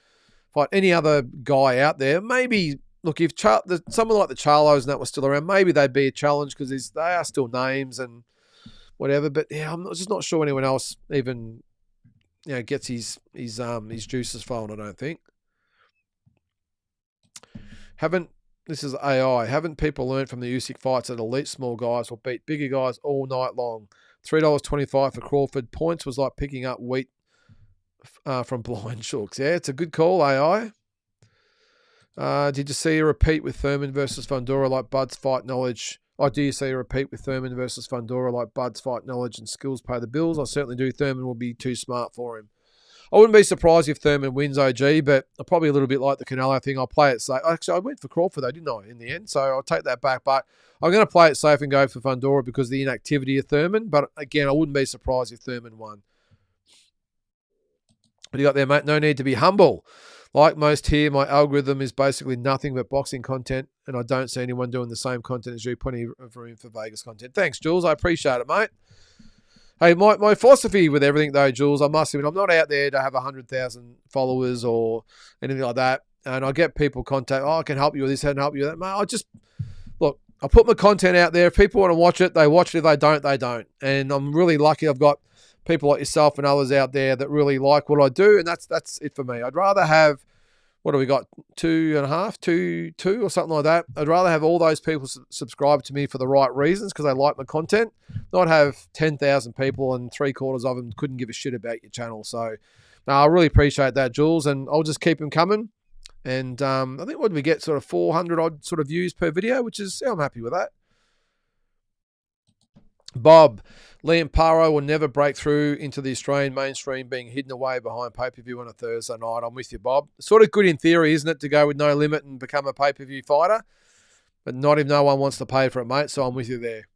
fight any other guy out there, maybe, look, if someone like the Charlos and that was still around, maybe they'd be a challenge because they are still names and whatever. But yeah, I'm just not sure anyone else even gets his juices flowing, I don't think. This is AI. Haven't people learned from the Usyk fights that elite small guys will beat bigger guys all night long? $3.25 for Crawford. Points was like picking up wheat from blind shooks. Yeah, it's a good call, AI. Did you see a repeat with Thurman versus Fundora like Bud's fight knowledge? Do you see a repeat with Thurman versus Fundora like Bud's fight knowledge and skills pay the bills? I certainly do. Thurman will be too smart for him. I wouldn't be surprised if Thurman wins OG, but probably a little bit like the Canelo thing. I'll play it safe. Actually, I went for Crawford though, didn't I, in the end? So I'll take that back. But I'm going to play it safe and go for Fundora because of the inactivity of Thurman. But again, I wouldn't be surprised if Thurman won. What do you got there, mate? No need to be humble. Like most here, my algorithm is basically nothing but boxing content, and I don't see anyone doing the same content as you. Plenty of room for Vegas content. Thanks, Jules. I appreciate it, mate. Hey, my philosophy with everything, though, Jules, I must admit, I'm not out there to have 100,000 followers or anything like that. And I get people contact, I can help you with this, I can help you with that. Mate, look, I put my content out there. If people want to watch it, they watch it. If they don't, they don't. And I'm really lucky I've got people like yourself and others out there that really like what I do. And that's it for me. I'd rather have, what do we got, 2.5, two or something like that. I'd rather have all those people subscribe to me for the right reasons because they like my content, not have 10,000 people and 3/4 of them couldn't give a shit about your channel. So I really appreciate that, Jules, and I'll just keep them coming. And I think what we get, sort of 400 odd sort of views per video, which is, I'm happy with that. Bob, Liam Paro will never break through into the Australian mainstream, being hidden away behind pay-per-view on a Thursday night. I'm with you, Bob. Sort of good in theory, isn't it, to go with no limit and become a pay-per-view fighter? But not if no one wants to pay for it, mate, so I'm with you there.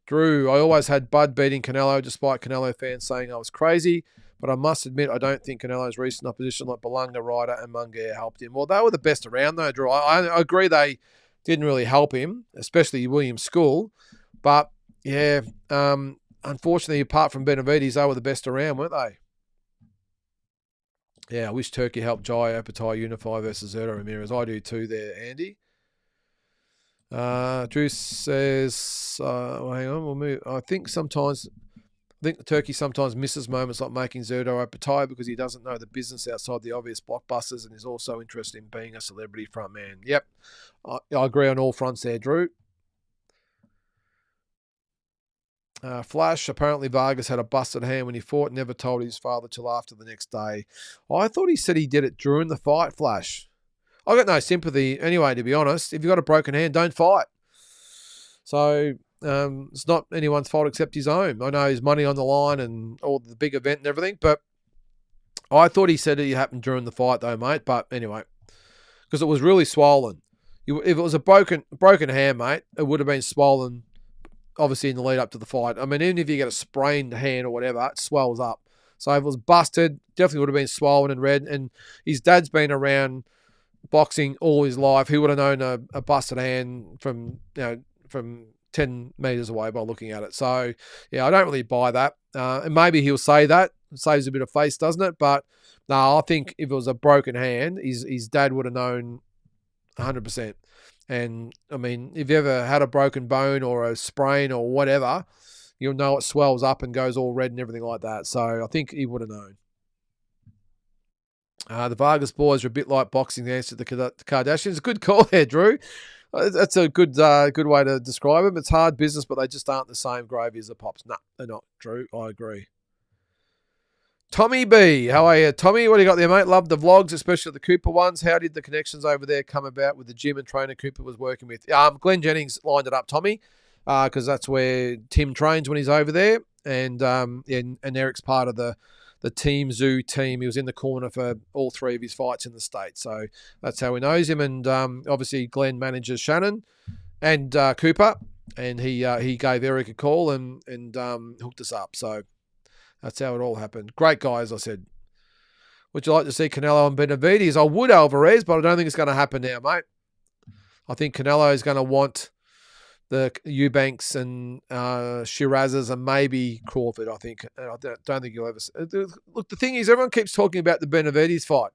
Drew, I always had Bud beating Canelo, despite Canelo fans saying I was crazy. But I must admit, I don't think Canelo's recent opposition like Belunga, Ryder, and Munguia helped him. Well, they were the best around, though, Drew. I agree they didn't really help him, especially William School. But yeah, unfortunately, apart from Benavides, they were the best around, weren't they? Yeah, I wish Turkey helped Jai Opatai unify versus Zerto Ramirez. I do too there, Andy. Drew says, well, hang on, we'll move. I think Turkey sometimes misses moments like making Zerto Opatai because he doesn't know the business outside the obvious blockbusters and is also interested in being a celebrity frontman. Yep, I agree on all fronts there, Drew. Flash, apparently Vargas had a busted hand when he fought, never told his father till after the next day. I thought he said he did it during the fight, Flash. I got no sympathy anyway, to be honest. If you've got a broken hand, don't fight. So it's not anyone's fault except his own. I know his money on the line and all the big event and everything, but I thought he said it happened during the fight though, mate. But anyway, because it was really swollen. If it was a broken hand, mate, it would have been swollen, obviously in the lead up to the fight. I mean, even if you get a sprained hand or whatever, it swells up. So if it was busted, definitely would have been swollen and red. And his dad's been around boxing all his life. He would have known a busted hand from 10 metres away by looking at it. So, yeah, I don't really buy that. And maybe he'll say that. It saves a bit of face, doesn't it? But no, I think if it was a broken hand, his dad would have known 100%. And, I mean, if you ever had a broken bone or a sprain or whatever, you'll know it swells up and goes all red and everything like that. So I think he would have known. The Vargas boys are a bit like boxing the answer to the Kardashians. Good call there, Drew. That's a good way to describe them. It's hard business, but they just aren't the same gravy as the Pops. No, they're not, Drew. I agree. Tommy B, how are you? Tommy, what do you got there, mate? Love the vlogs, especially the Cooper ones. How did the connections over there come about with the gym and trainer Cooper was working with? Glenn Jennings lined it up, Tommy, because that's where Tim trains when he's over there. And Eric's part of the Team Zoo team. He was in the corner for all three of his fights in the States. So that's how he knows him. And obviously Glenn manages Shannon and Cooper. And he gave Eric a call and hooked us up. So that's how it all happened. Great guy, as I said. Would you like to see Canelo and Benavidez? I would, Alvarez, but I don't think it's going to happen now, mate. I think Canelo is going to want the Eubanks and Shirazes and maybe Crawford, I think. I don't think you'll ever... Look, the thing is, everyone keeps talking about the Benavidez fight.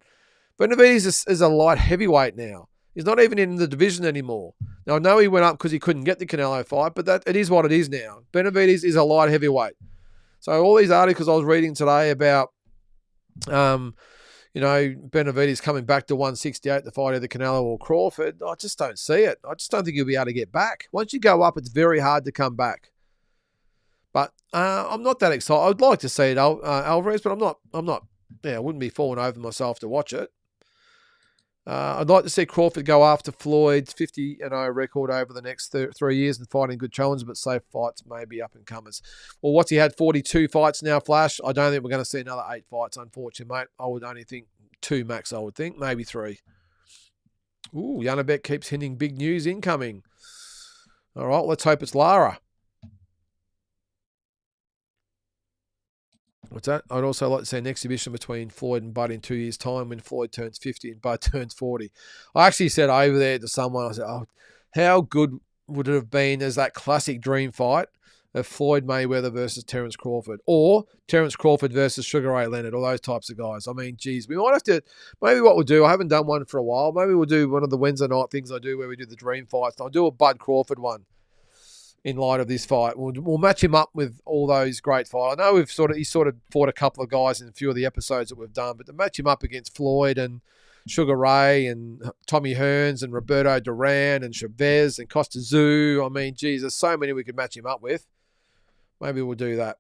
Benavidez is a light heavyweight now. He's not even in the division anymore. Now, I know he went up because he couldn't get the Canelo fight, but it is what it is now. Benavidez is a light heavyweight. So all these articles I was reading today about, Benavidez coming back to 168 to fight either Canelo or Crawford, I just don't see it. I just don't think he'll be able to get back. Once you go up, it's very hard to come back. But I'm not that excited. I'd like to see it, Alvarez, but I'm not. Yeah, I wouldn't be falling over myself to watch it. I'd like to see Crawford go after Floyd's 50-0 record over the next 3 years and fighting good challenges, but safe fights may be up and comers. Well, what's he had? 42 fights now, Flash. I don't think we're going to see another 8 fights, unfortunately, mate. I would only think 2 max, I would think. Maybe 3. Ooh, Janabek keeps hinting big news incoming. All right, let's hope it's Lara. What's that? I'd also like to see an exhibition between Floyd and Bud in 2 years' time when Floyd turns 50 and Bud turns 40. I actually said over there to someone, I said, oh, how good would it have been as that classic dream fight of Floyd Mayweather versus Terence Crawford or Terence Crawford versus Sugar Ray Leonard or those types of guys. I mean, geez, we might have to, maybe what we'll do, I haven't done one for a while. Maybe we'll do one of the Wednesday night things I do where we do the dream fights. I'll do a Bud Crawford one. In light of this fight, we'll match him up with all those great fights. I know he's sort of fought a couple of guys in a few of the episodes that we've done, but to match him up against Floyd and Sugar Ray and Tommy Hearns and Roberto Duran and Chavez and Costa Zoo, I mean, geez, there's so many we could match him up with. Maybe we'll do that.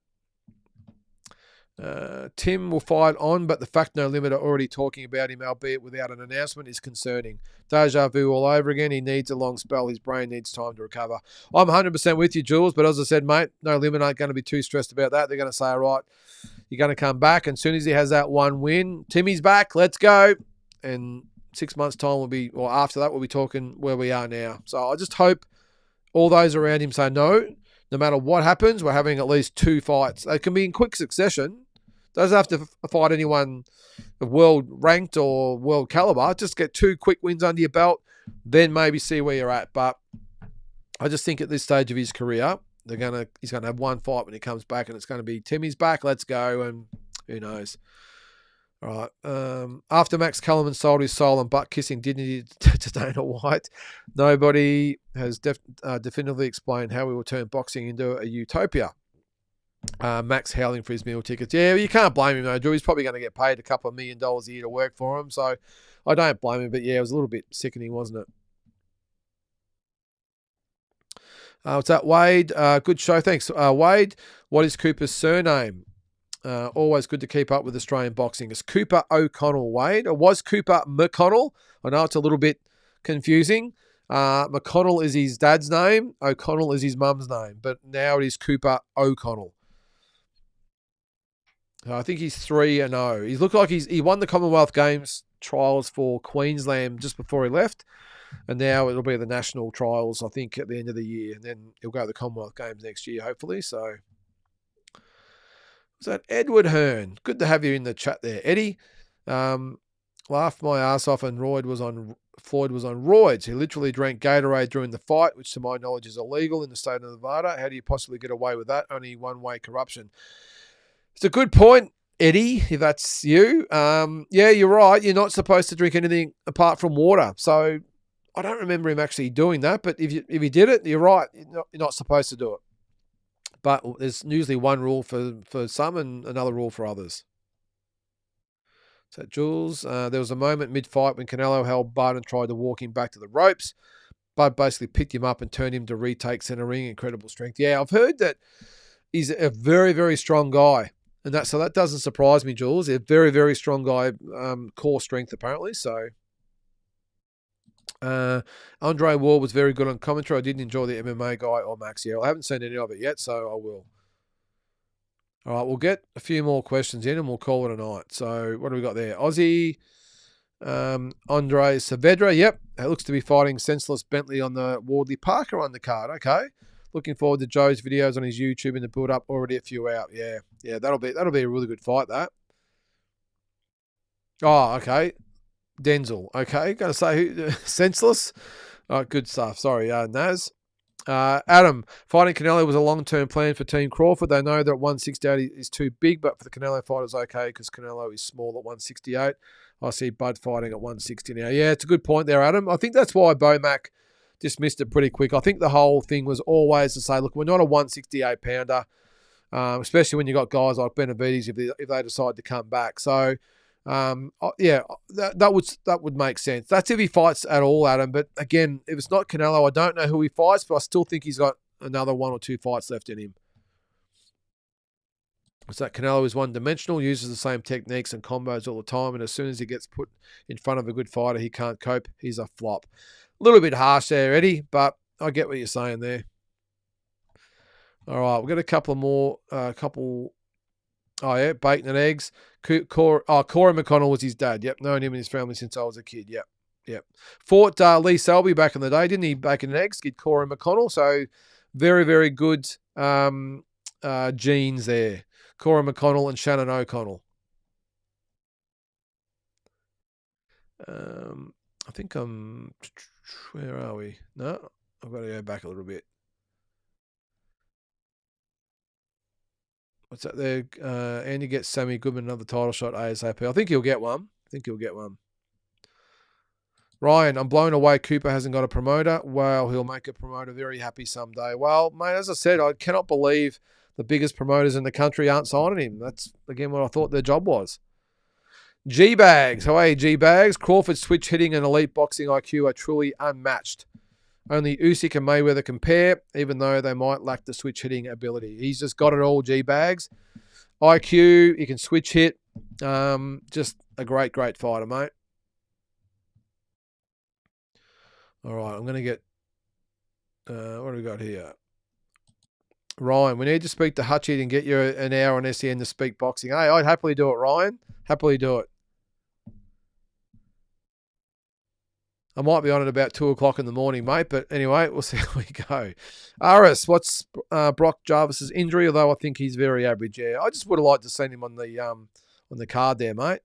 Tim will fight on, but the fact no limit are already talking about him, albeit without an announcement, is concerning. Deja vu all over again. He needs a long spell. His brain needs time to recover. I'm 100% with you, Jules, but as I said, mate, no limit aren't going to be too stressed about that. They're going to say, all right, you're going to come back, and as soon as he has that one win, Timmy's back, let's go. And 6 months' time or after that, we'll be talking where we are now. So I just hope all those around him say no matter what happens, we're having at least 2 fights. They can be in quick succession. Doesn't have to fight anyone world ranked or world caliber. Just get 2 quick wins under your belt, then maybe see where you're at. But I just think at this stage of his career, he's gonna have 1 fight when he comes back, and it's going to be Timmy's back. Let's go, and who knows. All right. After Max Kellerman sold his soul and butt kissing dignity to Dana White, nobody has definitively explained how we will turn boxing into a utopia. Max howling for his meal tickets. Yeah, you can't blame him though, Drew. He's probably going to get paid a couple of $1 million a year to work for him, so I don't blame him. But yeah, it was a little bit sickening, wasn't it? What's that, Wade? Good show, thanks, Wade. What is Cooper's surname? Always good to keep up with Australian boxing. It's Cooper O'Connell, Wade. It was Cooper McConnell. I know it's a little bit confusing. McConnell is his dad's name. O'Connell is his mum's name. But now it is Cooper O'Connell. I think he's 3-0. He looked like he won the Commonwealth Games trials for Queensland just before he left. And now it'll be the national trials, I think, at the end of the year. And then he'll go to the Commonwealth Games next year, hopefully. So, was that Edward Hearn? Good to have you in the chat there, Eddie. Laughed my ass off and Floyd was on roids. He literally drank Gatorade during the fight, which to my knowledge is illegal in the state of Nevada. How do you possibly get away with that? Only one-way corruption. It's a good point, Eddie, if that's you. Yeah, you're right. You're not supposed to drink anything apart from water. So I don't remember him actually doing that, but if he did it, you're right. You're not supposed to do it. But there's usually one rule for some and another rule for others. So Jules, there was a moment mid-fight when Canelo held Bud and tried to walk him back to the ropes. Bud basically picked him up and turned him to retake center ring. Incredible strength. Yeah, I've heard that he's a very, very strong guy. And so that doesn't surprise me, Jules. A very, very strong guy, core strength apparently. So Andre Ward was very good on commentary. I didn't enjoy the MMA guy or Max. Yeah, I haven't seen any of it yet, so I will. All right, we'll get a few more questions in and we'll call it a night. So what do we got there? Aussie, Andre Saavedra. Yep, it looks to be fighting Senseless Bentley on the Wardley Parker undercard. Okay. Looking forward to Joe's videos on his YouTube in the build-up. Already a few out. Yeah, that'll be a really good fight, that. Oh, okay. Denzel. Okay, going to say who? Senseless. Oh, good stuff. Sorry, Naz. Adam, fighting Canelo was a long-term plan for Team Crawford. They know that 168 is too big, but for the Canelo fight, it's okay because Canelo is small at 168. I see Bud fighting at 160 now. Yeah, it's a good point there, Adam. I think that's why Bomac dismissed it pretty quick. I think the whole thing was always to say, look, we're not a 168-pounder, especially when you got guys like Benavidez if they decide to come back. So, yeah, that would make sense. That's if he fights at all, Adam. But again, if it's not Canelo, I don't know who he fights, but I still think he's got another 1 or 2 fights left in him. So that Canelo is one-dimensional, uses the same techniques and combos all the time, and as soon as he gets put in front of a good fighter, he can't cope. He's a flop. A little bit harsh there, Eddie, but I get what you're saying there. All right, we've got a couple more, Oh, yeah, bacon and eggs. Corey McConnell was his dad. Yep, known him and his family since I was a kid. Yep. Fought Lee Selby back in the day, didn't he? Bacon and eggs, kid Corey McConnell. So very, very good genes there. Corey McConnell and Shannon O'Connell. I think where are we? No, I've got to go back a little bit. What's that there? Andy gets Sammy Goodman another title shot ASAP. I think he'll get one. Ryan, I'm blown away Cooper hasn't got a promoter. Well, he'll make a promoter very happy someday. Well, mate, as I said, I cannot believe the biggest promoters in the country aren't signing him. That's, again, what I thought their job was. G-Bags. Hey, G-Bags. Crawford's switch hitting and elite boxing IQ are truly unmatched. Only Usyk and Mayweather compare, even though they might lack the switch hitting ability. He's just got it all, G-Bags. IQ, he can switch hit. Just a great, great fighter, mate. All right, I'm going to get... what do we got here? Ryan, we need to speak to Hutchie and get you an hour on SEN to speak boxing. Hey, I'd happily do it, Ryan. Happily do it. I might be on at about 2 o'clock in the morning, mate. But anyway, we'll see how we go. Aris, what's Brock Jarvis's injury? Although I think he's very average. Yeah, I just would have liked to seen him on the card there, mate.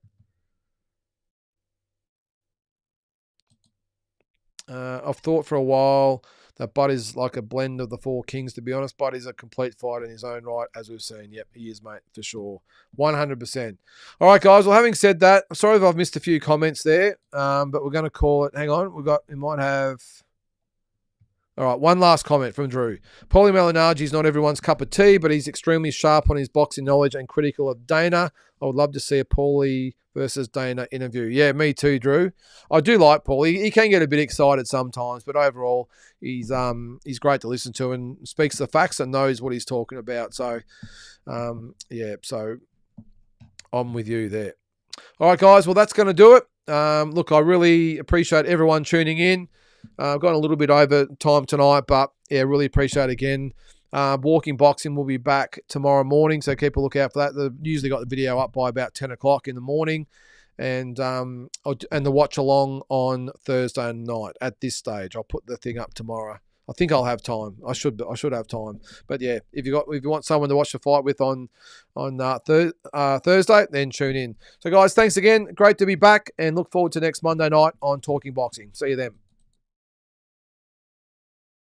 I've thought for a while that Bud is like a blend of the 4 kings, to be honest. Bud is a complete fighter in his own right, as we've seen. Yep, he is, mate, for sure. 100%. All right, guys. Well, having said that, I'm sorry if I've missed a few comments there, but we're going to call it. Hang on. We might have... All right, one last comment from Drew. Paulie Malignaggi is not everyone's cup of tea, but he's extremely sharp on his boxing knowledge and critical of Dana. I would love to see a Paulie versus Dana interview. Yeah, me too, Drew. I do like Paulie. He can get a bit excited sometimes, but overall, he's great to listen to and speaks the facts and knows what he's talking about. So, yeah, so I'm with you there. All right, guys. Well, that's going to do it. Look, I really appreciate everyone tuning in. I've gone a little bit over time tonight, but yeah, really appreciate it again. Walking Boxing will be back tomorrow morning, so keep a look out for that. They've usually got the video up by about 10 o'clock in the morning, and the watch along on Thursday night. At this stage, I'll put the thing up tomorrow. I think I'll have time. I should have time. But yeah, if you want someone to watch the fight with on Thursday, then tune in. So guys, thanks again. Great to be back, and look forward to next Monday night on Talking Boxing. See you then.